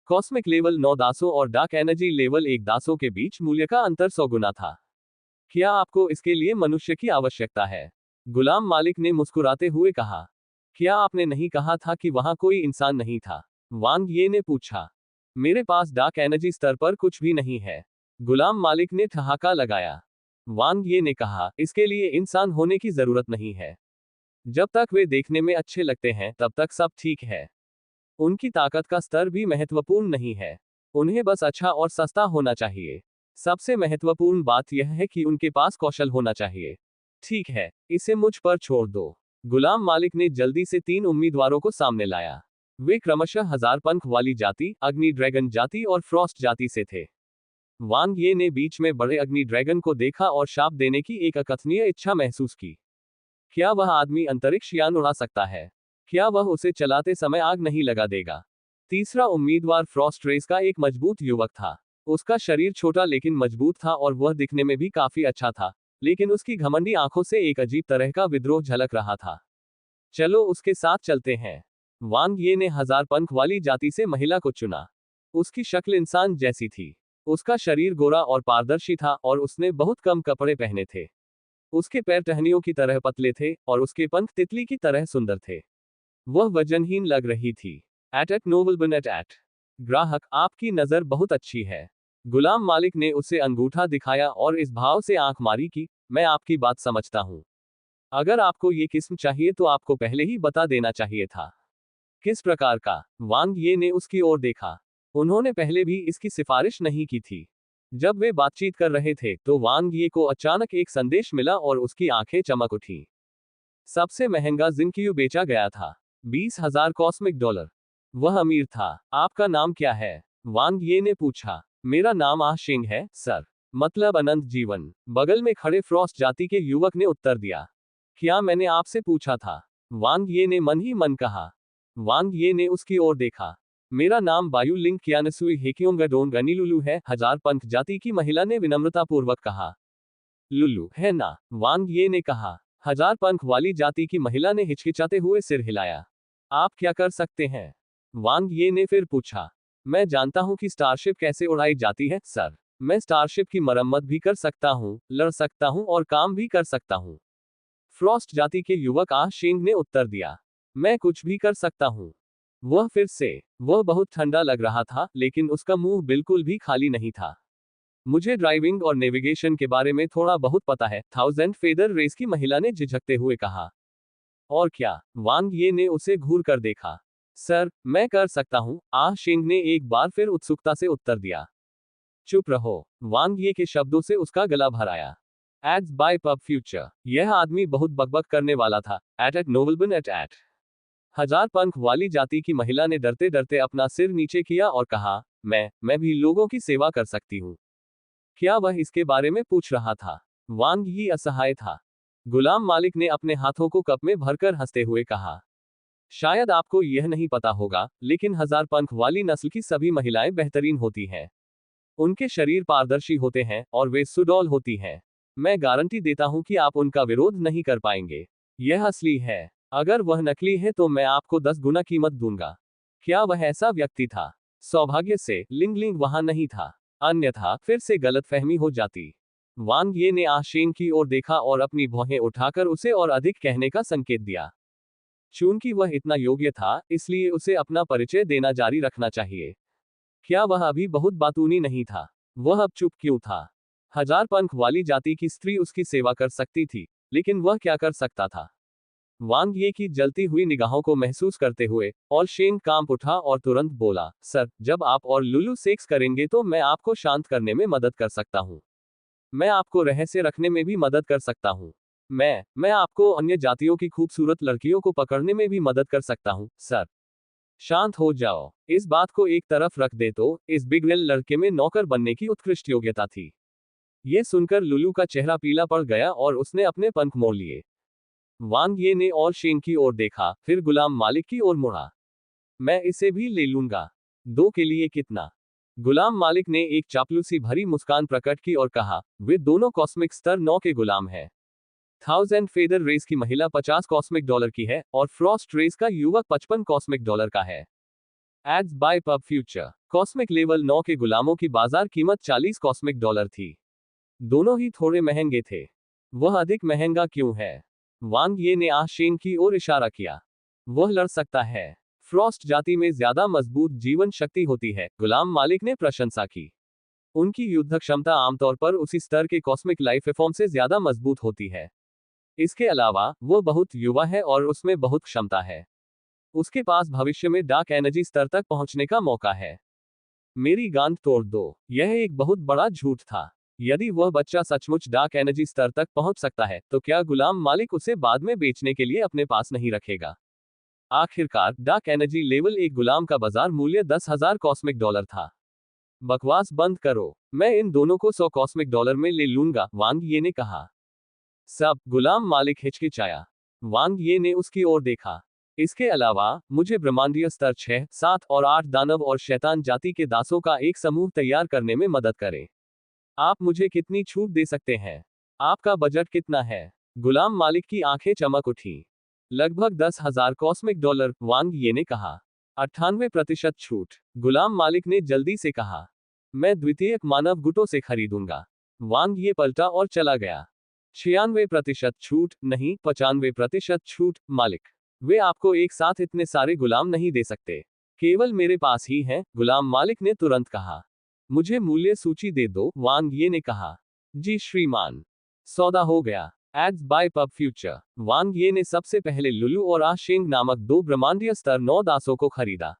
कॉस्मिक लेवल 9 दासों और डार्क एनर्जी लेवल 1 दासों के बीच मूल्य का अंतर 100 गुना था। क्या आपको इसके लिए मनुष्य की आवश्यकता है? गुलाम मालिक ने मुस्कुराते हुए कहा। क्या आपने नहीं कहा था कि वहां कोई इंसान नहीं था? वांग ये ने पूछा। मेरे पास डार्क एनर्जी स्तर पर कुछ भी नहीं है। गुलाम मालिक ने ठहाका लगाया। वांग ये ने कहा, इसके लिए इंसान होने की जरूरत नहीं है। जब तक वे देखने में अच्छे लगते हैं, तब तक सब ठीक है। उनकी ताकत का स्तर भी महत्वपूर्ण नहीं है। उन्हें बस अच्छा और सस्ता होना चाहिए। सबसे महत्वपूर्ण बात यह है कि उनके पास कौशल होना चाहिए। ठीक है, इसे मुझ पर छोड़ दो। गुलाम मालिक ने जल्दी से 3 उम्मीदवारों को सामने लाया। वे क्रमशः हजार पंख वाली जाति, अग्नि ड्रैगन जाति और फ्रॉस्ट जाति से थे। वांग ये ने बीच में बड़े अग्नि ड्रैगन को देखा और शाप देने की एक अकथनीय इच्छा महसूस की। क्या वह आदमी अंतरिक्ष यान उड़ा सकता है? क्या वह उसे चलाते समय आग नहीं लगा देगा? तीसरा उम्मीदवार फ्रॉस्ट रेस का एक मजबूत युवक था। उसका शरीर छोटा लेकिन मजबूत था और वह दिखने में भी काफी अच्छा था, लेकिन उसकी घमंडी आंखों से एक अजीब तरह का विद्रोह झलक रहा था। चलो उसके साथ चलते हैं। वांग ये ने हजार पंख वाली जाति से महिला को चुना। उसकी शक्ल इंसान जैसी थी। उसका शरीर गोरा और पारदर्शी था और उसने बहुत कम कपड़े पहने थे। उसके पैर टहनियों की तरह पतले थे और उसके पंख तितली की तरह सुंदर थे। वह वजनहीन लग रही थी। एट नोबलबन एट ग्राहक, आपकी नजर बहुत अच्छी है। गुलाम मालिक ने उसे अंगूठा दिखाया और इस भाव से आंख मारी कि मैं आपकी बात समझता हूं। अगर आपको ये किस्म चाहिए तो आपको पहले ही बता देना चाहिए था। किस प्रकार का? वांग ये ने उसकी ओर देखा। उन्होंने पहले भी इसकी सिफारिश नहीं की थी। जब वे बातचीत कर रहे थे तो वांग ये को अचानक एक संदेश मिला और उसकी आंखें चमक उठी। सबसे महंगा जिनक्यू बेचा गया था, 20,000 कॉस्मिक डॉलर। वह अमीर था। आपका नाम क्या है? वांग ये ने पूछा। मेरा नाम आ शेंग है, सर। मतलब अनंत जीवन। बगल में खड़े फ्रॉस्ट जाति के युवक ने उत्तर दिया। क्या मैंने आपसे पूछा था? वांग ये ने मन ही मन कहा। वांग ये ने उसकी ओर देखा। मेरा नाम बायु लिंग कियानसुई हेकियोंगडोंग अनिलुलु है, हजार पंख जाति की महिला ने विनम्रतापूर्वक कहा। लुल्लू है ना? वांग ये ने कहा। हजार पंख वाली जाति की महिला ने हिचकिचाते हुए सिर हिलाया। आप क्या कर सकते हैं? वांग ये ने फिर पूछा। मैं जानता हूं कि स्टारशिप कैसे उड़ाई जाती है, सर। मैं स्टारशिप की मरम्मत भी कर सकता हूं, लड़ सकता हूं और काम भी कर सकता हूं। फ्रॉस्ट जाति के युवक आ शेंग ने उत्तर दिया। मैं कुछ भी कर सकता हूं। वह बहुत ठंडा लग रहा था, लेकिन उसका मुंह बिल्कुल भी खाली नहीं था। मुझे ड्राइविंग और नेविगेशन के बारे में थोड़ा बहुत पता है, 1000 फेदर रेस की महिला ने झिझकते हुए कहा। और क्या? वांग ये ने उसे घूर कर देखा। सर, मैं कर सकता हूं, आ शेंग ने एक बार फिर उत्सुकता से उत्तर दिया। चुप रहो। वांग ये के शब्दों से उसका गला भर आया। Ads by pub future. यह आदमी बहुत बकबक करने वाला था। एट नोबलबन एट हजार पंख वाली जाति की महिला ने डरते डरते अपना सिर नीचे किया और कहा, मैं भी लोगों की सेवा कर सकती हूँ। क्या वह इसके बारे में पूछ रहा था? वांग ही असहाय था। गुलाम मालिक ने अपने हाथों को कप में भरकर हंसते हुए कहा। शायद आपको यह नहीं पता होगा, लेकिन हजार पंख वाली नस्ल की सभी महिलाएं बेहतरीन होती हैं। उनके शरीर पारदर्शी होते हैं और वे सुडौल होती हैं। मैं गारंटी देता हूं कि आप उनका विरोध नहीं कर पाएंगे। यह असली है। अगर वह नकली है तो मैं आपको 10 गुना कीमत दूंगा। क्या वह ऐसा व्यक्ति था? सौभाग्य से लिंगलिंग वहां नहीं था, अन्यथा फिर से गलतफहमी हो जाती। वांग ये ने आशेंग की ओर देखा और अपनी भौहें उठाकर उसे और अधिक कहने का संकेत दिया। चूंकि वह इतना योग्य था, इसलिए उसे अपना परिचय देना जारी रखना चाहिए। क्या वह अभी बहुत बातूनी नहीं था? वह अब चुप क्यों था? हजार पंख वाली जाति की स्त्री उसकी सेवा कर सकती थी, लेकिन वह क्या कर सकता था? वांग ये की जलती हुई निगाहों को महसूस करते हुए ऑल शेंग कांप उठा और तुरंत बोला, सर, जब आप और लुलू सेक्स करेंगे तो मैं आपको शांत करने में मदद कर सकता हूँ। मैं आपको रहस्य रखने में भी मदद कर सकता हूँ। मैं आपको अन्य जातियों की खूबसूरत लड़कियों को पकड़ने में भी मदद कर सकता हूँ, सर। शांत हो जाओ। इस बात को एक तरफ रख दे तो इस बिगड़ेल लड़के में नौकर बनने की उत्कृष्ट योग्यता थी। यह सुनकर लुलू का चेहरा पीला पड़ गया और उसने अपने पंख मोड़ लिए। वांग ये ने और शेंग की ओर देखा, फिर गुलाम मालिक की ओर मुड़ा। मैं इसे भी ले लूंगा। 2 के लिए कितना? गुलाम मालिक ने एक चापलूसी भरी मुस्कान प्रकट की और कहा, वे दोनों कॉस्मिक स्तर 9 के गुलाम हैं। 1000 फेदर रेस की महिला 50 कॉस्मिक डॉलर की है और फ्रॉस्ट रेस का युवक 55 कॉस्मिक डॉलर का है। Ads by pub future. Cosmic level 9 के गुलामों की बाजार कीमत 40 कॉस्मिक डॉलर थी। दोनों ही थोड़े महंगे थे। वह अधिक महंगा क्यों है? वांग ये ने आशेंग की ओर इशारा किया। वह लड़ सकता है। फ्रॉस्ट जाति में ज्यादा मजबूत जीवन शक्ति होती है, गुलाम मालिक ने प्रशंसा की। उनकी युद्ध क्षमता आमतौर पर उसी स्तर के कॉस्मिक लाइफ फॉर्म से ज्यादा मजबूत होती है। इसके अलावा, वो बहुत युवा है और उसमें बहुत क्षमता है। उसके पास भविष्य में डार्क एनर्जी स्तर तक पहुंचने का मौका है। मेरी गांठ तोड़ दो। यह एक बहुत बड़ा झूठ था। यदि वह बच्चा सचमुच डार्क एनर्जी स्तर तक पहुंच सकता है, तो क्या गुलाम मालिक उसे बाद में बेचने के लिए अपने पास नहीं रखेगा? आखिरकार डार्क एनर्जी लेवल एक गुलाम का बाजार मूल्य 10,000 कॉस्मिक डॉलर था। बकवास बंद करो, मैं इन दोनों को 100 कॉस्मिक डॉलर में ले लूंगा, वांग ये ने कहा। सब गुलाम मालिक हिचकिचाया। वांग ये ने उसकी ओर देखा। इसके अलावा मुझे ब्रह्मांडीय स्तर 6, 7 और 8 दानव और शैतान जाति के दासों का एक समूह तैयार करने में मदद करें। आप मुझे कितनी छूट दे सकते हैं? आपका बजट कितना है? गुलाम मालिक की आंखें चमक उठी। लगभग 10,000 कॉस्मिक डॉलर, वांग ये ने कहा। 98% छूट, गुलाम मालिक ने जल्दी से कहा। मैं द्वितीयक मानव गुटों से खरीदूंगा। वांग ये पलटा और चला गया। 96% छूट नहीं, 95% छूट, मालिक। वे आपको एक साथ इतने सारे गुलाम नहीं दे सकते। केवल मेरे पास ही हैं, गुलाम मालिक ने तुरंत कहा। मुझे मूल्य सूची दे दो, वांग ये ने कहा। जी श्रीमान। सौदा हो गया। Ads by pub future. Wang Ye ने सबसे पहले लुलू और आशेंग नामक 2 ब्रह्मांडीय स्तर 9 दासों को खरीदा।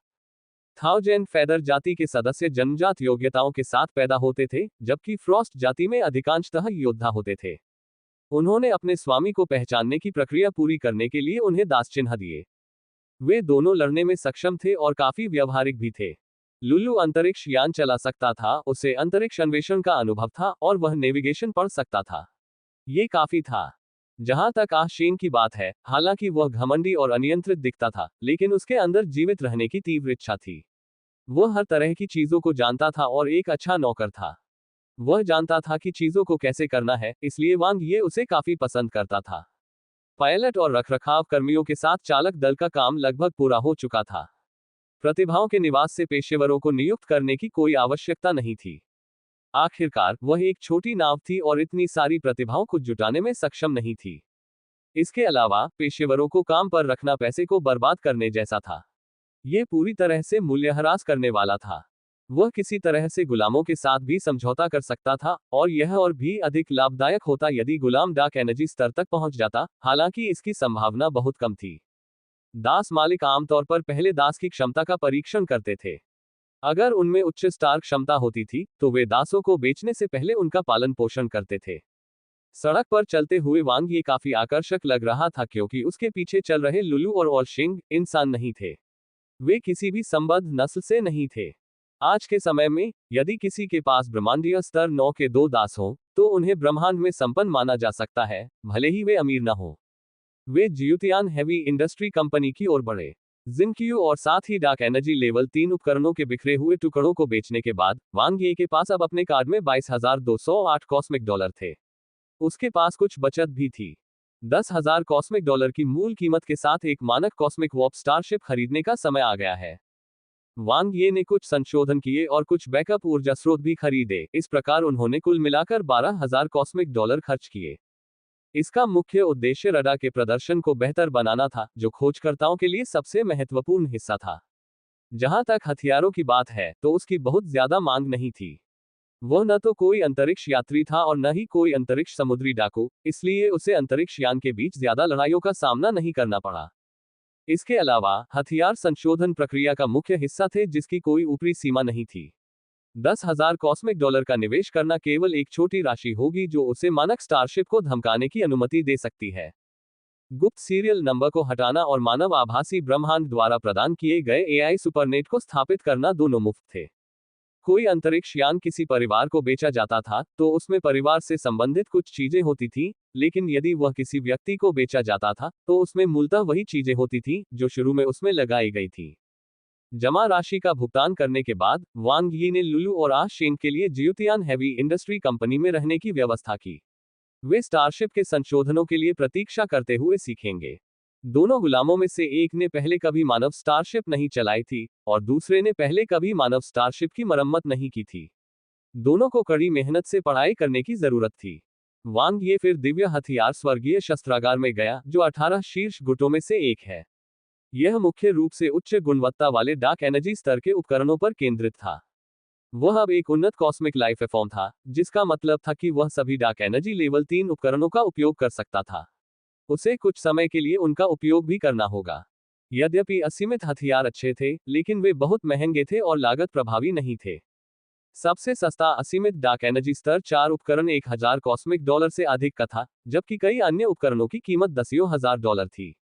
थाउजेंड फेदर जाति के सदस्य जन्मजात योग्यताओं के साथ पैदा होते थे, जबकि फ्रॉस्ट जाति में अधिकांशतः योद्धा होते थे। उन्होंने अपने स्वामी को पहचानने की प्रक्रिया पूरी करने के लिए उन्हें दास चिन्ह दिए। वे दोनों लड़ने में सक्षम थे और काफी व्यवहारिक भी थे। लुलू अंतरिक्ष यान चला सकता था, उसे अंतरिक्ष अन्वेषण का अनुभव था और वह नेविगेशन पढ़ सकता था। ये काफी था। जहां तक आशेन की बात है, हालांकि वह घमंडी और अनियंत्रित दिखता था, लेकिन उसके अंदर जीवित रहने की तीव्र इच्छा थी। वह हर तरह की चीजों को जानता था और एक अच्छा नौकर था। वह जानता था कि चीजों को कैसे करना है, इसलिए वांग ये उसे काफी पसंद करता था। पायलट और रखरखाव कर्मियों के साथ चालक दल का काम लगभग पूरा हो चुका था। प्रतिभाओं के निवास से पेशेवरों को नियुक्त करने की कोई आवश्यकता नहीं थी। आखिरकार वह एक छोटी नाव थी और इतनी सारी प्रतिभाओं को जुटाने में सक्षम नहीं थी। इसके अलावा पेशेवरों को काम पर रखना पैसे को बर्बाद करने जैसा था। यह पूरी तरह से मूल्यह्रास करने वाला था। वह किसी तरह से गुलामों के साथ भी समझौता कर सकता था, और यह और भी अधिक लाभदायक होता यदि गुलाम डार्क एनर्जी स्तर तक पहुंच जाता, हालांकि इसकी संभावना बहुत कम थी। दास मालिक आमतौर पर पहले दास की क्षमता का परीक्षण करते थे। अगर उनमें उच्च स्टार क्षमता होती थी, तो वे दासों को बेचने से पहले उनका पालन पोषण करते थे। सड़क पर चलते हुए वांग ये काफी आकर्षक लग रहा था, क्योंकि उसके पीछे चल रहे लुलू और ऑलशिंग इंसान नहीं थे। वे किसी भी संबद्ध नस्ल से नहीं थे। आज के समय में, यदि किसी के पास ब्रह्मांडीय स्तर 9 के 2 दास हों, तो उन्हें ब्रह्मांड में संपन्न माना जा सकता है, भले ही वे अमीर न हो। वे जियूतियान हेवी इंडस्ट्री कंपनी की ओर बढ़े। जिनक्यू और साथ ही डार्क एनर्जी लेवल 3 उपकरणों के बिखरे हुए टुकड़ों को बेचने के बाद, वांग ये के पास अब अपने कार्ड में 22,208 कॉस्मिक डॉलर थे। उसके पास कुछ बचत भी थी। 10,000 कॉस्मिक डॉलर की मूल कीमत के साथ एक मानक कॉस्मिक वॉर्प स्टारशिप खरीदने का समय आ गया है। वांग ये ने कुछ संशोधन किए और कुछ बैकअप ऊर्जा स्रोत भी खरीदे। इस प्रकार उन्होंने कुल मिलाकर 12,000 कॉस्मिक डॉलर खर्च किए। इसका मुख्य उद्देश्य रडार के प्रदर्शन को बेहतर बनाना था, जो खोजकर्ताओं के लिए सबसे महत्वपूर्ण हिस्सा था। जहां तक हथियारों की बात है, तो उसकी बहुत ज्यादा मांग नहीं थी। वह न तो कोई अंतरिक्ष यात्री था और न ही कोई अंतरिक्ष समुद्री डाकू, इसलिए उसे अंतरिक्ष यान के बीच ज्यादा लड़ाइयों का सामना नहीं करना पड़ा। इसके अलावा हथियार संशोधन प्रक्रिया का मुख्य हिस्सा थे, जिसकी कोई ऊपरी सीमा नहीं थी। 10,000 कॉस्मिक डॉलर का निवेश करना केवल एक छोटी राशि होगी, जो उसे मानक स्टारशिप को धमकाने की अनुमति दे सकती है। गुप्त सीरियल नंबर को हटाना और मानव आभासी ब्रह्मांड द्वारा प्रदान किए गए एआई सुपरनेट को स्थापित करना दोनों मुफ्त थे। कोई अंतरिक्ष यान किसी परिवार को बेचा जाता था, तो उसमें परिवार से संबंधित कुछ चीजें होती थी, लेकिन यदि वह किसी व्यक्ति को बेचा जाता था, तो उसमें मूलतः वही चीजें होती थी, जो शुरू में उसमें लगाई गई थी। जमा राशि का भुगतान करने के बाद, वांग यी ने लुलू और आशेन के लिए जियूतियान हेवी इंडस्ट्री कंपनी में रहने की व्यवस्था की। वे स्टारशिप के संशोधनों के लिए प्रतीक्षा करते हुए सीखेंगे। दोनों गुलामों में से एक ने पहले कभी मानव स्टारशिप नहीं चलाई थी, और दूसरे ने पहले कभी मानव स्टारशिप की मरम्मत नहीं की थी। दोनों को कड़ी मेहनत से पढ़ाई करने की जरूरत थी। वांग ये फिर दिव्य हथियार स्वर्गीय शस्त्रागार में गया, जो 18 शीर्ष गुटों में से एक है। यह मुख्य रूप से उच्च गुणवत्ता वाले डार्क एनर्जी स्तर के उपकरणों पर केंद्रित था। वह अब एक उन्नत कॉस्मिक लाइफ फॉर्म था, जिसका मतलब था कि वह सभी डार्क एनर्जी लेवल 3 उपकरणों का उपयोग कर सकता था। उसे कुछ समय के लिए उनका उपयोग भी करना होगा। यद्यपि असीमित हथियार अच्छे थे, लेकिन वे बहुत महंगे थे और लागत प्रभावी नहीं थे। सबसे सस्ता असीमित डार्क एनर्जी स्तर 4 उपकरण 1000 कॉस्मिक डॉलर से अधिक का था, जबकि कई अन्य उपकरणों की कीमत दसियों हजार डॉलर थी।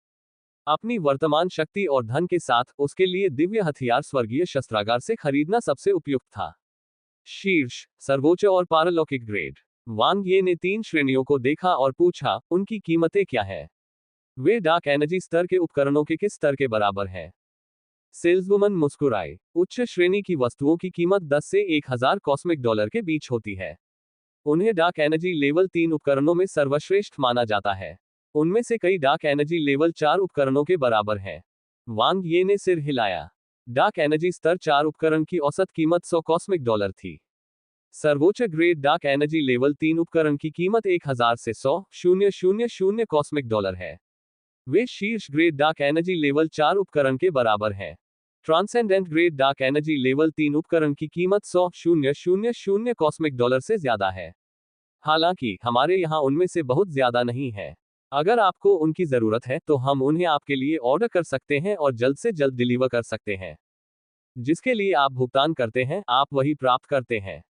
अपनी वर्तमान शक्ति और धन के साथ उसके लिए दिव्य हथियार स्वर्गीय शस्त्रागार से खरीदना सबसे उपयुक्त था। शीर्ष, सर्वोच्च और पारलौकिक ग्रेड। वांग ये ने 3 श्रेणियों को देखा और पूछा, उनकी कीमतें क्या है? वे डार्क एनर्जी स्तर के उपकरणों के किस स्तर के बराबर हैं? सेल्सवुमन मुस्कुराए। उच्च श्रेणी की वस्तुओं की कीमत 10 से 1000 कॉस्मिक डॉलर के बीच होती है। उन्हें डार्क एनर्जी लेवल 3 उपकरणों में सर्वश्रेष्ठ माना जाता है। उनमें से कई डार्क एनर्जी लेवल 4 उपकरणों के बराबर हैं। वांग ये ने सिर हिलाया। डार्क एनर्जी स्तर 4 उपकरण की औसत कीमत 100 कॉस्मिक डॉलर थी। सर्वोच्च ग्रेड डार्क एनर्जी लेवल 3 उपकरण की कीमत 1000 से 100,000 कॉस्मिक डॉलर है। वे शीर्ष ग्रेड डार्क एनर्जी लेवल 4 उपकरण के बराबर हैं। Transcendent grade dark energy level 3 उपकरण की कीमत 100,000 कॉस्मिक डॉलर से ज्यादा है। हालांकि हमारे यहाँ उनमें से बहुत ज्यादा नहीं है। अगर आपको उनकी जरूरत है तो हम उन्हें आपके लिए ऑर्डर कर सकते हैं और जल्द से जल्द डिलीवर कर सकते हैं। जिसके लिए आप भुगतान करते हैं, आप वही प्राप्त करते हैं।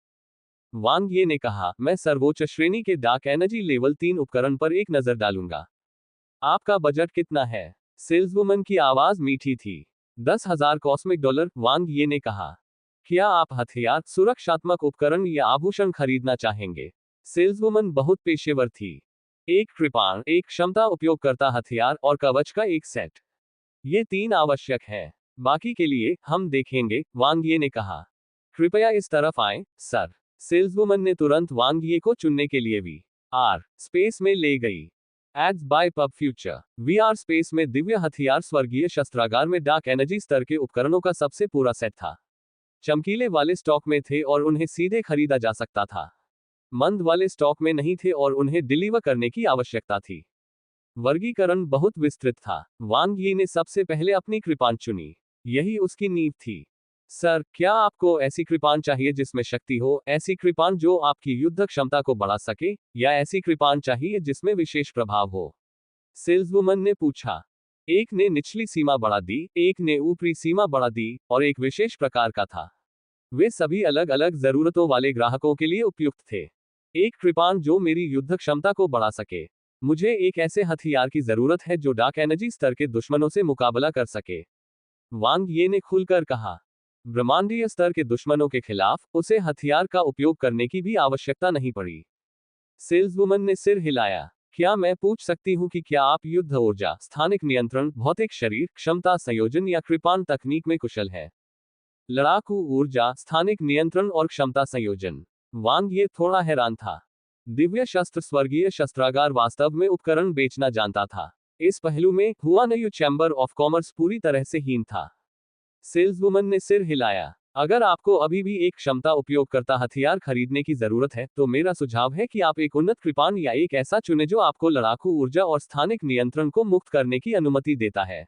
वांग ये ने कहा, मैं सर्वोच्च श्रेणी के डार्क एनर्जी लेवल 3 उपकरण पर एक नजर डालूंगा। आपका बजट कितना है? सेल्सवुमन की आवाज मीठी थी। 10,000 कॉस्मिक डॉलर, वांग ये ने कहा। क्या आप हथियार, सुरक्षात्मक उपकरण या आभूषण खरीदना चाहेंगे? सेल्सवुमन बहुत पेशेवर थी। एक कृपाण, एक क्षमता उपयोगकर्ता हथियार और कवच का एक सेट। ये 3 आवश्यक है। बाकी के लिए हम देखेंगे, वांग ये ने कहा। कृपया इस तरफ आए, सर। सेल्सवुमन ने तुरंत वांग ये को चुनने के लिए VR स्पेस में ले गई। Ads by pub future. VR space में दिव्य हथियार स्वर्गीय शस्त्रागार में डार्क एनर्जी स्तर के उपकरणों का सबसे पूरा सेट था। चमकीले वाले स्टॉक में थे और उन्हें सीधे खरीदा जा सकता था। मंद वाले स्टॉक में नहीं थे और उन्हें डिलीवर करने की आवश्यकता थी। वर्गीकरण बहुत विस्तृत था। वांग यी ने सबसे पहले अपनी कृपाण चुनी। यही उसकी नींव थी। सर, क्या आपको ऐसी कृपाण चाहिए जिसमें शक्ति हो, ऐसी कृपाण जो आपकी युद्ध क्षमता को बढ़ा सके, या ऐसी कृपाण चाहिए जिसमें विशेष प्रभाव हो? सेल्सवुमन ने पूछा। एक ने निचली सीमा बढ़ा दी, एक ने ऊपरी सीमा बढ़ा दी, और एक विशेष प्रकार का था। वे सभी अलग अलग जरूरतों वाले ग्राहकों के लिए उपयुक्त थे। एक कृपाण जो मेरी युद्ध क्षमता को बढ़ा सके। मुझे एक ऐसे हथियार की जरूरत है जो डार्क एनर्जी स्तर के दुश्मनों से मुकाबला कर सके। वांग ये ने खुलकर कहा। ब्रह्मांडीय स्तर के दुश्मनों के खिलाफ उसे हथियार का उपयोग करने की भी आवश्यकता नहीं पड़ी। सेल्सवुमन ने सिर हिलाया। क्या मैं पूछ सकती हूँ कि क्या आप युद्ध ऊर्जा, स्थानिक नियंत्रण, भौतिक शरीर क्षमता संयोजन या कृपाण तकनीक में कुशल है? लड़ाकू ऊर्जा, स्थानिक नियंत्रण और क्षमता संयोजन। वांग ये थोड़ा हैरान था। दिव्य शस्त्र स्वर्गीय शस्त्रागार वास्तव में उपकरण बेचना जानता था। इस पहलू में हुआनयू चैम्बर ऑफ कॉमर्स पूरी तरह से हीन था। सेल्सवुमन ने सिर हिलाया। अगर आपको अभी भी एक क्षमता उपयोगकर्ता हथियार खरीदने की जरूरत है, तो मेरा सुझाव है कि आप एक उन्नत कृपाण या एक ऐसा चुने जो आपको लड़ाकू ऊर्जा और स्थानिक नियंत्रण को मुक्त करने की अनुमति देता है।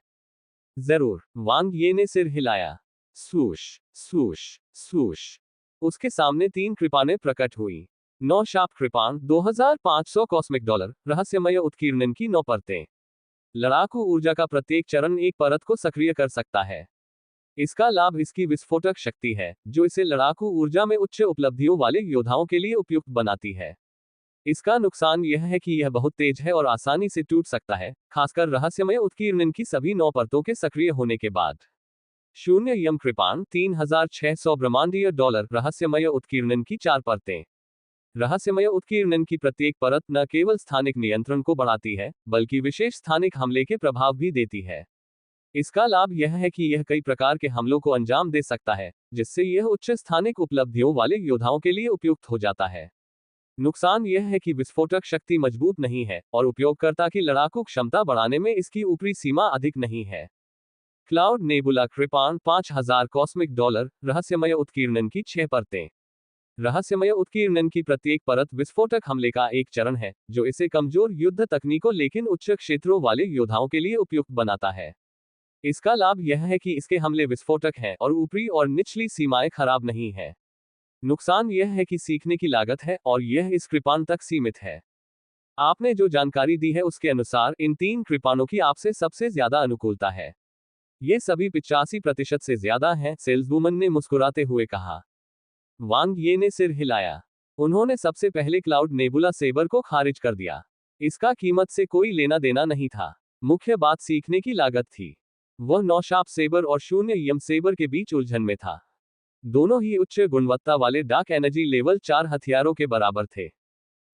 जरूर, वांग ये ने सिर हिलाया। स्वूश, स्वूश, स्वूश। उसके सामने 3 कृपाणें प्रकट हुई। 9 शार्प कृपाण, 2500 कॉस्मिक डॉलर, रहस्यमय उत्कीर्णन की 9 परतें। लड़ाकू ऊर्जा का प्रत्येक चरण एक परत को सक्रिय कर सकता है। इसका लाभ इसकी विस्फोटक शक्ति है, जो इसे लड़ाकू ऊर्जा में उच्च उपलब्धियों वाले योद्धाओं के लिए उपयुक्त बनाती है। इसका नुकसान यह है कि यह बहुत तेज है और आसानी से टूट सकता है, खासकर रहस्यमय उत्कीर्णन की सभी 9 परतों के सक्रिय होने के बाद। 0 यम कृपाण, 3600 ब्रह्मांडीय डॉलर, रहस्यमय उत्कीर्णन की 4 परतें। रहस्यमय उत्कीर्णन की प्रत्येक परत न केवल स्थानिक नियंत्रण को बढ़ाती है, बल्कि विशेष स्थानिक हमले के प्रभाव भी देती है। इसका लाभ यह है कि यह कई प्रकार के हमलों को अंजाम दे सकता है, जिससे यह उच्च स्थानिक उपलब्धियों वाले योद्धाओं के लिए उपयुक्त हो जाता है। नुकसान यह है कि विस्फोटक शक्ति मजबूत नहीं है, और उपयोगकर्ता की लड़ाकू क्षमता बढ़ाने में इसकी ऊपरी सीमा अधिक नहीं है। क्लाउड नेबुला कृपाण, 5000 कॉस्मिक डॉलर, रहस्यमय उत्कीर्णन की 6 परतें। रहस्यमय उत्कीर्णन की प्रत्येक परत विस्फोटक हमले का एक चरण है, जो इसे कमजोर युद्ध तकनीकों लेकिन उच्च क्षेत्रों वाले योद्धाओं के लिए उपयुक्त बनाता है। इसका लाभ यह है कि इसके हमले विस्फोटक हैं और ऊपरी और निचली सीमाएं खराब नहीं है। नुकसान यह है कि सीखने की लागत है और यह इस कृपाण तक सीमित है। आपने जो जानकारी दी है उसके अनुसार इन 3 कृपाणों की आपसे सबसे ज्यादा अनुकूलता है। ये सभी 85% से ज्यादा हैं, सेल्सवुमन ने मुस्कुराते हुए कहा। वांग ये ने सिर हिलाया। उन्होंने सबसे पहले क्लाउड नेबुला सेबर को खारिज कर दिया। इसका कीमत से कोई लेना देना नहीं था। मुख्य बात सीखने की लागत थी। वह 9 शार्प सेबर और 0 यम सेबर के बीच उलझन में था। दोनों ही उच्च गुणवत्ता वाले डार्क एनर्जी लेवल 4 हथियारों के बराबर थे।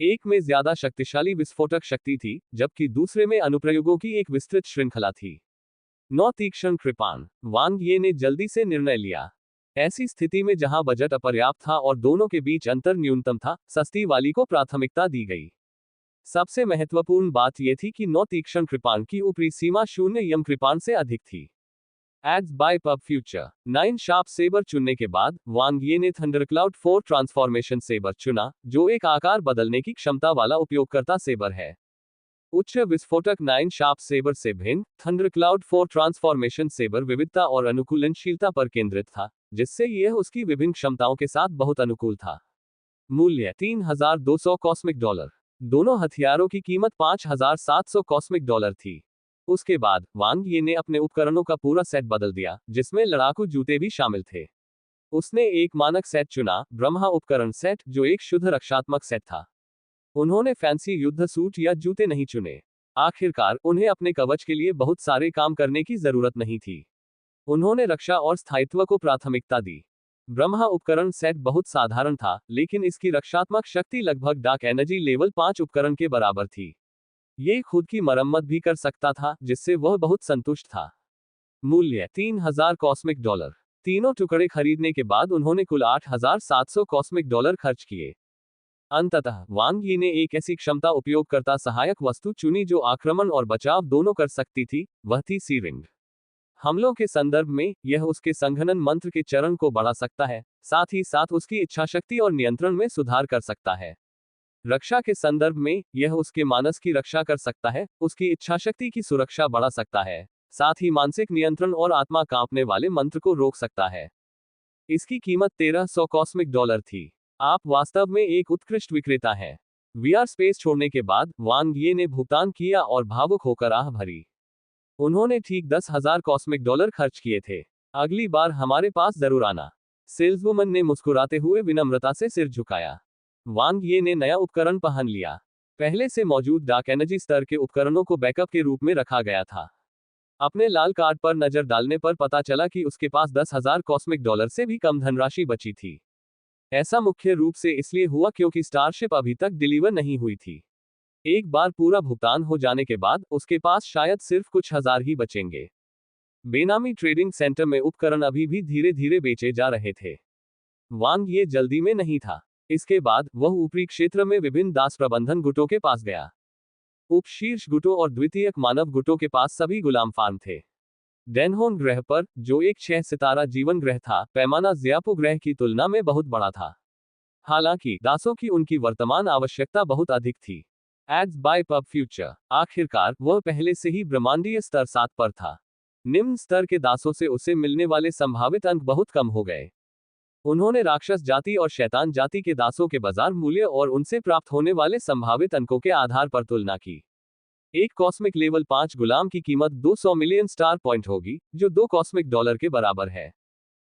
एक में ज्यादा शक्तिशाली विस्फोटक शक्ति थी, जबकि दूसरे में अनुप्रयोगों की एक विस्तृत श्रृंखला थी। 9 तीक्ष्ण कृपाण। वांग ये ने जल्दी से निर्णय लिया। ऐसी स्थिति में जहां बजट अपर्याप्त था और दोनों के बीच अंतर न्यूनतम था, सस्ती वाली को प्राथमिकता दी गई। सबसे महत्वपूर्ण बात यह थी कि 9 तीक्ष्ण कृपाण की ऊपरी सीमा 0 यम कृपाण से अधिक थी। Ads by pub future. 9 sharp sabre चुनने के बाद वांग ये ने थंडरक्लाउड 4 ट्रांसफॉर्मेशन सेबर चुना, जो एक आकार बदलने की क्षमता वाला उपयोगकर्ता सेबर है। उच्च विस्फोटक 9 शार्प सेबर से भिन्न, थंडरक्लाउड 4 ट्रांसफॉर्मेशन सेबर विविधता और अनुकूलनशीलता पर केंद्रित था, जिससे यह उसकी विभिन्न क्षमताओं के साथ बहुत अनुकूल था। मूल्य $3200 कॉस्मिक डॉलर। दोनों हथियारों की कीमत $5700 कॉस्मिक डॉलर थी। उसके बाद वांग ये ने अपने उपकरणों का पूरा सेट बदल दिया, जिसमें लड़ाकू जूते भी शामिल थे। उसने एक मानक सेट चुना, ब्रह्मा उपकरण सेट, जो एक शुद्ध रक्षात्मक सेट था। उन्होंने फैंसी युद्ध सूट या जूते नहीं चुने। आखिरकार उन्हें अपने कवच के लिए बहुत सारे काम करने की जरूरत नहीं थी। उन्होंने रक्षा और स्थायित्व को प्राथमिकता दी। ब्रह्मा उपकरण सेट बहुत साधारण था, लेकिन इसकी रक्षात्मक शक्ति लगभग डार्क एनर्जी लेवल 5 उपकरण के बराबर थी। ये खुद की मरम्मत भी कर सकता था, जिससे वह बहुत संतुष्ट था। मूल्य $3000 कॉस्मिक डॉलर। तीनों टुकड़े खरीदने के बाद उन्होंने कुल $8700 कॉस्मिक डॉलर खर्च किए। अंततः वांग यी ने एक ऐसी क्षमता उपयोगकर्ता सहायक वस्तु चुनी जो आक्रमण और बचाव दोनों कर सकती थी, वह थी सी-रिंग। हमलों के संदर्भ में यह उसके संघनन मंत्र के चरण को बढ़ा सकता है, साथ ही साथ उसकी इच्छाशक्ति और नियंत्रण में सुधार कर सकता है। रक्षा के संदर्भ में यह उसके मानस की रक्षा कर सकता है, उसकी इच्छाशक्ति की सुरक्षा बढ़ा सकता है, साथ ही मानसिक नियंत्रण और आत्मा कांपने वाले मंत्र को रोक सकता है। इसकी कीमत $1300 कॉस्मिक डॉलर थी। आप वास्तव में एक उत्कृष्ट विक्रेता हैं। वीआर स्पेस छोड़ने के बाद वांग ये ने भुगतान किया और भावुक होकर आह भरी। उन्होंने ठीक 10,000 कॉस्मिक डॉलर खर्च किए थे। अगली बार हमारे पास जरूर आना। सेल्सवुमन ने मुस्कुराते हुए विनम्रता से सिर झुकाया। वांग ये ने नया उपकरण पहन लिया। पहले से मौजूद डार्क एनर्जी स्तर के उपकरणों को बैकअप के रूप में रखा गया था। अपने लाल कार्ड पर नजर डालने पर पता चला कि उसके पास 10,000 कॉस्मिक डॉलर से भी कम धनराशि बची थी। ऐसा मुख्य रूप से इसलिए हुआ क्योंकि स्टारशिप अभी तक डिलीवर नहीं हुई थी। एक बार पूरा भुगतान हो जाने के बाद उसके पास शायद सिर्फ कुछ हजार ही बचेंगे। बेनामी ट्रेडिंग सेंटर में उपकरण अभी भी धीरे धीरे बेचे जा रहे थे। वांग ये जल्दी में नहीं था। इसके बाद वह ऊपरी क्षेत्र में विभिन्न दास प्रबंधन गुटों के पास गया। उप शीर्ष गुटों और द्वितीयक मानव गुटों के पास सभी गुलाम फार्म थे। डेनहोन ग्रह पर, जो एक 6 सितारा जीवन ग्रह था, पैमाना ज़्यापू ग्रह की तुलना में बहुत बड़ा था। हालांकि दासों की उनकी वर्तमान आवश्यकता बहुत अधिक थी। Ads by pub future. आखिरकार वह पहले से ही ब्रह्मांडीय स्तर 7 पर था। निम्न स्तर के दासों से उसे मिलने वाले संभावित अंक बहुत कम हो गए। उन्होंने राक्षस जाति और शैतान जाति के दासों के बाजार मूल्य और उनसे प्राप्त होने वाले संभावित अंकों के आधार पर तुलना की। एक कॉस्मिक लेवल 5 गुलाम की कीमत 200 मिलियन स्टार पॉइंट होगी, जो 2 कॉस्मिक डॉलर के बराबर है।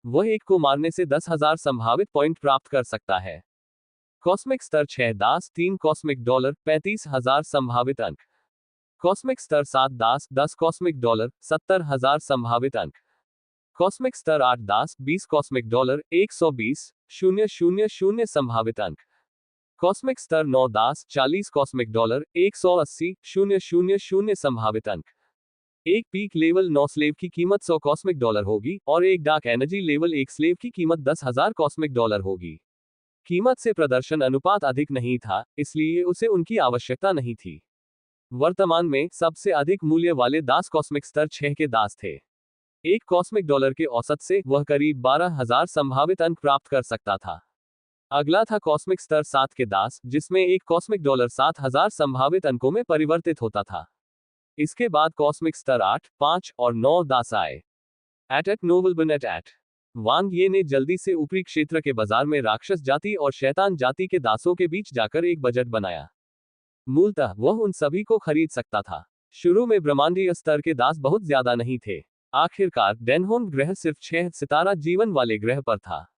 वह एक को मारने से 10,000 संभावित पॉइंट प्राप्त कर सकता है। कॉस्मिक स्तर 6 दास 3 कॉस्मिक डॉलर 35,000 संभावित अंक। कॉस्मिक स्तर 7 दास 10 कॉस्मिक डॉलर 70,000 संभावित अंक। कॉस्मिक स्तर 8 दास 20 कॉस्मिक डॉलर 120,000 संभावित अंक। कॉस्मिक स्तर 9 दास 40 कॉस्मिक डॉलर 180,000 संभावित अंक। एक पीक लेवल 9 स्लेव की कीमत 100 कॉस्मिक डॉलर होगी और एक डार्क एनर्जी लेवल 1 स्लेव की कीमत 10,000 कॉस्मिक डॉलर होगी। कीमत से प्रदर्शन अनुपात अधिक नहीं था, इसलिए उसे उनकी आवश्यकता नहीं थी। वर्तमान में सबसे अधिक मूल्य वाले दास कॉस्मिक स्तर 6 के दास थे। एक कॉस्मिक डॉलर के औसत से वह करीब 12,000 संभावित अंक प्राप्त कर सकता था। अगला था कॉस्मिक स्तर 7 के दास, जिसमें एक कॉस्मिक डॉलर 7,000 संभावित अंकों में परिवर्तित होता था। इसके बाद कॉस्मिक स्तर 8, 5 और 9 दास आए। एट नोबलबन एट वांग ये ने जल्दी से ऊपरी क्षेत्र के बाजार में राक्षस जाति और शैतान जाति के दासों के बीच जाकर एक बजट बनाया। मूलतः वह उन सभी को खरीद सकता था। शुरू में ब्रह्मांडीय स्तर के दास बहुत ज्यादा नहीं थे। आखिरकार डेनहोन ग्रह सिर्फ 6 सितारा जीवन वाले ग्रह पर था।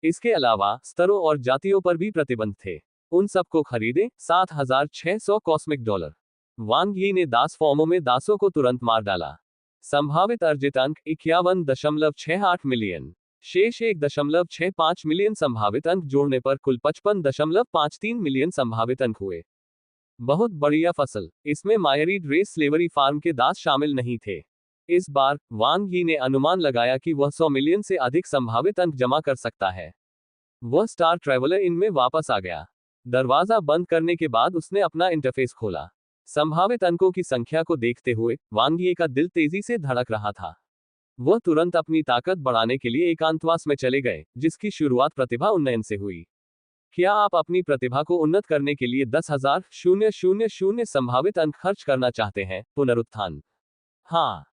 इसके अलावा स्तरों और जातियों पर भी प्रतिबंध थे। उन सबको खरीदे $7,600 कॉस्मिक डॉलर। वांग यी ने दास फॉर्मों में दासों को तुरंत मार डाला। संभावित अर्जित अंक 51.68 मिलियन, शेष 1.65 मिलियन संभावित अंक जोड़ने पर कुल 55.53 मिलियन संभावित अंक हुए। बहुत बढ़िया फसल। इसमें मायरीड रेस स्लेवरी फार्म के दास शामिल नहीं थे। इस बार वांग यी ने अनुमान लगाया कि वह 100 मिलियन से अधिक संभावित अंक जमा कर सकता है। वह स्टार ट्रैवलर इन में वापस आ गया। दरवाजा बंद करने के बाद उसने अपना इंटरफेस खोला। संभावित अंकों की संख्या को देखते हुए वांग यी का दिल तेजी से धड़क रहा था। वह तुरंत अपनी ताकत बढ़ाने के लिए एकांतवास में चले गए, जिसकी शुरुआत प्रतिभा उन्नयन से हुई। क्या आप अपनी प्रतिभा को उन्नत करने के लिए 10,000 संभावित अंक खर्च करना चाहते हैं? पुनरुत्थान। हाँ।